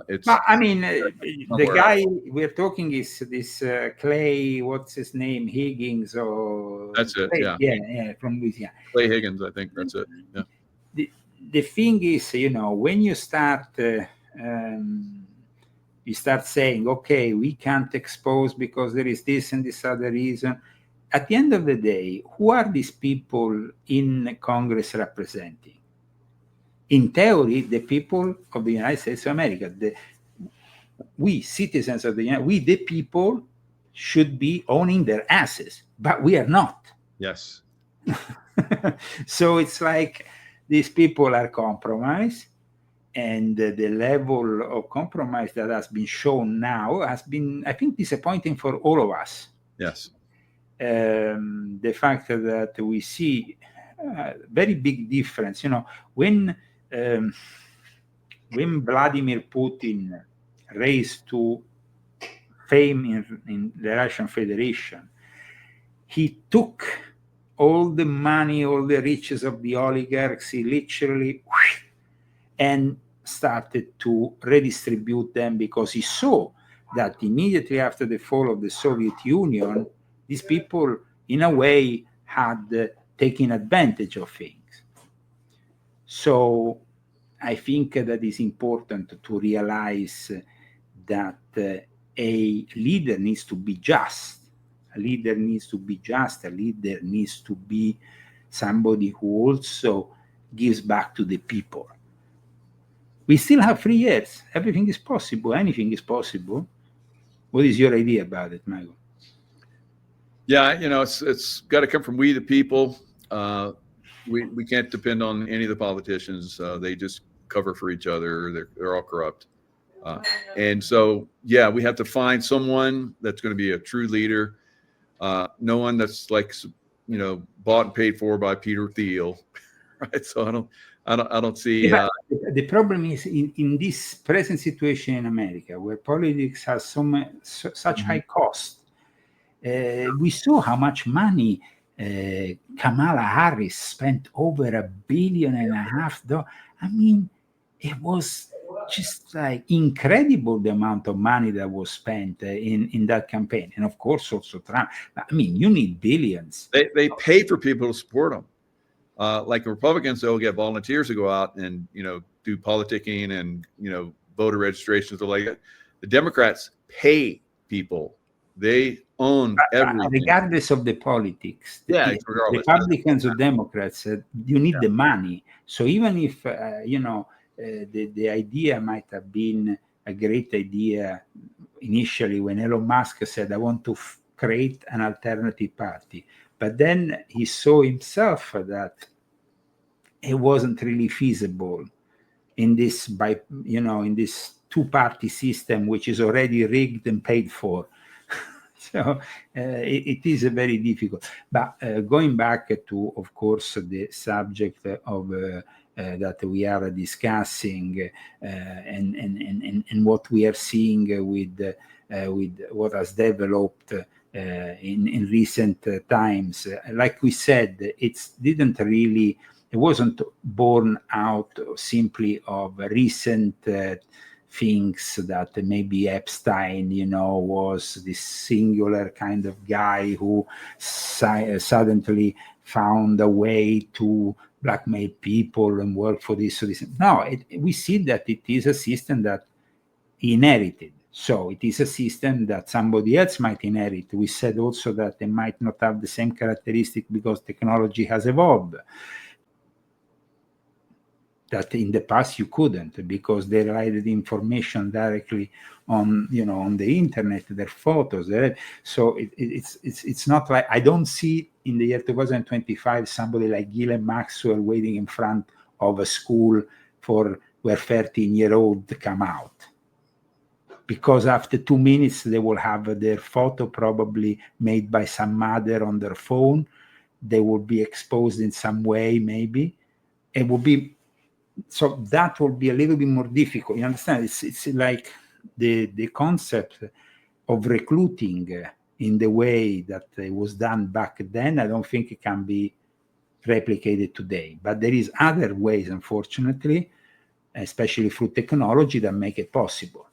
It's. But, I mean, the guy we're talking is this Clay. What's his name? Higgins or that's it. Clay, yeah, from Louisiana. Clay Higgins, I think that's it. Yeah. The thing is, when you start saying, okay, we can't expose because there is this and this other reason. At the end of the day, who are these people in Congress representing? In theory, the people of the United States of America, we citizens of the United, we the people should be owning their asses, but we are not. Yes. So it's like these people are compromised, and the level of compromise that has been shown now has been, I think, disappointing for all of us. Yes. The fact that we see a very big difference, when Vladimir Putin raised to fame in the Russian Federation, he took all the money, all the riches of the oligarchs, he literally and started to redistribute them, because he saw that immediately after the fall of the Soviet Union, these people, in a way, had taken advantage of things. So I think that it's important to realize that a leader needs to be just. A leader needs to be just. A leader needs to be somebody who also gives back to the people. We still have 3 years. Everything is possible. Anything is possible. What is your idea about it, Michael? Yeah, it's got to come from we the people. We can't depend on any of the politicians. They just cover for each other. They're all corrupt. And so, yeah, we have to find someone that's going to be a true leader. No one that's like, bought and paid for by Peter Thiel, right? So I don't see. The problem is in this present situation in America, where politics has such high cost. We saw how much money Kamala Harris spent, over $1.5 billion. I mean, it was just like incredible, the amount of money that was spent in that campaign. And of course, also Trump. I mean, you need billions. They pay for people to support them. Like Republicans, they'll get volunteers to go out and, do politicking and, voter registrations. Like that. The Democrats pay people. They own everything. Regardless of the politics, regardless. Republicans or Democrats, you need the money. So even if, the idea might have been a great idea initially when Elon Musk said, I want to create an alternative party. But then he saw himself that it wasn't really feasible in this in this two-party system, which is already rigged and paid for. So it is a very difficult. But going back to, of course, the subject of that we are discussing and what we are seeing with what has developed in recent times. Like we said, it wasn't born out simply of recent things that maybe Epstein, was this singular kind of guy who suddenly found a way to blackmail people and work for this or this. No, we see that it is a system that he inherited. So it is a system that somebody else might inherit. We said also that they might not have the same characteristic because technology has evolved. That in the past you couldn't, because they relied the information directly on on the internet, their photos. So it's not like, I don't see in the year 2025 somebody like Ghislaine Maxwell waiting in front of a school where 13-year-olds come out, because after 2 minutes they will have their photo probably made by some mother on their phone. They will be exposed in some way, maybe. It will be. So that will be a little bit more difficult. You understand? It's like the concept of recruiting in the way that it was done back then. I don't think it can be replicated today. But there is other ways, unfortunately, especially through technology, that make it possible.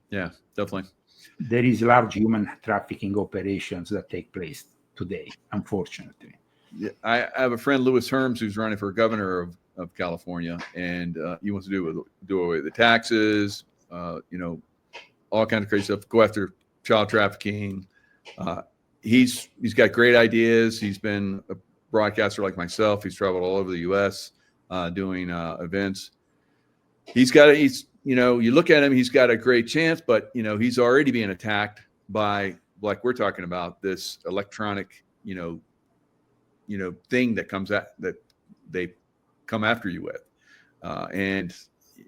Yeah, definitely. There is large human trafficking operations that take place today, unfortunately. Yeah, I have a friend, Louis Herms, who's running for governor of California, and he wants to do away with the taxes, all kinds of crazy stuff. Go after child trafficking. He's got great ideas. He's been a broadcaster like myself. He's traveled all over the U.S. Doing events. You look at him, he's got a great chance, but he's already being attacked by, like we're talking about, this electronic thing that comes at that they come after you with, and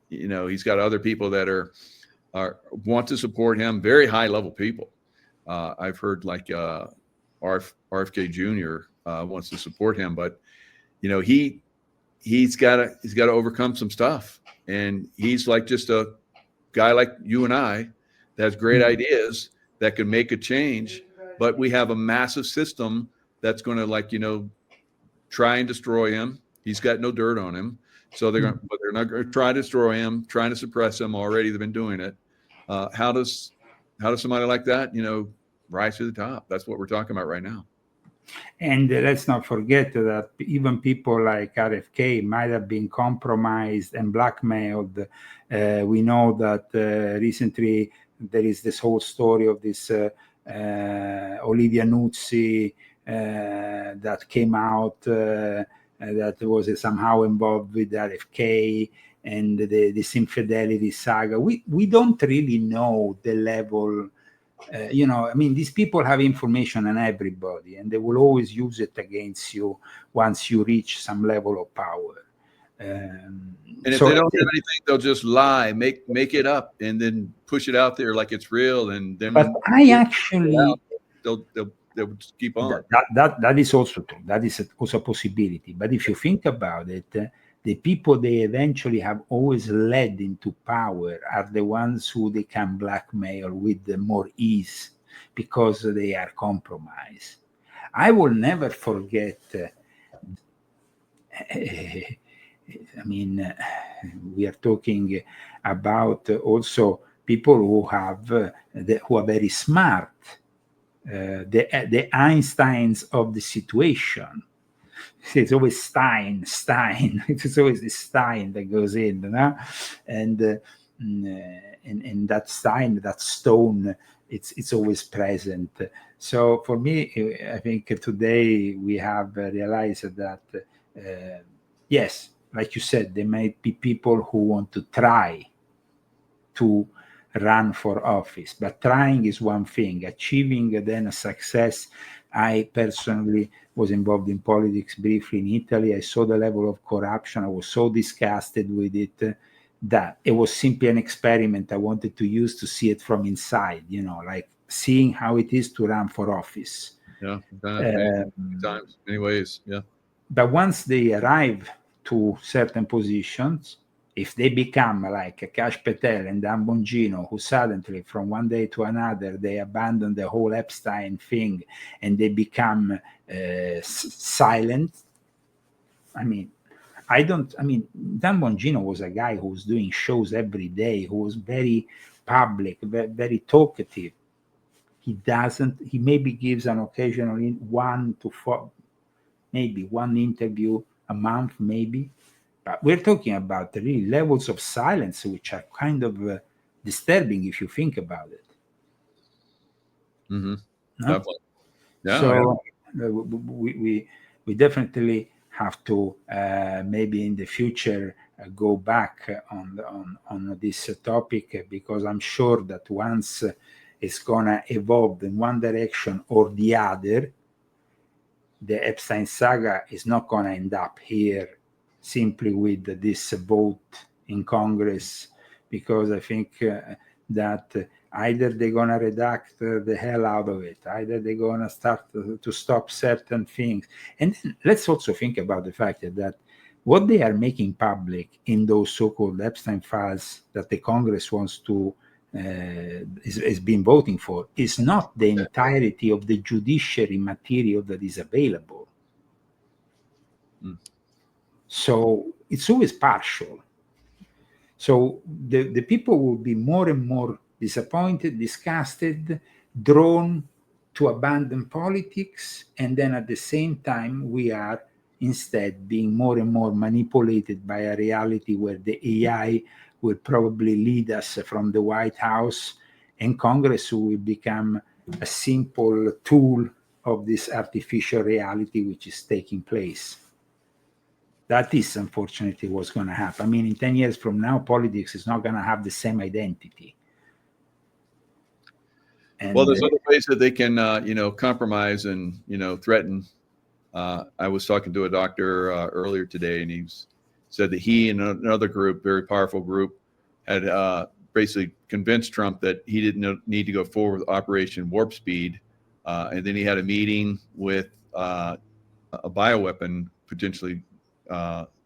he's got other people that are want to support him, very high level people. I've heard like RFK Jr. Wants to support him, but he's got to overcome some stuff, and he's like just a guy like you and I that has great ideas that can make a change, but we have a massive system that's going to try and destroy him. He's got no dirt on him, so they're not going to try to destroy him, trying to suppress him. Already they've been doing it. How does somebody like that rise to the top? That's what we're talking about right now. And let's not forget that even people like RFK might have been compromised and blackmailed. We know that recently there is this whole story of this Olivia Nuzzi that came out that was somehow involved with RFK and this infidelity saga. We don't really know the level. These people have information on everybody, and they will always use it against you once you reach some level of power. And if they don't have anything, they'll just lie, make it up, and then push it out there like it's real. And then, but I actually, they'll just keep on. That is also true. That is also a possibility. But if you think about it, the people they eventually have always led into power are the ones who they can blackmail with more ease because they are compromised. I will never forget. We are talking about also people who who are very smart, the Einsteins of the situation. It's always Stein. It's always the Stein that goes in, and that Stein, that stone, it's always present. So for me, I think today we have realized that yes, like you said, there might be people who want to try to run for office, but trying is one thing. Achieving then a success. I personally was involved in politics briefly in Italy. I saw the level of corruption. I was so disgusted with it that it was simply an experiment I wanted to use to see it from inside, like seeing how it is to run for office. Yeah, many times, many ways. Yeah. But once they arrive to certain positions, if they become like Kash Patel and Dan Bongino, who suddenly from one day to another, they abandon the whole Epstein thing and they become silent. Dan Bongino was a guy who was doing shows every day, who was very public, very talkative. He maybe gives an occasional 1 to 4, maybe one interview a month, maybe. But we're talking about really levels of silence which are kind of disturbing if you think about it. Mm-hmm. No? Definitely. Yeah, so we definitely have to maybe in the future go back on this topic, because I'm sure that once it's gonna evolve in one direction or the other, the Epstein saga is not gonna end up here simply with this vote in Congress, because I think that either they're gonna redact the hell out of it, either they're gonna start to stop certain things. And then let's also think about the fact that what they are making public in those so-called Epstein files that the Congress wants to is been voting for is not the entirety of the judiciary material that is available. So it's always partial. So the people will be more and more disappointed, disgusted, drawn to abandon politics, and then at the same time we are instead being more and more manipulated by a reality where the AI will probably lead us from the White House, and Congress will become a simple tool of this artificial reality which is taking place. That is unfortunately what's going to happen. In 10 years from now, politics is not going to have the same identity. And, well, there's other ways that they can, compromise and, threaten. I was talking to a doctor earlier today, and he said that he and another group, very powerful group, had basically convinced Trump that he didn't need to go forward with Operation Warp Speed. And then he had a meeting with a bioweapon potentially,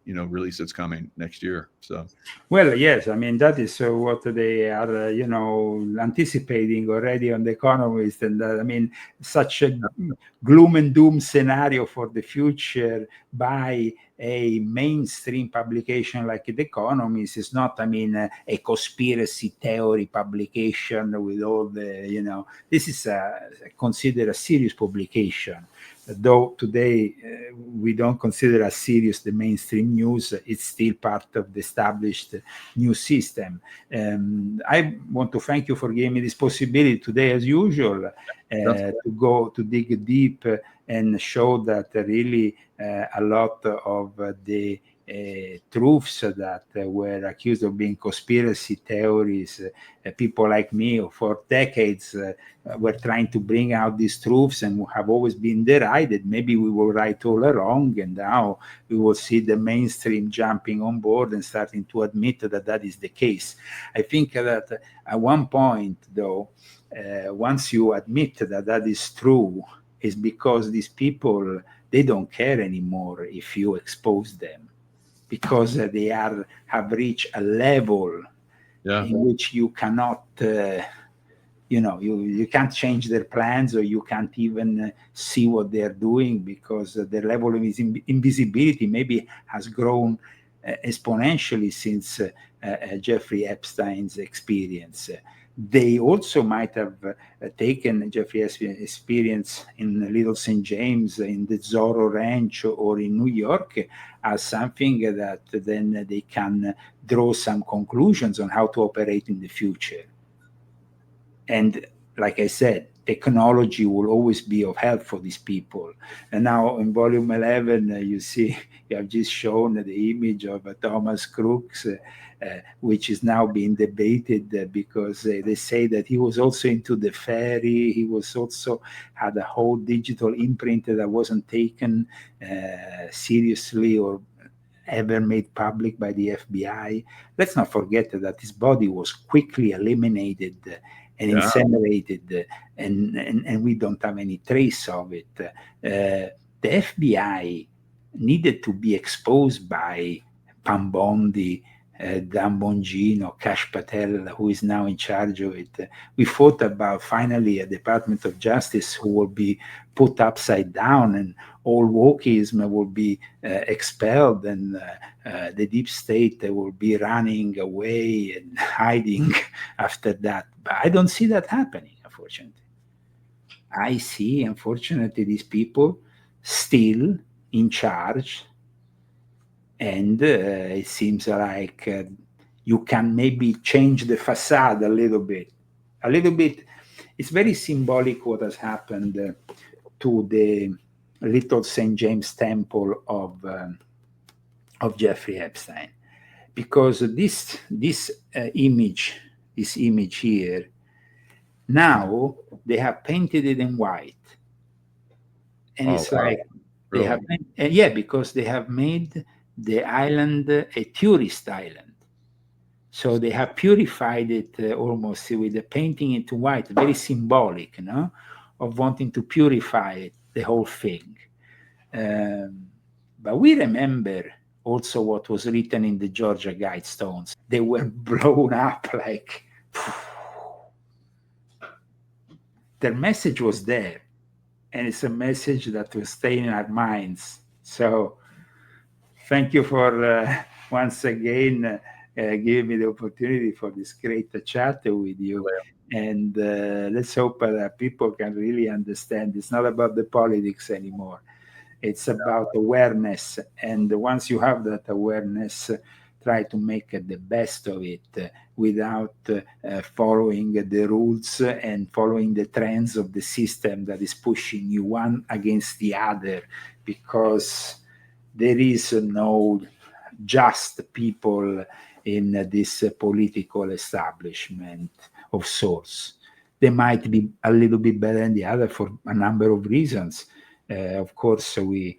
release that's coming next year. So, well, yes, that is what they are, anticipating already on The Economist, and such a gloom and doom scenario for the future by a mainstream publication like The Economist is not, a conspiracy theory publication with all the, this is considered a serious publication. Though today we don't consider as serious the mainstream news, it's still part of the established news system. I want to thank you for giving me this possibility today, as usual, to dig deep and show that really a lot of the truths that were accused of being conspiracy theories, people like me for decades were trying to bring out these truths and have always been derided. Maybe we were right all along, and now we will see the mainstream jumping on board and starting to admit that that is the case. I think that at one point, though, once you admit that that is true, is because these people, they don't care anymore if you expose them, because they have reached a level in which you cannot, you can't change their plans, or you can't even see what they're doing, because the level of invisibility maybe has grown exponentially since Jeffrey Epstein's experience. They also might have taken Jeffrey Epstein's experience in Little St. James, in the Zorro Ranch, or in New York as something that then they can draw some conclusions on how to operate in the future. And like I said, technology will always be of help for these people. And now in volume 11, you see, you have just shown the image of Thomas Crooks, which is now being debated because they say that he was also into the fairy. He was also had a whole digital imprint that wasn't taken seriously or ever made public by the FBI. Let's not forget that his body was quickly eliminated and incinerated, and we don't have any trace of it. The FBI needed to be exposed by Pambondi, Dan Bongino, Kash Patel, who is now in charge of it. We thought about finally a Department of Justice who will be put upside down and all wokeism will be expelled, and the deep state will be running away and hiding after that. But I don't see that happening, unfortunately. I see, unfortunately, these people still in charge, and it seems like you can maybe change the facade a little bit. It's very symbolic what has happened to the little St. James Temple of Jeffrey Epstein, because this image here, now they have painted it in white, and it's like they have, because they have made the island a tourist island. So they have purified it almost with the painting into white, very symbolic, of wanting to purify the whole thing. But we remember also what was written in the Georgia Guidestones. They were blown up like... Their message was there, and it's a message that will stay in our minds. So thank you for once again giving me the opportunity for this great chat with you. And let's hope that people can really understand it's not about the politics anymore. It's about awareness. And once you have that awareness, try to make the best of it without following the rules and following the trends of the system that is pushing you one against the other, because there is no just people in this political establishment of sorts. They might be a little bit better than the other for a number of reasons. Of course, I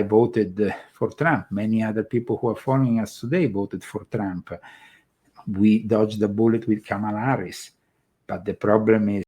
voted for Trump. Many other people who are following us today voted for Trump. We dodged the bullet with Kamala Harris. But the problem is